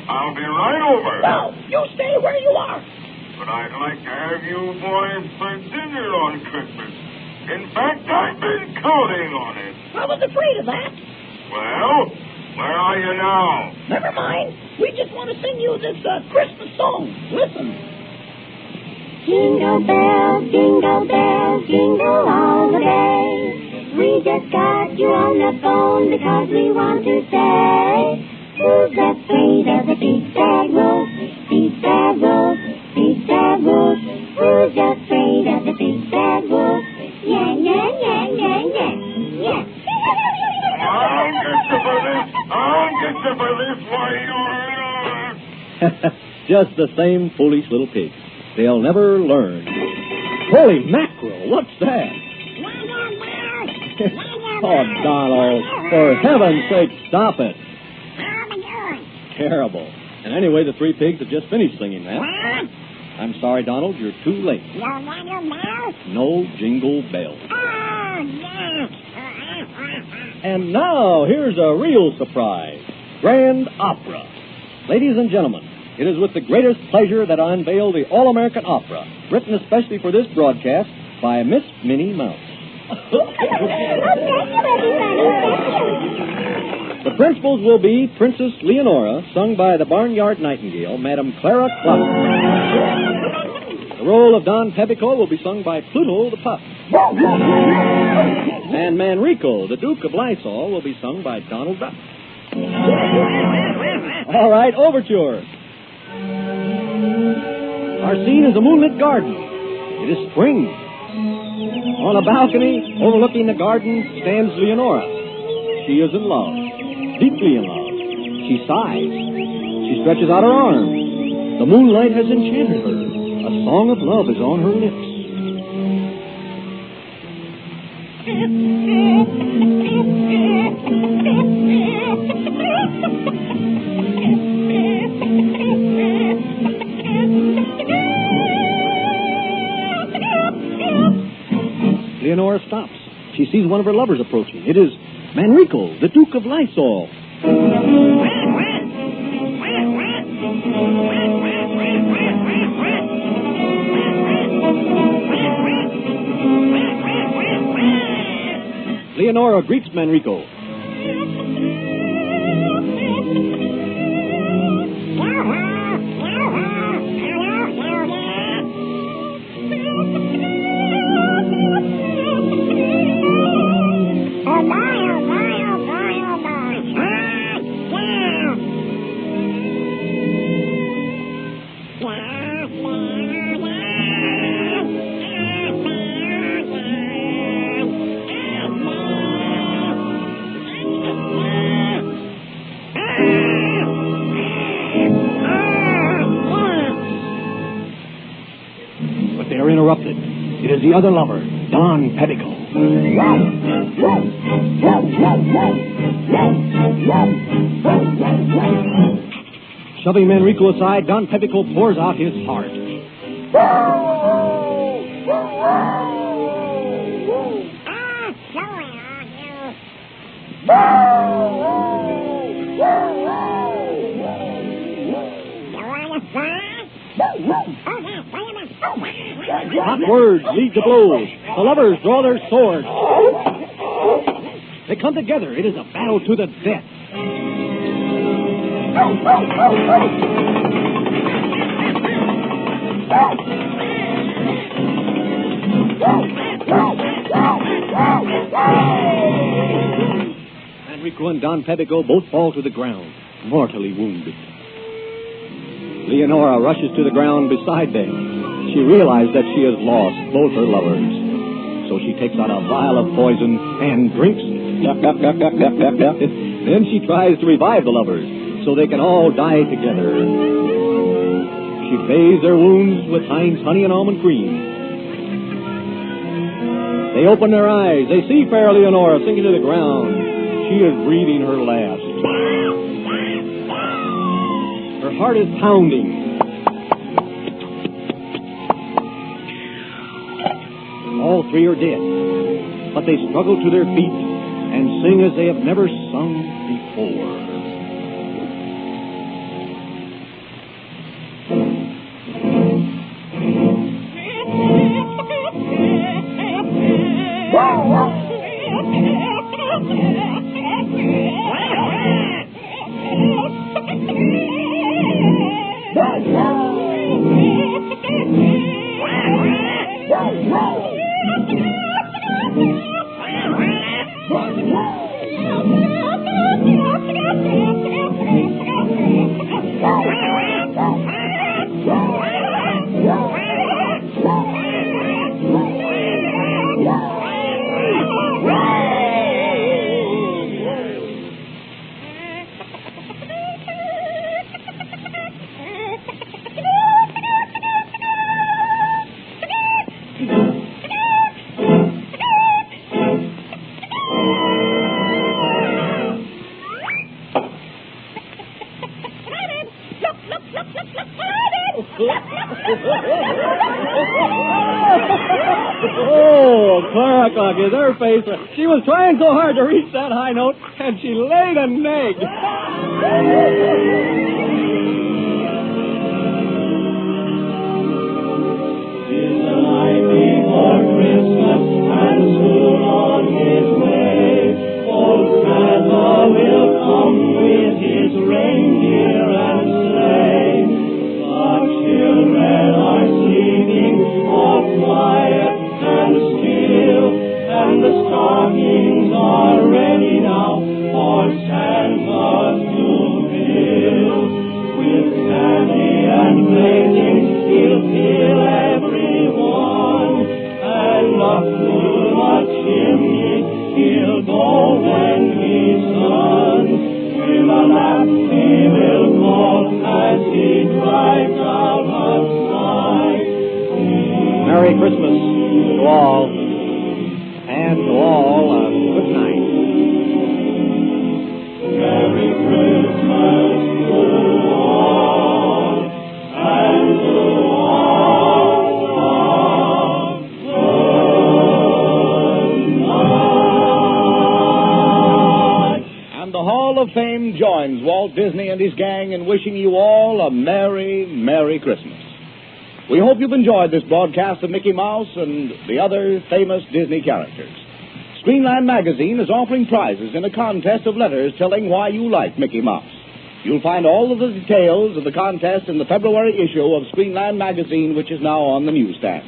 I'll be right over. No, you stay where you are. But I'd like to have you boys for dinner on Christmas. In fact, I've been counting on it. I was afraid of that. Well, where are you now? Never mind. We just want to sing you this Christmas song. Listen. Jingle bells, jingle all the way. We just got you on the phone because we want to say, who's afraid of the big bad wolf? Big bad wolf, big bad wolf. Who's afraid of the big bad wolf? Yeah, yeah, yeah, yeah, yeah, yeah. I'll get you for this, why you're... Just the same foolish little pigs. They'll never learn. Holy mackerel, what's that? Oh, Donald, for heaven's sake, stop it. Terrible. And anyway, the three pigs have just finished singing that. I'm sorry, Donald, you're too late. No jingle bells. And now, here's a real surprise. Grand Opera. Ladies and gentlemen, it is with the greatest pleasure that I unveil the All-American Opera, written especially for this broadcast by Miss Minnie Mouse. The principals will be Princess Leonora, sung by the Barnyard Nightingale, Madame Clara Clark. The role of Don Pebico will be sung by Pluto the Pup. And Manrico, the Duke of Lysol, will be sung by Donald Duck. All right, overture. Our scene is a moonlit garden. It is spring. On a balcony overlooking the garden stands Leonora. She is in love, deeply in love. She sighs. She stretches out her arms. The moonlight has enchanted her. A song of love is on her lips. Leonora stops. She sees one of her lovers approaching. It is Manrico, the Duke of Lysol. Leonora greets Manrico. Interrupted. It is the other lover, Don Pebico. Shoving Manrico aside, Don Pebico pours out his heart. Hot words lead to blows. The lovers draw their swords. They come together. It is a battle to the death. Enrico and Don Pebico both fall to the ground, mortally wounded. Leonora rushes to the ground beside them. She realizes that she has lost both her lovers. So she takes out a vial of poison and drinks. Then she tries to revive the lovers so they can all die together. She bathes their wounds with Heinz honey and almond cream. They open their eyes. They see fair Leonora sinking to the ground. She is breathing her last. Her heart is pounding. All three are dead, but they struggle to their feet and sing as they have never sung before. Oh, Clara Cock is her face. She was trying so hard to reach that high note, and she laid an egg. In the night before Christmas, and soon on his way, old Santa will come with his reindeer and sleigh. The children are sleeping all quiet and still, and the stockings are ready now for Santa to fill. With candy and blazing, he'll fill everyone, and up to the chimney he'll go when he's done. With a laugh he will call as he drives out of sight. Merry Christmas to all, and to all a good night. Merry Christmas to all, and to all a good night. And the Hall of Fame joins Walt Disney and his gang in wishing you all a Merry, Merry Christmas. We hope you've enjoyed this broadcast of Mickey Mouse and the other famous Disney characters. Screenland Magazine is offering prizes in a contest of letters telling why you like Mickey Mouse. You'll find all of the details of the contest in the February issue of Screenland Magazine, which is now on the newsstands.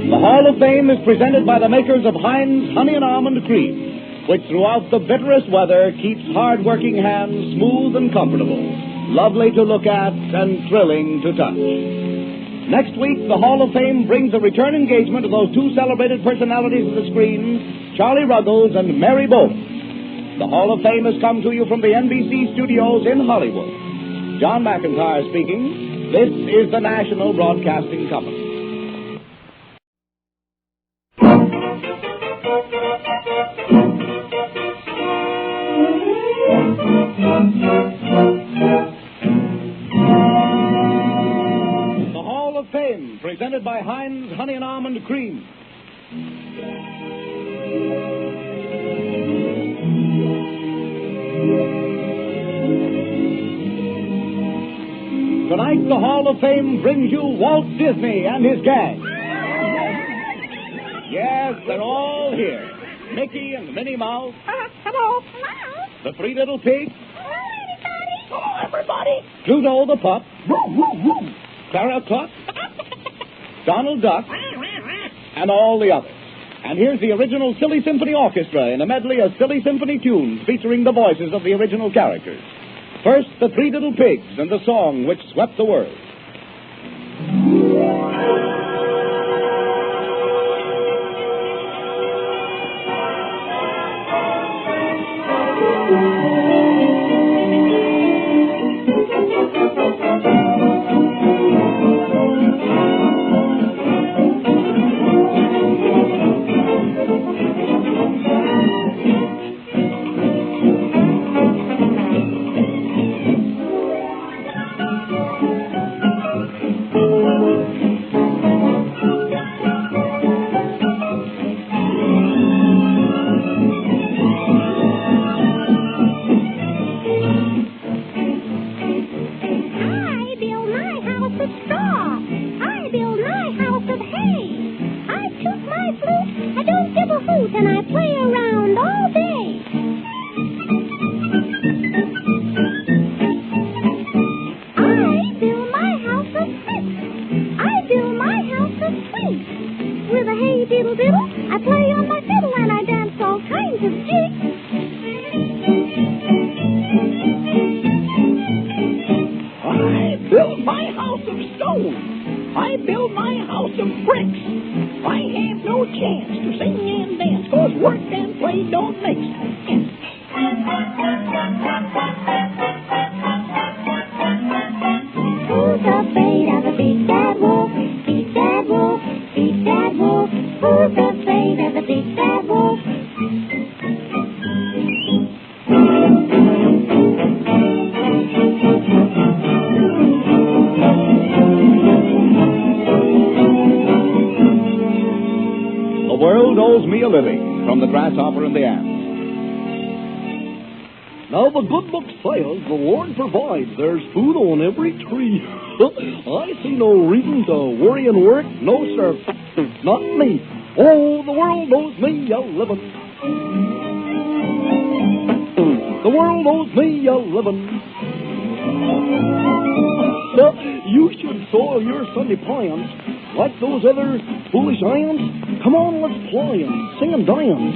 The Hall of Fame is presented by the makers of Heinz Honey and Almond Cream, which throughout the bitterest weather keeps hard-working hands smooth and comfortable, lovely to look at and thrilling to touch. Next week, the Hall of Fame brings a return engagement of those two celebrated personalities of the screen, Charlie Ruggles and Mary Bowles. The Hall of Fame has come to you from the NBC studios in Hollywood. John McIntyre speaking. This is the National Broadcasting Company. The Hall of Fame, presented by Heinz Honey and Almond Cream. Tonight, the Hall of Fame brings you Walt Disney and his gang. Yes, they're all here. Mickey and Minnie Mouse. Hello. The Three Little Pigs. Hello, everybody. Pluto the Pup. Clara Cluck. Donald Duck. And all the others. And here's the original Silly Symphony Orchestra in a medley of silly symphony tunes featuring the voices of the original characters. First, the Three Little Pigs and the song which swept the world. From the Grasshopper and the Ant. Now the good book says the Lord provides. There's food on every tree. I see no reason to worry and work. No, sir. Not me. Oh, the world owes me a living. The world owes me a living. You should soil your Sunday plans like those other foolish ants. Come on, let's play and sing and dance.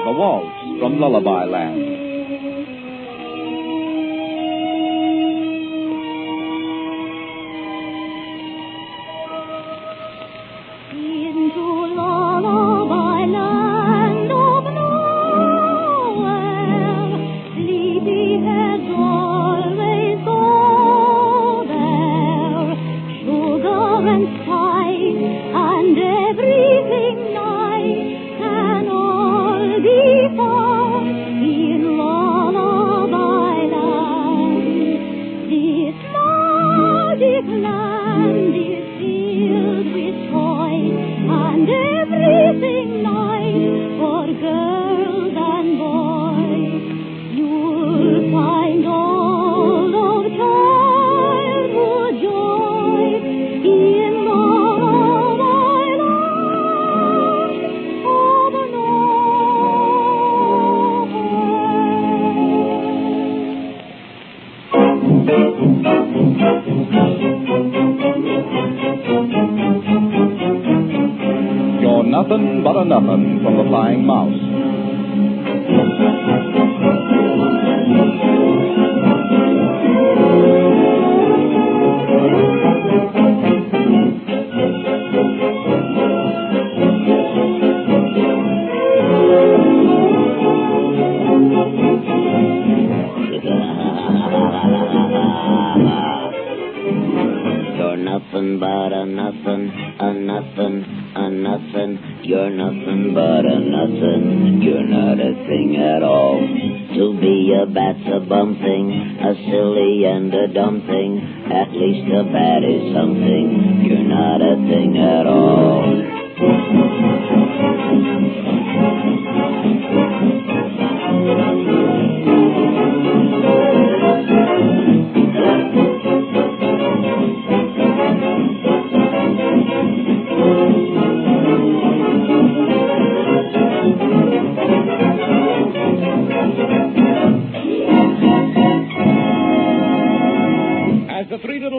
The Waltz from Lullaby Land. You're nothing but a nothing from the Flying Mouse. nothing but a nothing, a nothing, a nothing. You're nothing but a nothing. You're not a thing at all. To be a bat's a bum thing, a silly and a dumb thing. At least a bat is something. You're not a thing at all.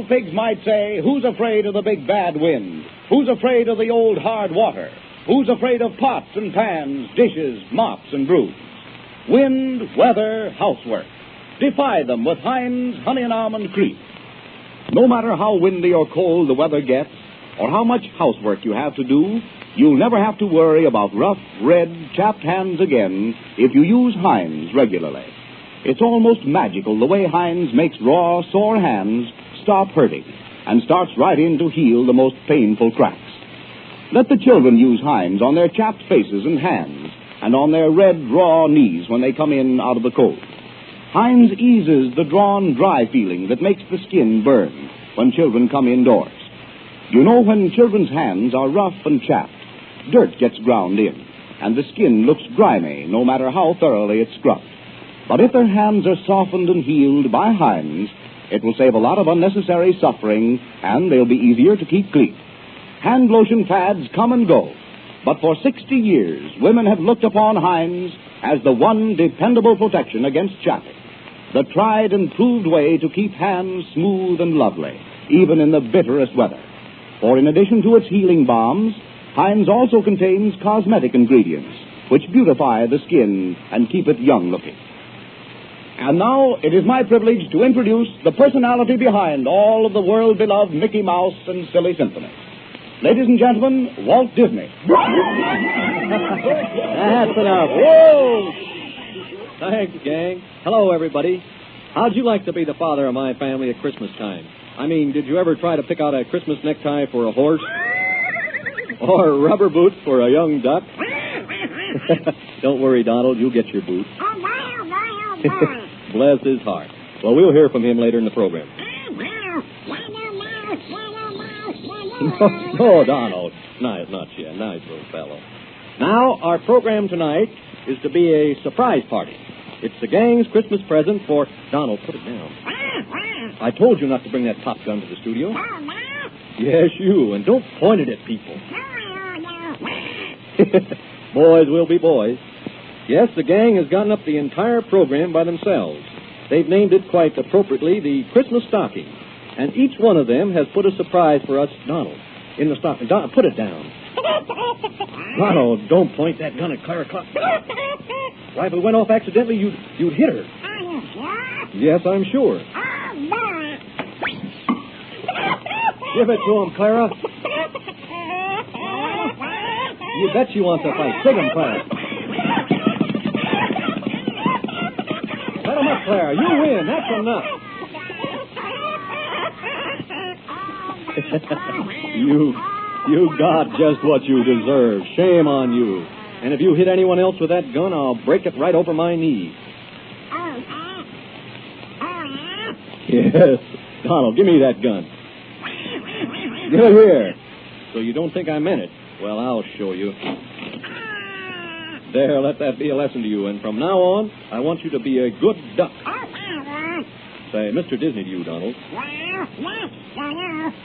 Pigs might say, who's afraid of the big bad wind? Who's afraid of the old hard water? Who's afraid of pots and pans, dishes, mops and brooms? Wind, weather, housework. Defy them with Heinz Honey and Almond Cream. No matter how windy or cold the weather gets, or how much housework you have to do, you'll never have to worry about rough, red, chapped hands again if you use Heinz regularly. It's almost magical the way Heinz makes raw, sore hands stop hurting and starts right in to heal the most painful cracks. Let the children use Heinz on their chapped faces and hands and on their red, raw knees when they come in out of the cold. Heinz eases the drawn, dry feeling that makes the skin burn when children come indoors. You know, when children's hands are rough and chapped, dirt gets ground in, and the skin looks grimy no matter how thoroughly it's scrubbed. But if their hands are softened and healed by Heinz, it will save a lot of unnecessary suffering, and they'll be easier to keep clean. Hand lotion fads come and go, but for 60 years, women have looked upon Heinz as the one dependable protection against chapping, the tried and proved way to keep hands smooth and lovely, even in the bitterest weather. For in addition to its healing balms, Heinz also contains cosmetic ingredients, which beautify the skin and keep it young-looking. And now it is my privilege to introduce the personality behind all of the world-beloved Mickey Mouse and Silly Symphonies. Ladies and gentlemen, Walt Disney. That's enough. Whoa! Thanks, gang. Hello, everybody. How'd you like to be the father of my family at Christmas time? I mean, did you ever try to pick out a Christmas necktie for a horse? Or rubber boots for a young duck? Don't worry, Donald, you'll get your boots. Bless his heart. Well, we'll hear from him later in the program. Oh, Donald. Nice, not yet. Nice little fellow. Now, our program tonight is to be a surprise party. It's the gang's Christmas present for... Donald, put it down. I told you not to bring that pop gun to the studio. Yes, you. And don't point it at people. Boys will be boys. Yes, the gang has gotten up the entire program by themselves. They've named it quite appropriately the Christmas Stocking. And each one of them has put a surprise for us, Donald, in the stocking. Put it down. Donald, don't point that gun at Clara Clark. Why, if it went off accidentally, you'd hit her. Yes, I'm sure. Give it to him, Clara. You bet she wants to fight. Sig him, Clara. Let him up, Clara. You win. That's enough. You got just what you deserve. Shame on you. And if you hit anyone else with that gun, I'll break it right over my knee. Yes. Donald, give me that gun. Give it here. So you don't think I meant it? Well, I'll show you. There, let that be a lesson to you. And from now on, I want you to be a good duck. Say, Mr. Disney to you, Donald.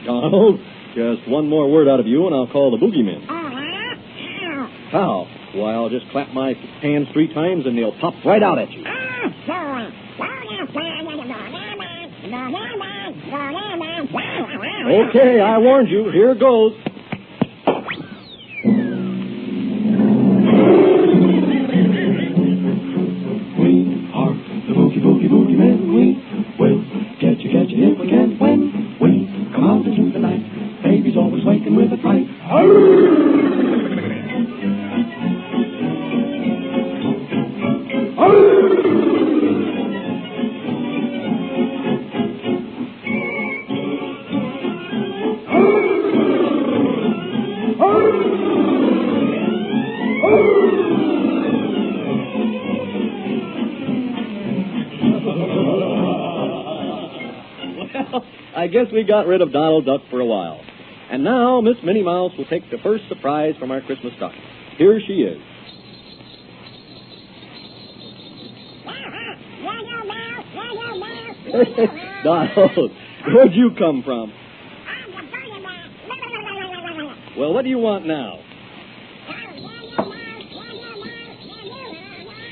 Donald, just one more word out of you, and I'll call the boogeymen. How? Why, I'll just clap my hands 3 times, and they'll pop right out at you. Okay, I warned you. Here goes. We are the boogie men. We will catch you if we can. When we come out into the night, baby's always waking with a fright. Well, I guess we got rid of Donald Duck for a while. And now Miss Minnie Mouse will take the first surprise from our Christmas stocking. Here she is. Donald, where'd you come from? Well, what do you want now?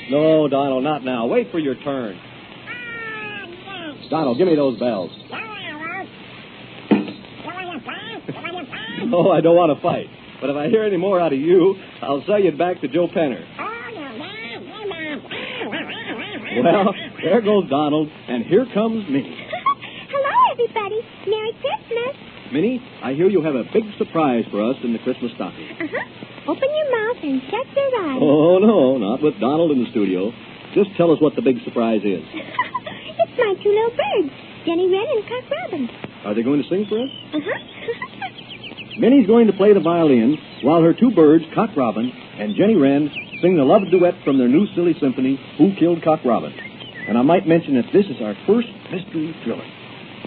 No, Donald, not now. Wait for your turn. Donald, give me those bells. Oh, I don't want to fight. But if I hear any more out of you, I'll sell you back to Joe Penner. Well, there goes Donald, and here comes Minnie. Hello, everybody. Merry Christmas. Minnie, I hear you have a big surprise for us in the Christmas stocking. Open your mouth and shut your eyes. Oh, no, not with Donald in the studio. Just tell us what the big surprise is. It's my two little birds, Jenny Wren and Cock Robin. Are they going to sing for us? Minnie's going to play the violin while her two birds, Cock Robin and Jenny Wren, sing the love duet from their new silly symphony, Who Killed Cock Robin? And I might mention that this is our first mystery thriller.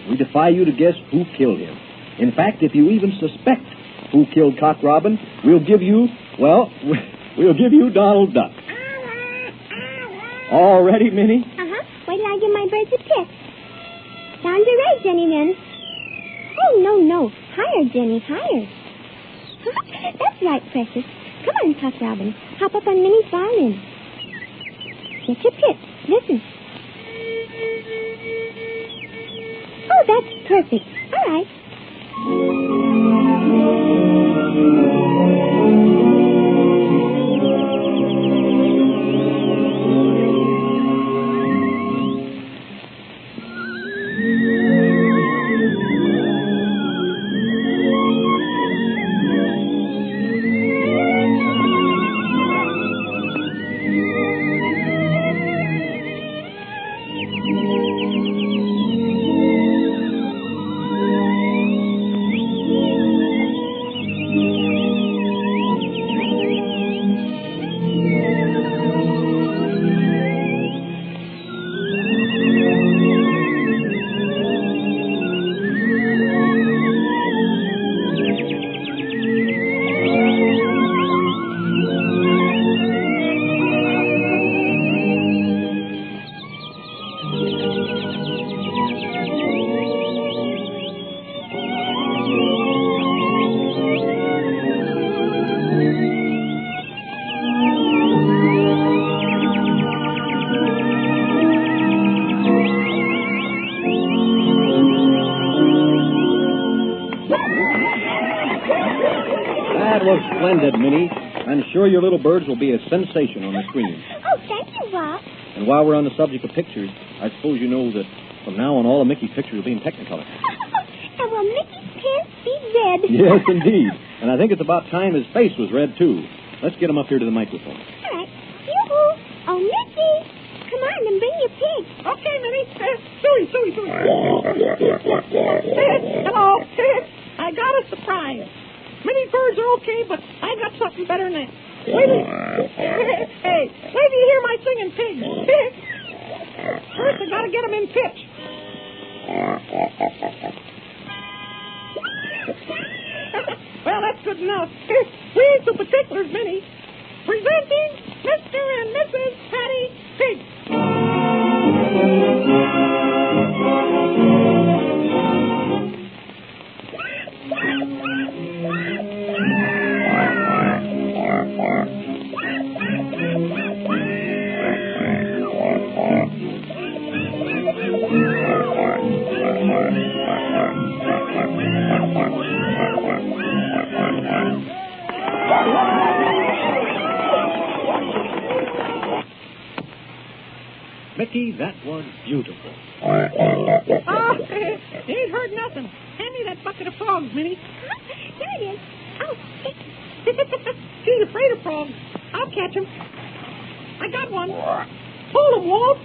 We defy you to guess who killed him. In fact, if you even suspect who killed Cock Robin, we'll give you Donald Duck. All ready, Minnie? Wait till I give my birds a pick. Down to right, Jenny Wren. Oh, no. Higher, Jenny, higher. That's right, precious. Come on, Cock Robin. Hop up on Minnie's violin. Get your pitch. Listen. Oh, that's perfect. All right. Splendid, Minnie. I'm sure your little birds will be a sensation on the screen. Oh, thank you, Walt. And while we're on the subject of pictures, I suppose you know that from now on all of Mickey's pictures will be in Technicolor. And will Mickey's pants be red? Yes, indeed. And I think it's about time his face was red, too. Let's get him up here to the microphone. All right. Yoo-hoo. Oh, Mickey. Come on and bring your pig. Okay, Minnie. Suey. Hello. I got a surprise. Many birds are okay, but I got something better than that. Wait till you hear my singing pig. First, I got to get him in pitch. Well, that's good enough. We ain't so particulars, Minnie. Presenting Mr. and Mrs. Patty Pig. Mickey, that was beautiful. Oh, you ain't heard nothing. Hand me that bucket of frogs, Minnie. There it is. Oh, She's afraid of frogs. I'll catch him. I got one. Hold him, Walt.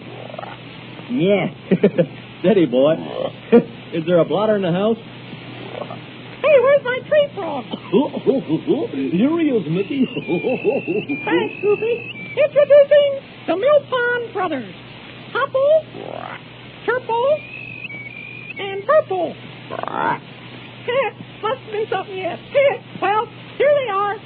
Yeah. Steady, boy. Is there a blotter in the house? Hey, where's my tree frog? Here he is, Mickey. Thanks, Goofy. Introducing the Millpond Brothers. Hopple, Turple, and purple. Must have been something yet. Well, here they are.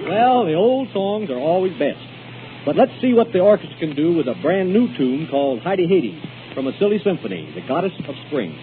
Well, the old songs are always best. But let's see what the orchestra can do with a brand new tune called Heidi Haiti from a silly symphony, The Goddess of Spring.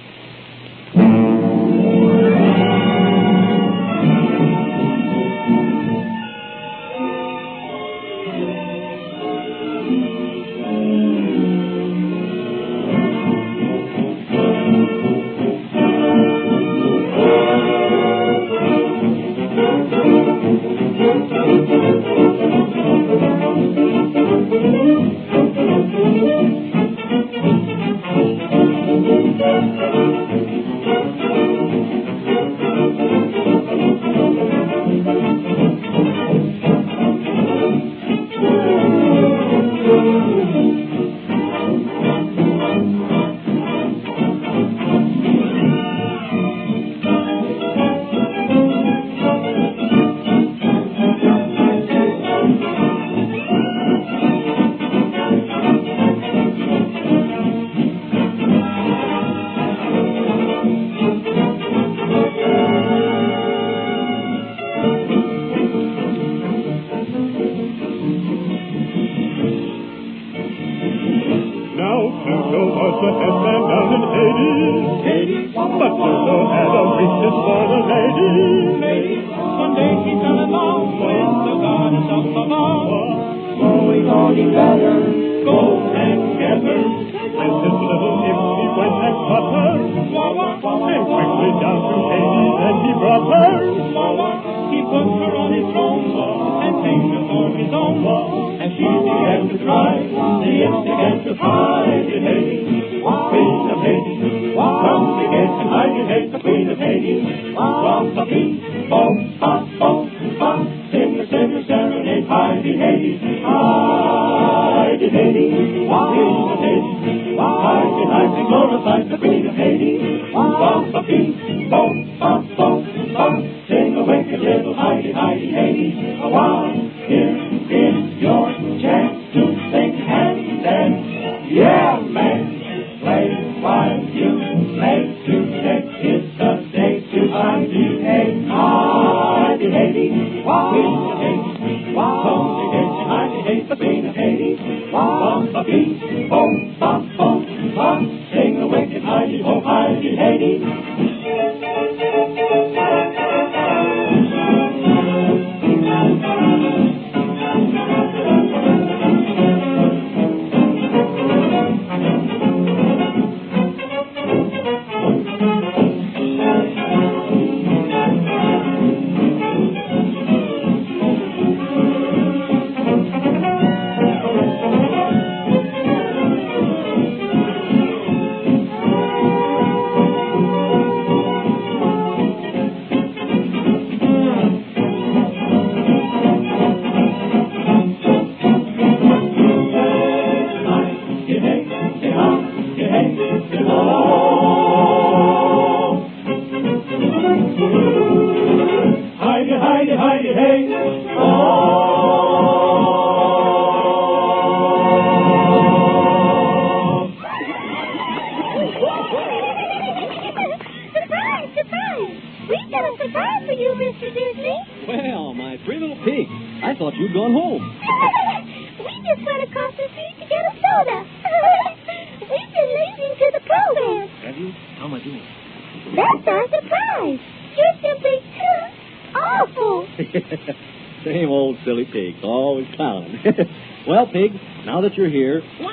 Well, Pig, now that you're here... Oh,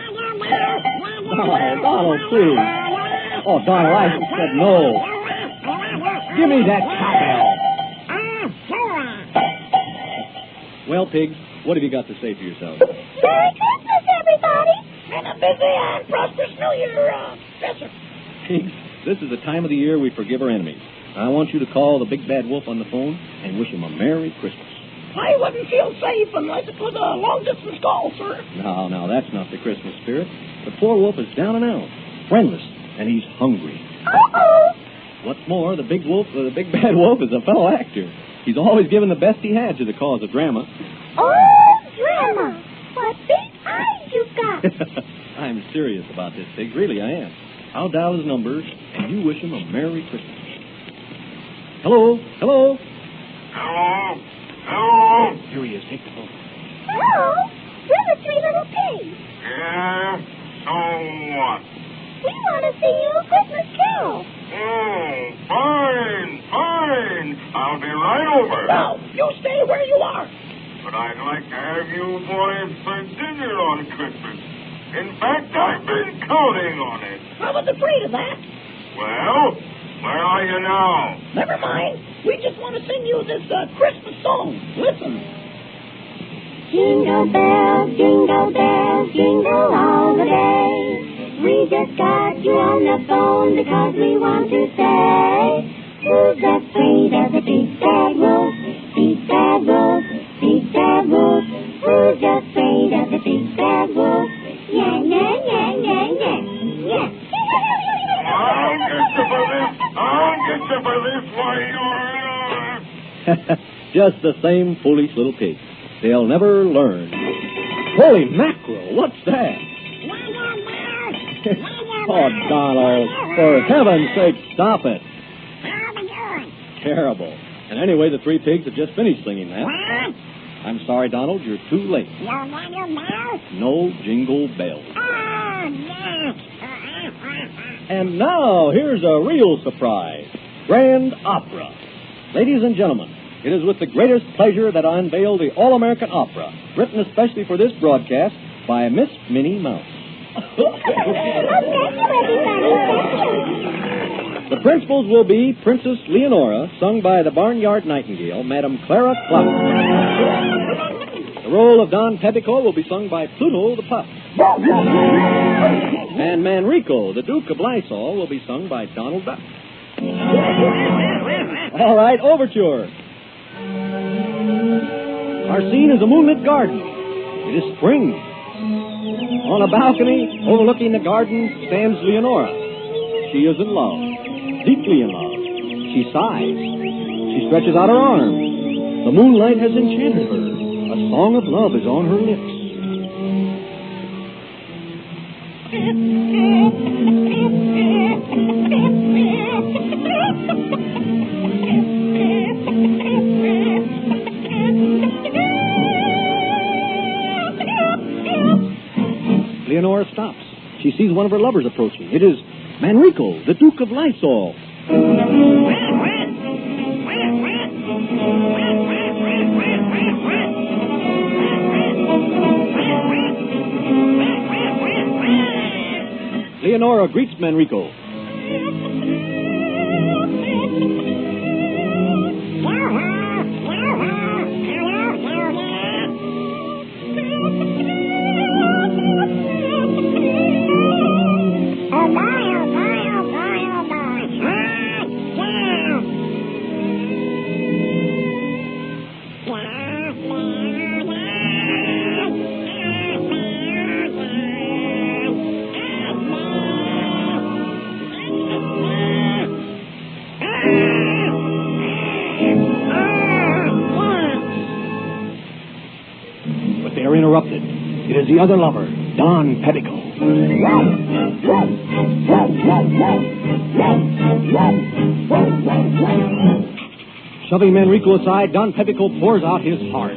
Donald, please. Oh, Donald, I said no. Give me that cowbell. Well, Pig, what have you got to say for yourself? Merry Christmas, everybody! And a busy and prosperous New Year, Spencer. Pigs, this is the time of the year we forgive our enemies. I want you to call the big bad wolf on the phone and wish him a Merry Christmas. I wouldn't feel safe unless it was a long-distance call, sir. No, that's not the Christmas spirit. The poor wolf is down and out, friendless, and he's hungry. Uh-oh. What's more, the big bad wolf is a fellow actor. He's always given the best he had to the cause of drama. Oh, drama! What big eyes you've got! I'm serious about this, Pig. Really, I am. I'll dial his numbers, and you wish him a Merry Christmas. Hello? Hello? Here he is. Take the phone. Hello? We're the three little pigs. Yeah? So what? We want to sing you a Christmas carol. Oh, fine. I'll be right over. No, you stay where you are. But I'd like to have you boys for dinner on Christmas. In fact, I've been counting on it. I was afraid of that. Well, where are you now? Never mind. We just want to sing you this Christmas song. Listen. Jingle bells, jingle all the day. We just got you on the phone because we want to say, who's afraid of the big bad wolf? Big bad wolf, big bad wolf. Who's afraid of the big bad wolf? Yeah, yeah, yeah, yeah, yeah, yeah. I'll get you for this, why you're... Just the same foolish little pig. They'll never learn. Holy mackerel, what's that? Oh, Donald, for heaven's sake, stop it. Terrible. And anyway, the three pigs have just finished singing that. I'm sorry, Donald, you're too late. No jingle bells. And now, here's a real surprise. Grand Opera. Ladies and gentlemen, it is with the greatest pleasure that I unveil the All-American Opera, written especially for this broadcast by Miss Minnie Mouse. The principals will be Princess Leonora, sung by the Barnyard Nightingale, Madame Clara Clout. The role of Don Pepico will be sung by Pluto the Pup. And Manrico, the Duke of Lysol, will be sung by Donald Duck. All right, overture. Our scene is a moonlit garden. It is spring. On a balcony overlooking the garden stands Leonora. She is in love, deeply in love. She sighs. She stretches out her arms. The moonlight has enchanted her. A song of love is on her lips. Leonora stops. She sees one of her lovers approaching. It is Manrico, the Duke of Lysol. Leonora greets Manrico. Interrupted. It is the other lover, Don Petticoat. Shoving Manrico aside, Don Petticoat pours out his heart.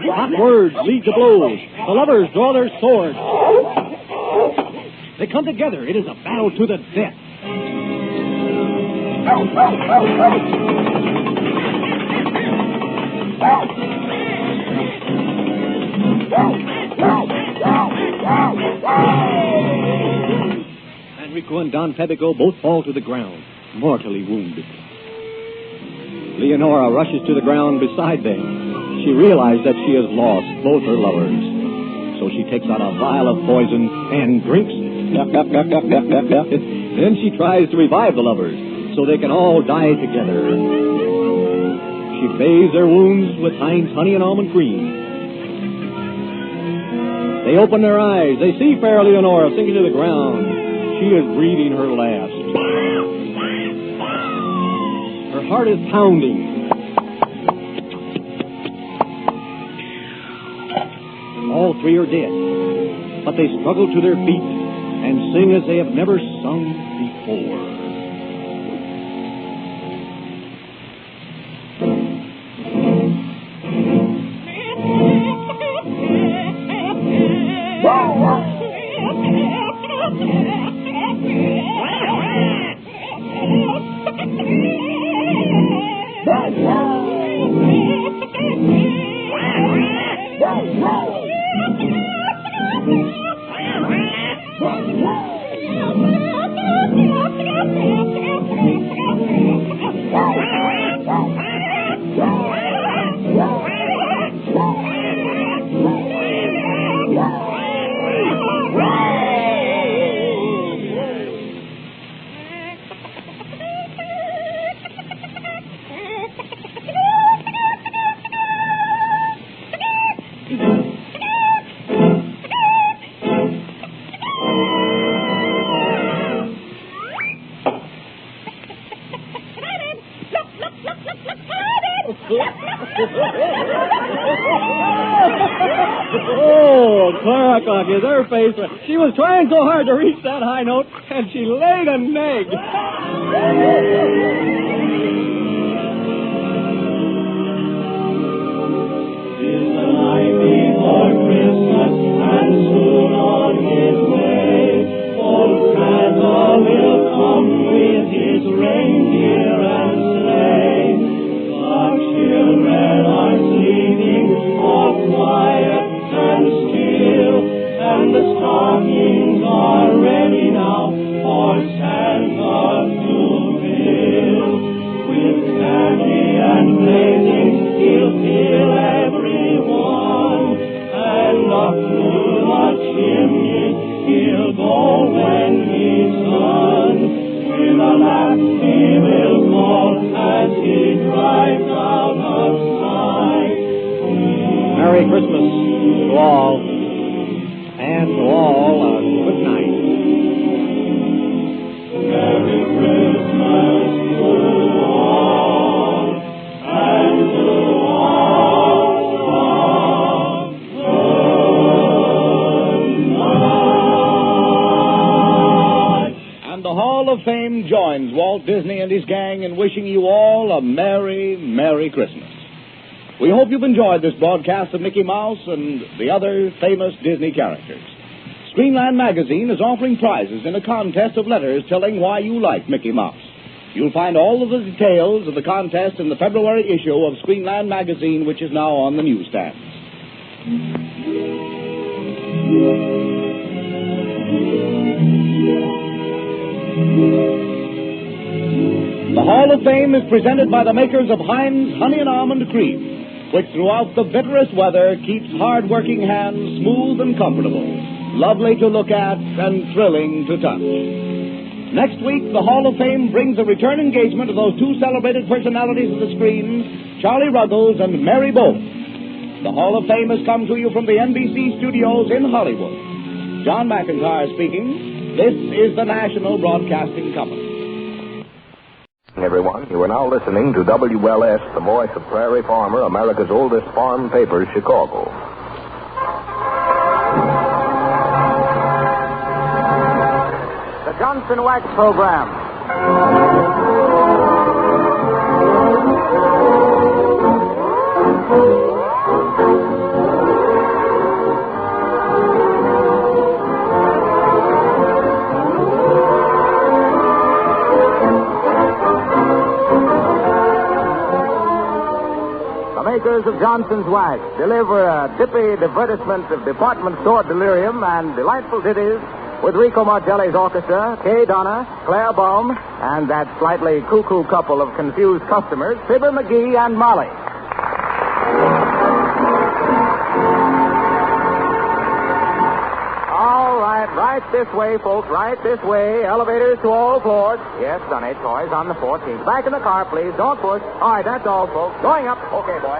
Hot words lead to blows. The lovers draw their swords. They come together. It is a battle to the death. Manrico and Don Pepico both fall to the ground. mortally wounded. Leonora rushes to the ground beside them. She realizes that she has lost both her lovers. So she takes out a vial of poison and drinks. Then she tries to revive the lovers so they can all die together. She bathes their wounds with Heinz honey and almond cream. They open their eyes. They see fair Leonora sinking to the ground. She is breathing her last. Her heart is pounding. All three are dead, but they struggle to their feet and sing as they have never sung before. Oh, Clara Cock is her face. She was trying so hard to reach that high note, and she laid an egg. It's the night before Christmas, and soon on his way, old Santa will come with his reindeer and sleigh. The children are sleeping all quiet and still, and the stockings are ready now for Santa to fill. With candy and blazing, he'll fill everyone, and up through the chimney he'll go when he's done. With a laugh he will call as he drives out of sight. Merry Christmas to all, and to all a good night. Merry Christmas to all, and to all a good night. And the Hall of Fame joins Walt Disney and his gang in wishing you all a Merry, Merry Christmas. We hope you've enjoyed this broadcast of Mickey Mouse and the other famous Disney characters. Screenland Magazine is offering prizes in a contest of letters telling why you like Mickey Mouse. You'll find all of the details of the contest in the February issue of Screenland Magazine, which is now on the newsstands. The Hall of Fame is presented by the makers of Heinz Honey and Almond Cream, which throughout the bitterest weather keeps hard-working hands smooth and comfortable, lovely to look at and thrilling to touch. Next week, the Hall of Fame brings a return engagement of those two celebrated personalities of the screen, Charlie Ruggles and Mary Bowles. The Hall of Fame has come to you from the NBC studios in Hollywood. John McIntyre speaking. This is the National Broadcasting Company. Everyone, you are now listening to WLS, the voice of Prairie Farmer, America's oldest farm paper, Chicago. The Johnson Wax Program. Makers of Johnson's Wax deliver a dippy divertisement of department store delirium and delightful ditties with Rico Martelli's orchestra, Kay Donna, Claire Baum, and that slightly cuckoo couple of confused customers, Fibber, McGee, and Molly. All right, right this way, folks, right this way. Elevators to all floors. Yes, Sonny, toys on the 14th. Back in the car, please. Don't push. All right, that's all, folks. Going up. Okay, boy.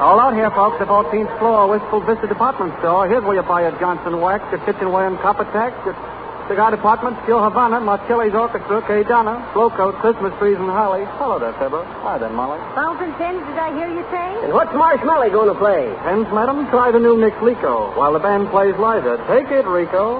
All out here, folks, the 14th floor, Wistful Vista Department Store. Here's where you buy your Johnson wax, your kitchenware and copper tax, your cigar department, Steel Havana, Marcelli's Orchestra, Kay Donna, Flowcoat, Christmas trees, and holly. Hello there, Fibber. Hi there, Molly. Fountain pens, did I hear you say? And what's Marshmallow going to play? Pens, madam? Try the new Nick Lico, while the band plays Liza. Take it, Rico.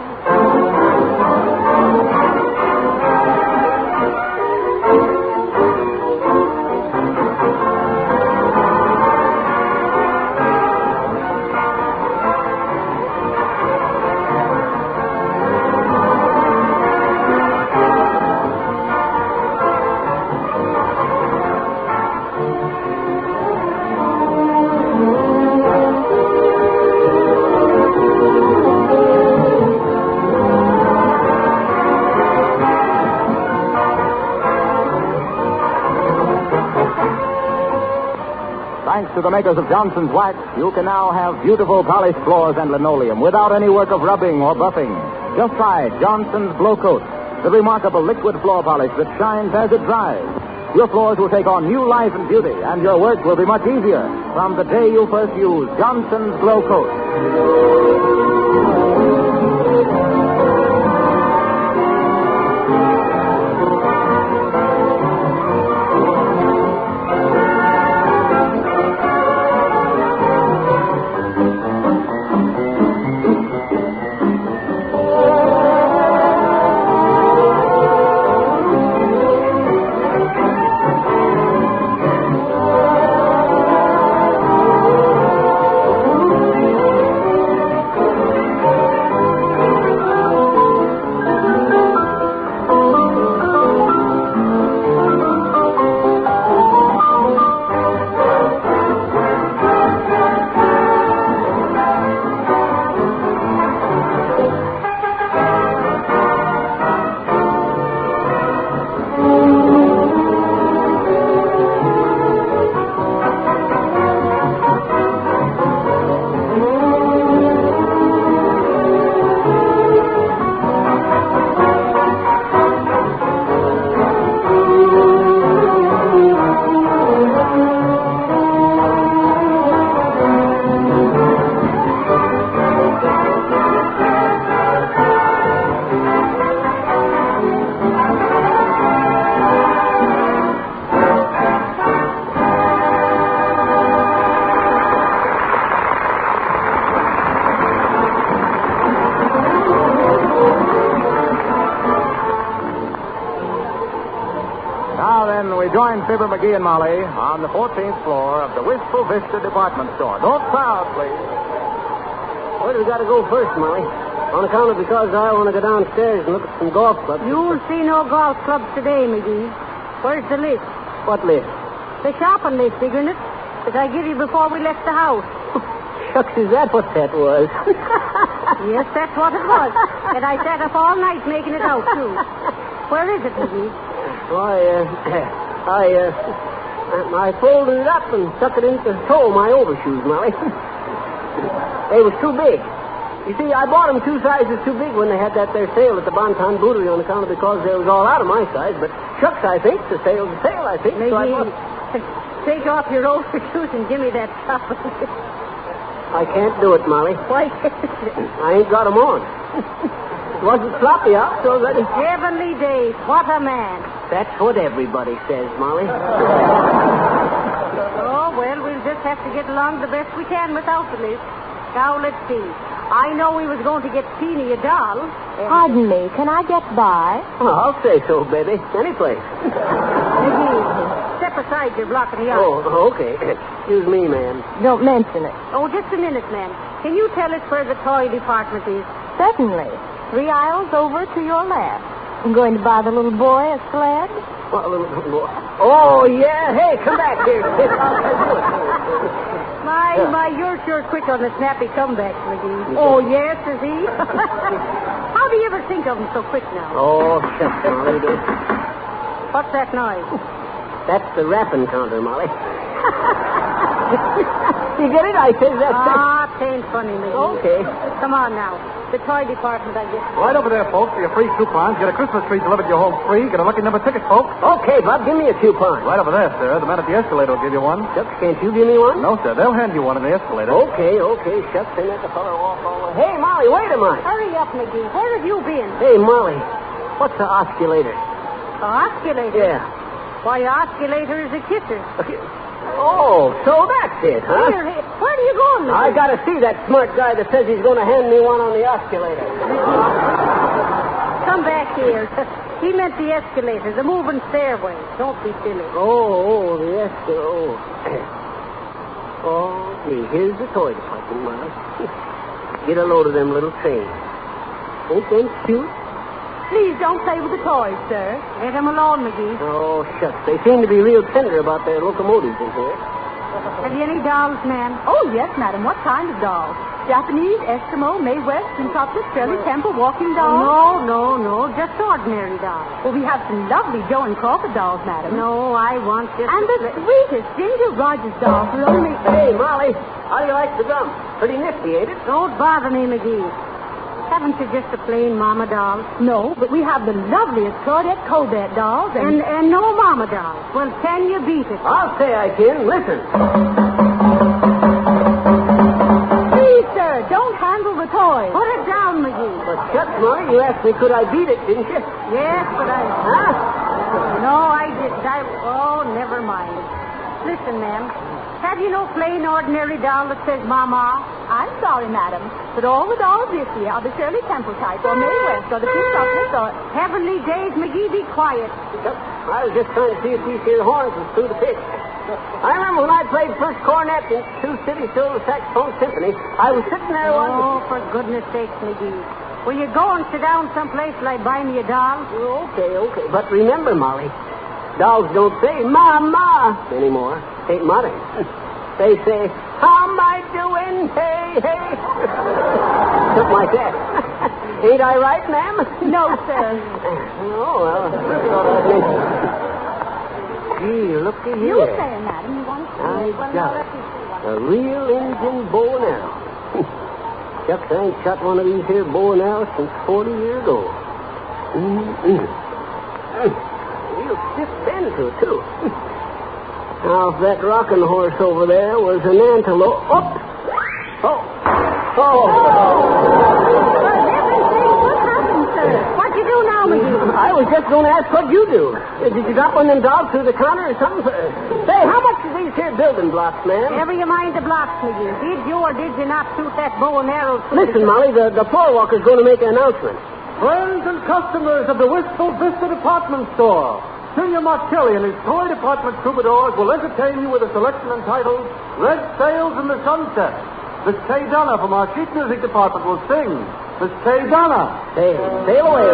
Thanks to the makers of Johnson's Wax, you can now have beautiful polished floors and linoleum without any work of rubbing or buffing. Just try Johnson's Glow Coat, the remarkable liquid floor polish that shines as it dries. Your floors will take on new life and beauty, and your work will be much easier from the day you first use Johnson's Glow Coat. Join Fibber, McGee, and Molly on the 14th floor of the Wistful Vista Department Store. Don't crowd, please. Where do we got to go first, Molly? On account of because I want to go downstairs and look at some golf clubs. You'll see no golf clubs today, McGee. Where's the list? What list? The shopping list, Ignorant, that I give you before we left the house. Shucks, is that what that was? Yes, that's what it was. And I sat up all night making it out, too. Where is it, McGee? I folded it up and stuck it into the toe of my overshoes, Molly. They was too big. You see, I bought them 2 sizes too big when they had that there sale at the Bonton Bouterie on account of because they was all out of my size. But shucks, I think the sale's a sale, I think. Maybe so I take off your overshoes and give me that stuff. I can't do it, Molly. Why can't you? I ain't got 'em on. It wasn't sloppy out, so that is... Heavenly days, what a man. That's what everybody says, Molly. Oh, well, we'll just have to get along the best we can without the list. Now, let's see. I know we was going to get Teeny a doll. Pardon me, can I get by? Oh, I'll say so, baby. Any place. McGee, step aside, you're blocking the aisle. Oh, okay. Excuse me, ma'am. Don't mention it. Oh, just a minute, ma'am. Can you tell us where the toy department is? Certainly. 3 aisles over to your left. I'm going to buy the little boy a sled. Oh, yeah. Hey, come back here. My, you're sure quick on the snappy comeback, McGee. Oh, yes, is he? How do you ever think of him so quick now? Oh, shucks, Molly. What's that noise? That's the rapping counter, Molly. You get it? I said that. Ah, it ain't funny, McGee. Okay. Come on now. The toy department, I guess. Right over there, folks, for your free coupons. Get a Christmas tree delivered to your home free. Get a lucky number ticket, folks. Okay, Bob, give me a coupon. Right over there, sir. The man at the escalator will give you one. Shucks, can't you give me one? No, sir. They'll hand you one in the escalator. Okay. Shucks, they let the fellow walk all the way. Hey, Molly, wait a minute. Hurry up, McGee. Where have you been? Hey, Molly, what's an osculator? Osculator? Yeah. Why, osculator is a kisser. Oh, so that's it, huh? Here, where are you going, McGee? I gotta see that smart guy that says he's gonna hand me one on the osculator. Come back here. He meant the escalator, the moving stairway. Don't be silly. Oh, the escalator. Oh, gee, here's the toy department, Molly. Get a load of them little trains. Ain't they cute? Please don't play with the toys, sir. Let them alone, McGee. Oh, shucks. They seem to be real tender about their locomotives in here. Have you any dolls, ma'am? Oh, yes, madam. What kind of dolls? Japanese, Eskimo, Mae West, Quintuplet, Shirley Temple, walking dolls? No. Just ordinary dolls. Well, we have some lovely Joe and Crawford dolls, madam. No, I want just... And the sweetest Ginger Rogers doll for only... Hey, Molly, how do you like the drum? Pretty nifty, ain't it? Don't bother me, McGee. Haven't you just a plain mama doll? No, but we have the loveliest Claudette Colbert dolls and no mama dolls. Well, can you beat it? I'll say I can. Listen. Please, sir, don't handle the toy. Put it down, McGee. But shucks, Molly, you asked me could I beat it, didn't you? Yes, but I... Huh? No, I didn't. Oh, never mind. Listen, ma'am. Have you no plain, ordinary doll that says Mama? I'm sorry, madam, but all the dolls this year are the Shirley Temple type, or Mae West, or the Quintuplet, or Heavenly Days. McGee, be quiet. I was just trying to see if these here horns was through the pitch. I remember when I played first cornet in Sioux City Silver Saxophone Symphony, I was sitting there one... Oh, for goodness sakes, McGee. Will you go and sit down someplace like buy me a doll? Okay. But remember, Molly, dolls don't say Mama anymore. Ain't modern. They say, how am I doing? Hey. Something like that. Ain't I right, ma'am? No, sir. Oh, well. Gee, looky here. You say, madam, you want to see it? I got it. A real Indian bow and arrow. Shucks, I ain't shot one of these here bow and arrows since 40 years ago. Real stiff bend to it, too. Now, if that rocking horse over there was an antelope... Oh! What happened, sir? What'd you do now, McGee? I was just going to ask what you do. Did you drop one of them dogs through the counter or something? Say, how much are these here building blocks, ma'am? Never you mind the blocks, McGee. Did you or did you not shoot that bow and arrow? Listen, Molly, the floor walker's going to make an announcement. Friends and customers of the Wistful Vista Department Store, Junior Marcelli and his toy department troubadours will entertain you with a selection entitled Red Sails in the Sunset. Miss Kay Donna from our sheet music department will sing. Miss Kay Donna. Hey, sail away,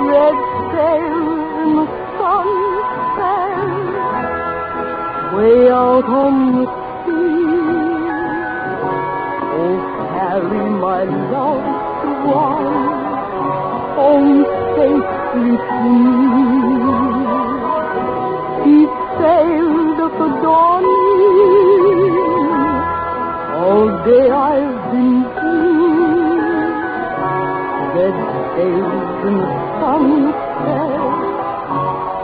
Red sails in the sunset, way out on the carry my loved one home safely to me. He sailed at the dawning. All day I've been blue. Red sails in the sunset.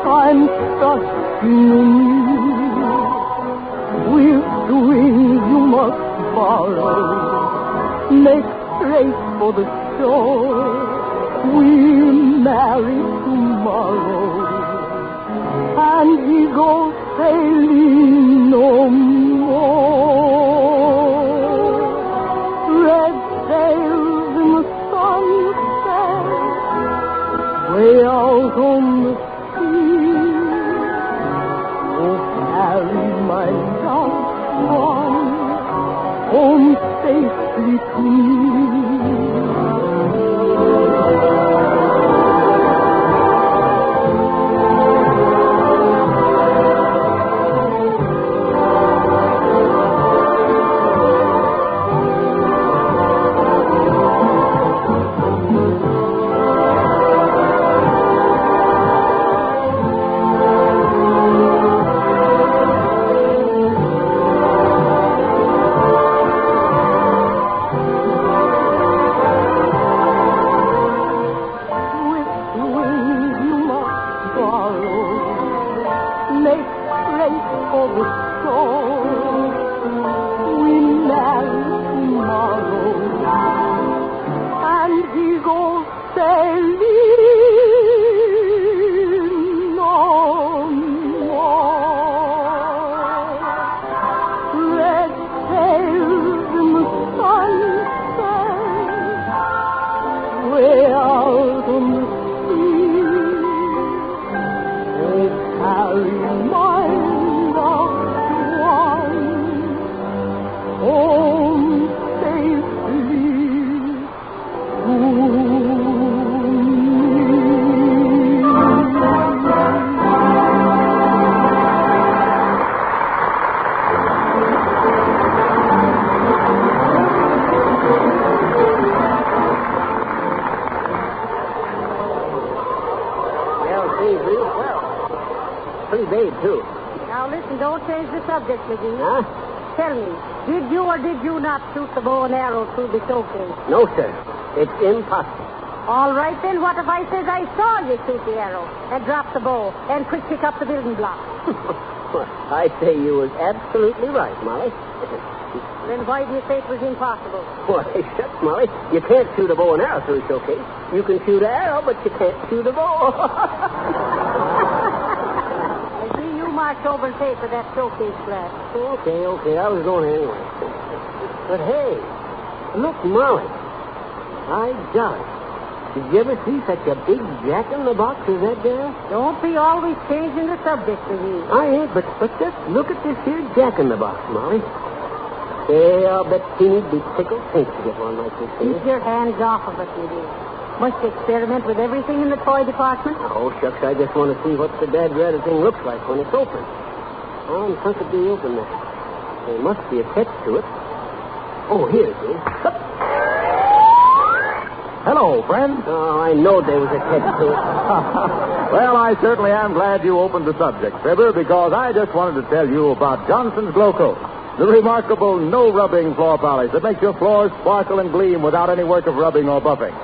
I'm trusting in you. With wings you must borrow. Make straight for the shore. We'll marry tomorrow, and he goes sailing no more. Red sails in the sunset, way out on the sea. Oh, carry my loved one McGee. Huh? Tell me, did you or did you not shoot the bow and arrow through the showcase? No, sir. It's impossible. All right, then. What if I says I saw you shoot the arrow and drop the bow and quick pick up the building block? Well, I say you was absolutely right, Molly. Then why do you say it was impossible? Why, shucks, Molly. You can't shoot a bow and arrow through a showcase. You can shoot an arrow, but you can't shoot a bow. March over and pay for that showcase glass. Okay. I was going anyway. But hey, look, Molly. My God. Did you ever see such a big jack-in-the-box as that there? Don't be always changing the subject, McGee. I ain't, but just look at this here jack-in-the-box, Molly. Hey, I'll bet Teeny'd be tickled pink to get one like this. Keep your hands off of it, McGee. Must experiment with everything in the toy department? Oh, shucks, I just want to see what the dad-rather thing looks like when it's open. I'm perfectly open there. There must be a catch to it. Oh, here it is. Hello, friend. Oh, I know there was a catch to it. Well, I certainly am glad you opened the subject, Fibber, because I just wanted to tell you about Johnson's Glow Coat, the remarkable no-rubbing floor polish that makes your floors sparkle and gleam without any work of rubbing or buffing.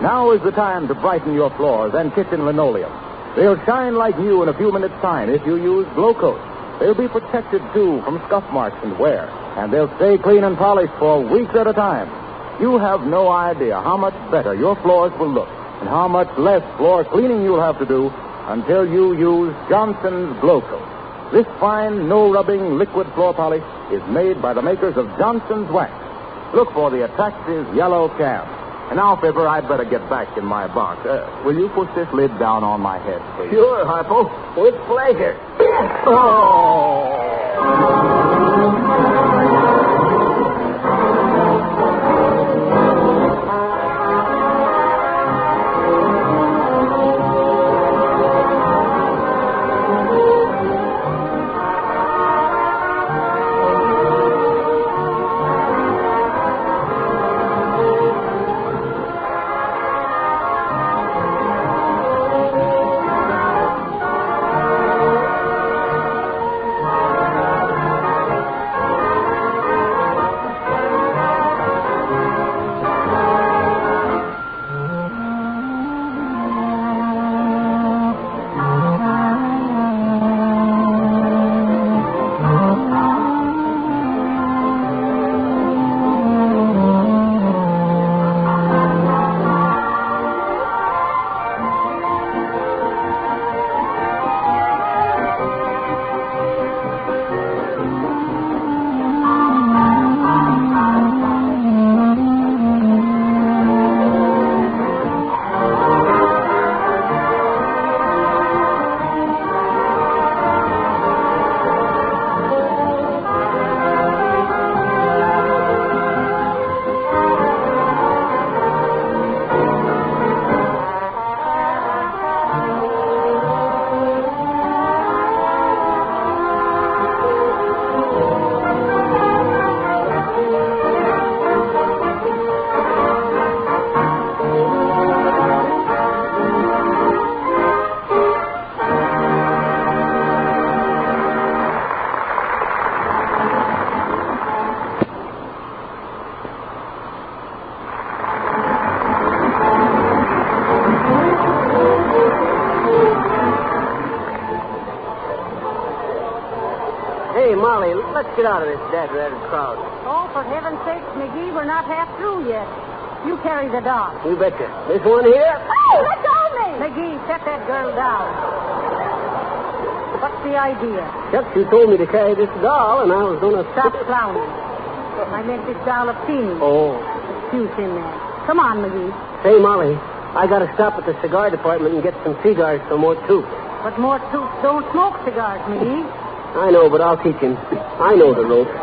Now is the time to brighten your floors and kitchen linoleum. They'll shine like new in a few minutes' time if you use Glow Coat. They'll be protected, too, from scuff marks and wear, and they'll stay clean and polished for weeks at a time. You have no idea how much better your floors will look and how much less floor cleaning you'll have to do until you use Johnson's Glow Coat. This fine, no-rubbing liquid floor polish is made by the makers of Johnson's Wax. Look for the attractive yellow can. And now, Fibber, I'd better get back in my box. Will you push this lid down on my head, please? Sure, Harpo. With pleasure. Oh! Molly, let's get out of this dad-ratted crowd. Oh, for heaven's sake, McGee, we're not half through yet. You carry the dog. You betcha. This one here? Hey, let go of me! McGee, set that girl down. What's the idea? Chuck, you told me to carry this doll, and I was going to... Stop clowning. I meant this doll of Teeny. Oh. Excuse him there. Come on, McGee. Say, Molly, I got to stop at the cigar department and get some cigars for more tooth. But more tooths don't smoke cigars, McGee. I know, but I'll teach him. I know the ropes.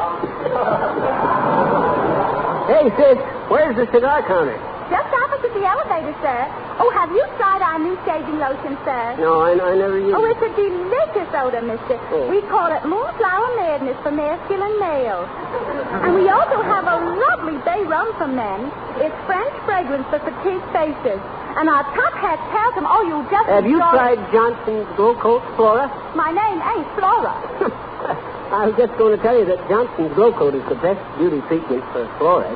Hey, sis, where's the cigar counter? Just opposite the elevator, sir. Oh, have you tried our new shaving lotion, sir? No, I never used it. Oh, it's a delicious odor, mister. Oh. We call it Moonflower Madness for masculine males. And we also have a lovely bay rum for men. It's French fragrance for petite faces. And our top hat talcum, oh, you just Have you enjoy tried Johnson's Glow Coat, Flora? My name ain't Flora. I was just going to tell you that Johnson's Glow Coat is the best beauty treatment for Flora.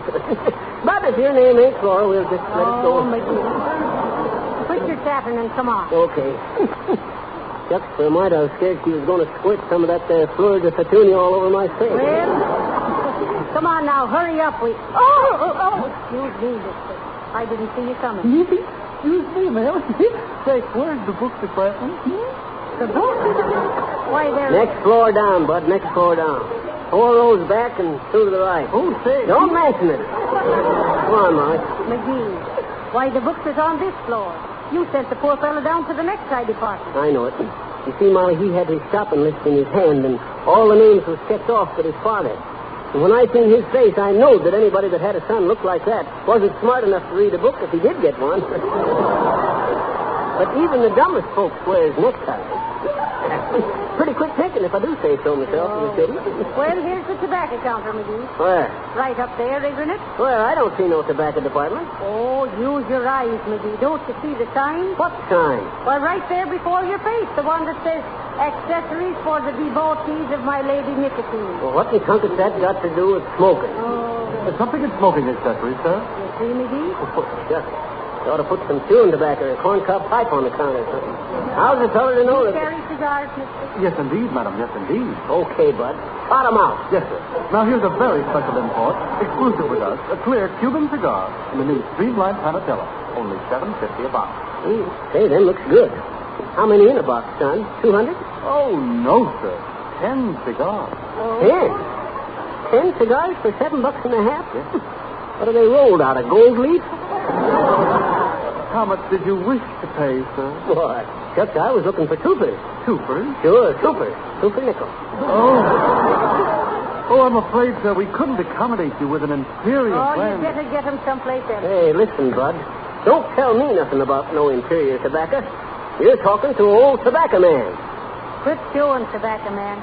But if your name ain't Flora, we'll just let it go. Oh, McGee. Quit your tapping and come on. Okay. Just for a minute, I was scared she was going to squirt some of that there fleur de petunia all over my face. Well, come on now, hurry up. Excuse me, mister. I didn't see you coming. Excuse me, ma'am. Say, where's the book department? The book? Why, there's... Next floor down, Bud. Next floor down. 4 rows back and 2 to the right. Oh, say. Don't mention it. Come on, Molly. McGee, why, the books is on this floor. You sent the poor fellow down to the necktie department. I know it. You see, Molly, he had his shopping list in his hand, and all the names was checked off but his father. And when I seen his face, I knowed that anybody that had a son look like that wasn't smart enough to read a book if he did get one. But even the dumbest folks wears neckties. Pretty quick thinking, if I do say so myself, in the city. Well, here's the tobacco counter, McGee. Where? Right up there, isn't it? Well, I don't see no tobacco department. Oh, use your eyes, McGee. Don't you see the sign? What sign? Well, right there before your face, the one that says, accessories for the devotees of my lady nicotine. Well, what in chunk has that got to do with smoking? There's something in smoking accessories, sir. You see, McGee? Oh, shucks. You ought to put some chewing tobacco or a corncob pipe on the counter or something. How's the fellow to know You that... carry cigars, mister? Yes, indeed, madam. Yes, indeed. Okay, Bud. Trot 'em out. Yes, sir. Now, here's a very special import, exclusive with us, a clear Cuban cigar in the new Streamlined Panatella. Only $7.50 a box. Say, them looks good. How many in a box, son? 200? Oh, no, sir. 10 cigars. 10? 10 cigars for $7.50? Yes. What are they rolled out of, gold leaf? How much did you wish to pay, sir? Why, Chuck, I was looking for twopers. Twopers? Sure, twopers. 2 for nickel. Oh, I'm afraid, sir, we couldn't accommodate you with an inferior you brand. better get him someplace else. Hey, listen, Bud. Don't tell me nothing about no inferior tobacco. You're talking to an old tobacco man. Quit chewing, tobacco man.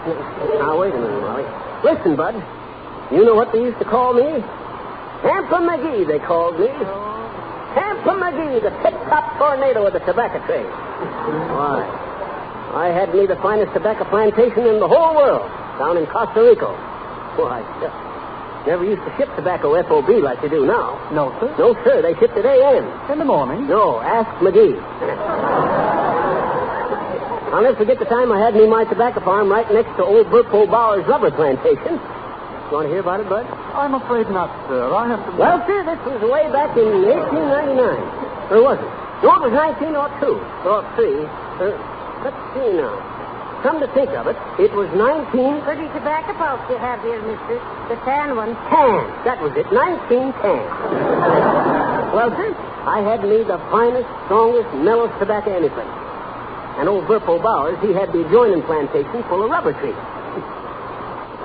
Now, wait a minute, Molly. Listen, Bud. You know what they used to call me? Hamper McGee, they called me. Hamper McGee, the tip-top tornado of the tobacco trade. Why? I had me the finest tobacco plantation in the whole world, down in Costa Rica. Why, never used to ship tobacco FOB like they do now. No, sir? No, sir. They shipped it AM. In the morning? No, ask McGee. I'll never forget the time I had me my tobacco farm right next to old Burpo Bauer's rubber plantation. You want to hear about it, Bud? I'm afraid not, sir. I have to... Well, sir, this was way back in 1899. Or was it? No, it was 1902. Or 3. Let's see now. Come to think of it, it was 19... Pretty tobacco pouch you have here, mister. The tan one. Tan. That was it. 1910. Well, sir, I had me the finest, strongest, mellowest tobacco anyplace. And old Burpo Bowers, he had the adjoining plantation full of rubber trees.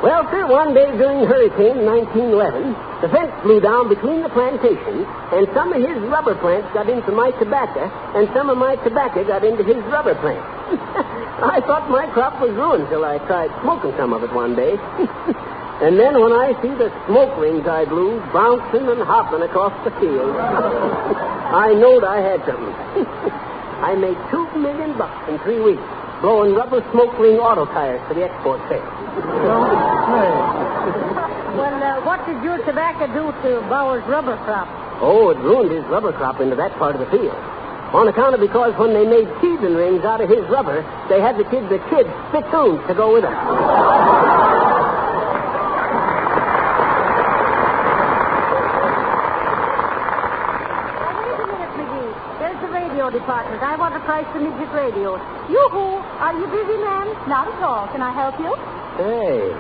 Well, sir, one day during Hurricane 1911, the fence blew down between the plantations, and some of his rubber plants got into my tobacco, and some of my tobacco got into his rubber plants. I thought my crop was ruined till I tried smoking some of it one day. And then when I see the smoke rings I blew bouncing and hopping across the field, I knowed I had something. I made $2 million in 3 weeks, blowing rubber smoke ring auto tires for the export sale. Well, what did your tobacco do to Bauer's rubber crop? Oh, it ruined his rubber crop into that part of the field. On account of because when they made teething rings out of his rubber, they had the kids spittoons to go with them. department. I want to price the midget radios. Yoo-hoo! Are you busy, ma'am? Not at all. Can I help you? Hey.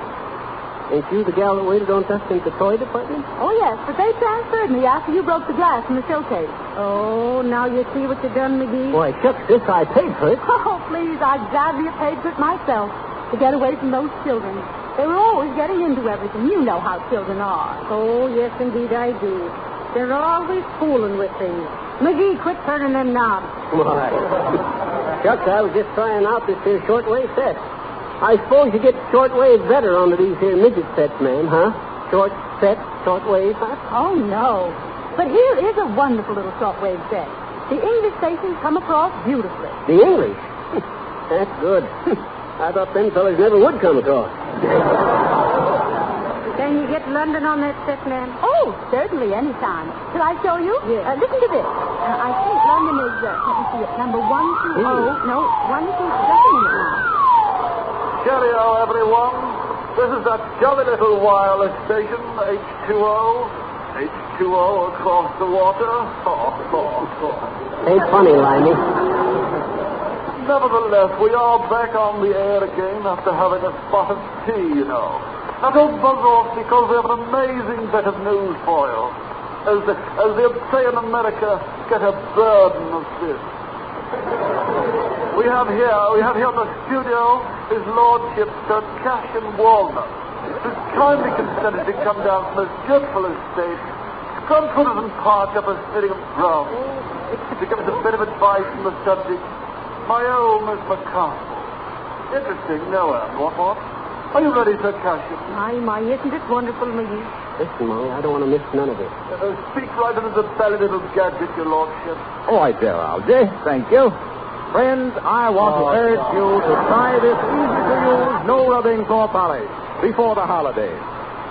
Ain't you the gal that waited on us in the toy department? Oh, yes, but they transferred me after you broke the glass in the showcase. Oh, now you see what you done, McGee? Why, shucks, this I paid for it. Oh, please, I'd gladly have paid for it myself to get away from those children. They were always getting into everything. You know how children are. Oh, yes, indeed I do. They're always fooling with things. McGee, quit turning them knobs. Why? Shucks, I was just trying out this here shortwave set. I suppose you get shortwave better onto these here midget sets, ma'am, huh? Shortwave, huh? Oh, no. But here is a wonderful little shortwave set. The English stations come across beautifully. The English? That's good. I thought them fellas never would come across. Can you get London on that set, ma'am? Oh, certainly, anytime. Shall I show you? Yes. Listen to this. I think London is, let me see it, number 120. No, 127 now. Cheerio, everyone. This is that jolly little wireless station, H2O. H2O across the water. Ain't funny, Limey. Nevertheless, we are back on the air again after having a spot of tea, you know. Now, don't buzz off because we have an amazing bit of news for you. As they say in America, get a burden of this. We have here in the studio His Lordship Sir Cassian Walnut, who's kindly consented to come down from his dreadful estate, Scrumforders and Park up a sitting of drum, to give us a bit of advice on the subject. My old Miss McCarthy. Interesting, no, Anne. What? Are you ready, Sir Cassian? My, isn't it wonderful, McGee? Listen, Molly, I don't want to miss none of it. Speak right into the belly, little gadget, your lordship. All right there, Algy. Thank you. Friends, I want to urge you to try this easy-to-use, no-rubbing floor polish before the holidays.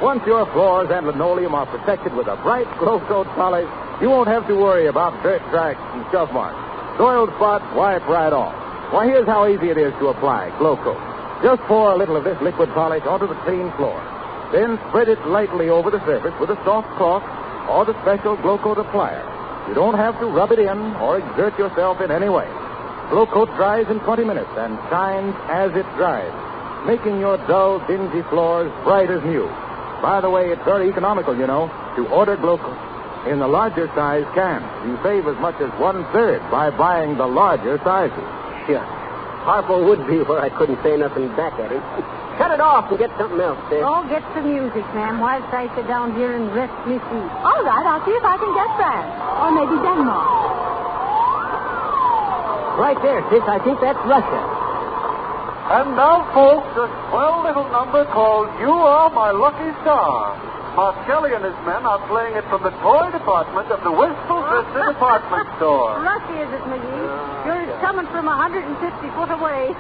Once your floors and linoleum are protected with a bright glow coat polish, you won't have to worry about dirt tracks and scuff marks. Soiled spots wipe right off. Why, here's how easy it is to apply Glow Coat. Just pour a little of this liquid polish onto the clean floor. Then spread it lightly over the surface with a soft cloth or the special Glow Coat applier. You don't have to rub it in or exert yourself in any way. Glow Coat dries in 20 minutes and shines as it dries, making your dull, dingy floors bright as new. By the way, it's very economical, you know, to order Glow Coat in the larger size cans. You save as much as 1/3 by buying the larger sizes. Sure. Harpo would be where I couldn't say nothing back at him. Cut it off and get something else, there. Oh, get some music, ma'am, whilst I sit down here and rest me feet. All right, I'll see if I can get France. Or maybe Denmark. Right there, sis. I think that's Russia. And now, folks, a swell little number called You Are My Lucky Star. Marcelli and his men are playing it from the toy department of the Wistful Vista department store. Russia, is it, McGee? You're coming from 150 foot away.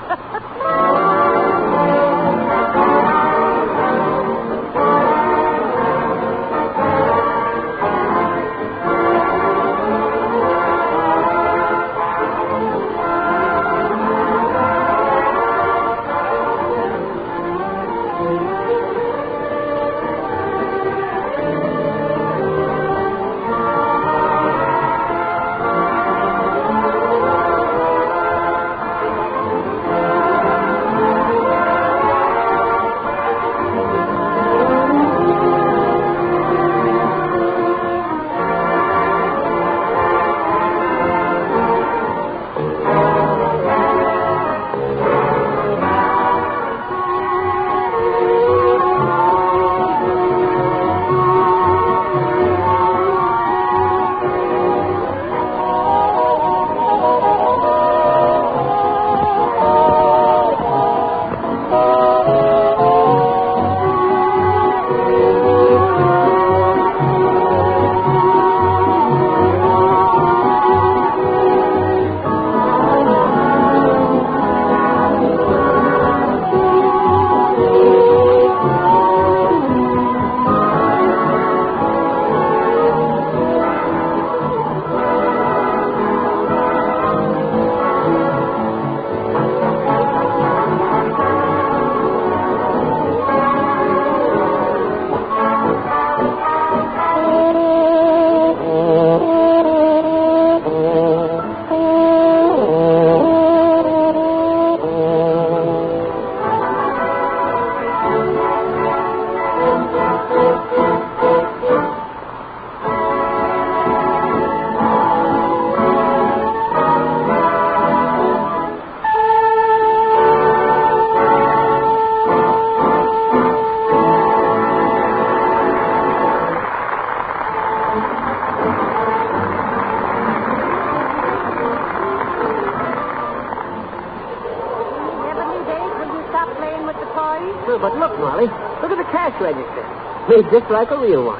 at the party? Sure, but look, Molly. Look at the cash register. Made just like a real one.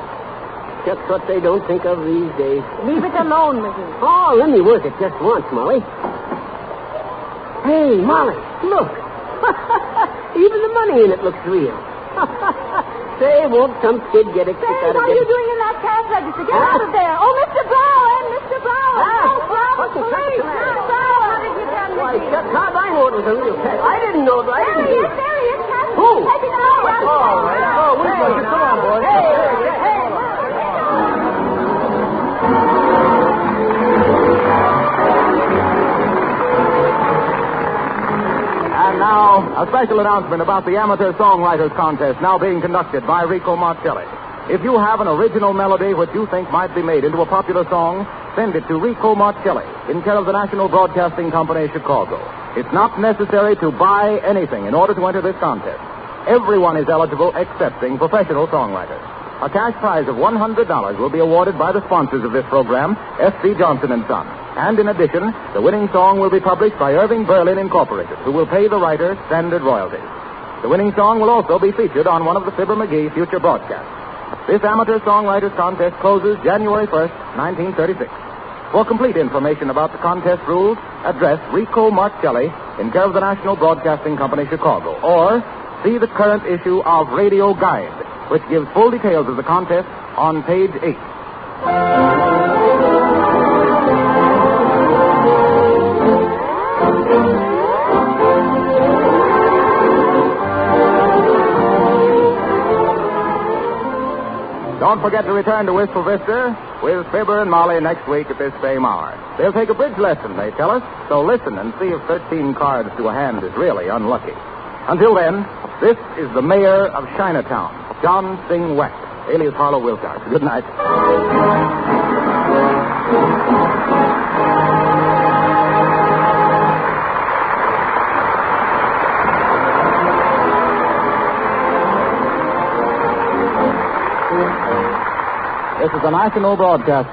Just what they don't think of these days. Leave it alone, McGee. Oh, let me work it just once, Molly. Hey, Molly, look. Even the money in it looks real. Say, won't some kid get a kick out of it? What are you doing in that cash register? Get out of there. Oh, Mr. Brown! Mr. Brown! Oh, Brown, please! Mr. Brown! What have you done, Why, McGee? Todd, I know it was a real cash. I didn't know it. I didn't do it. There he is. Who? Take it out. All right. Oh, we've got you. Come on, boys. Hey. And now, a special announcement about the Amateur Songwriters Contest now being conducted by Rico Marcelli. If you have an original melody which you think might be made into a popular song, send it to Rico Marcelli in care of the National Broadcasting Company, Chicago. It's not necessary to buy anything in order to enter this contest. Everyone is eligible excepting professional songwriters. A cash prize of $100 will be awarded by the sponsors of this program, F.C. Johnson & Son. And in addition, the winning song will be published by Irving Berlin Incorporated, who will pay the writer standard royalties. The winning song will also be featured on one of the Fibber McGee future broadcasts. This Amateur Songwriters Contest closes January 1st, 1936. For complete information about the contest rules, address Rico Marcelli in care of the National Broadcasting Company, Chicago, or see the current issue of Radio Guide, which gives full details of the contest on page 8. Don't forget to return to Wistful Vista with Fibber and Molly next week at this same hour. They'll take a bridge lesson, they tell us, so listen and see if 13 cards to a hand is really unlucky. Until then, this is the mayor of Chinatown, John Sing West, alias Harlow Wilcox. Good night. This is a National Broadcast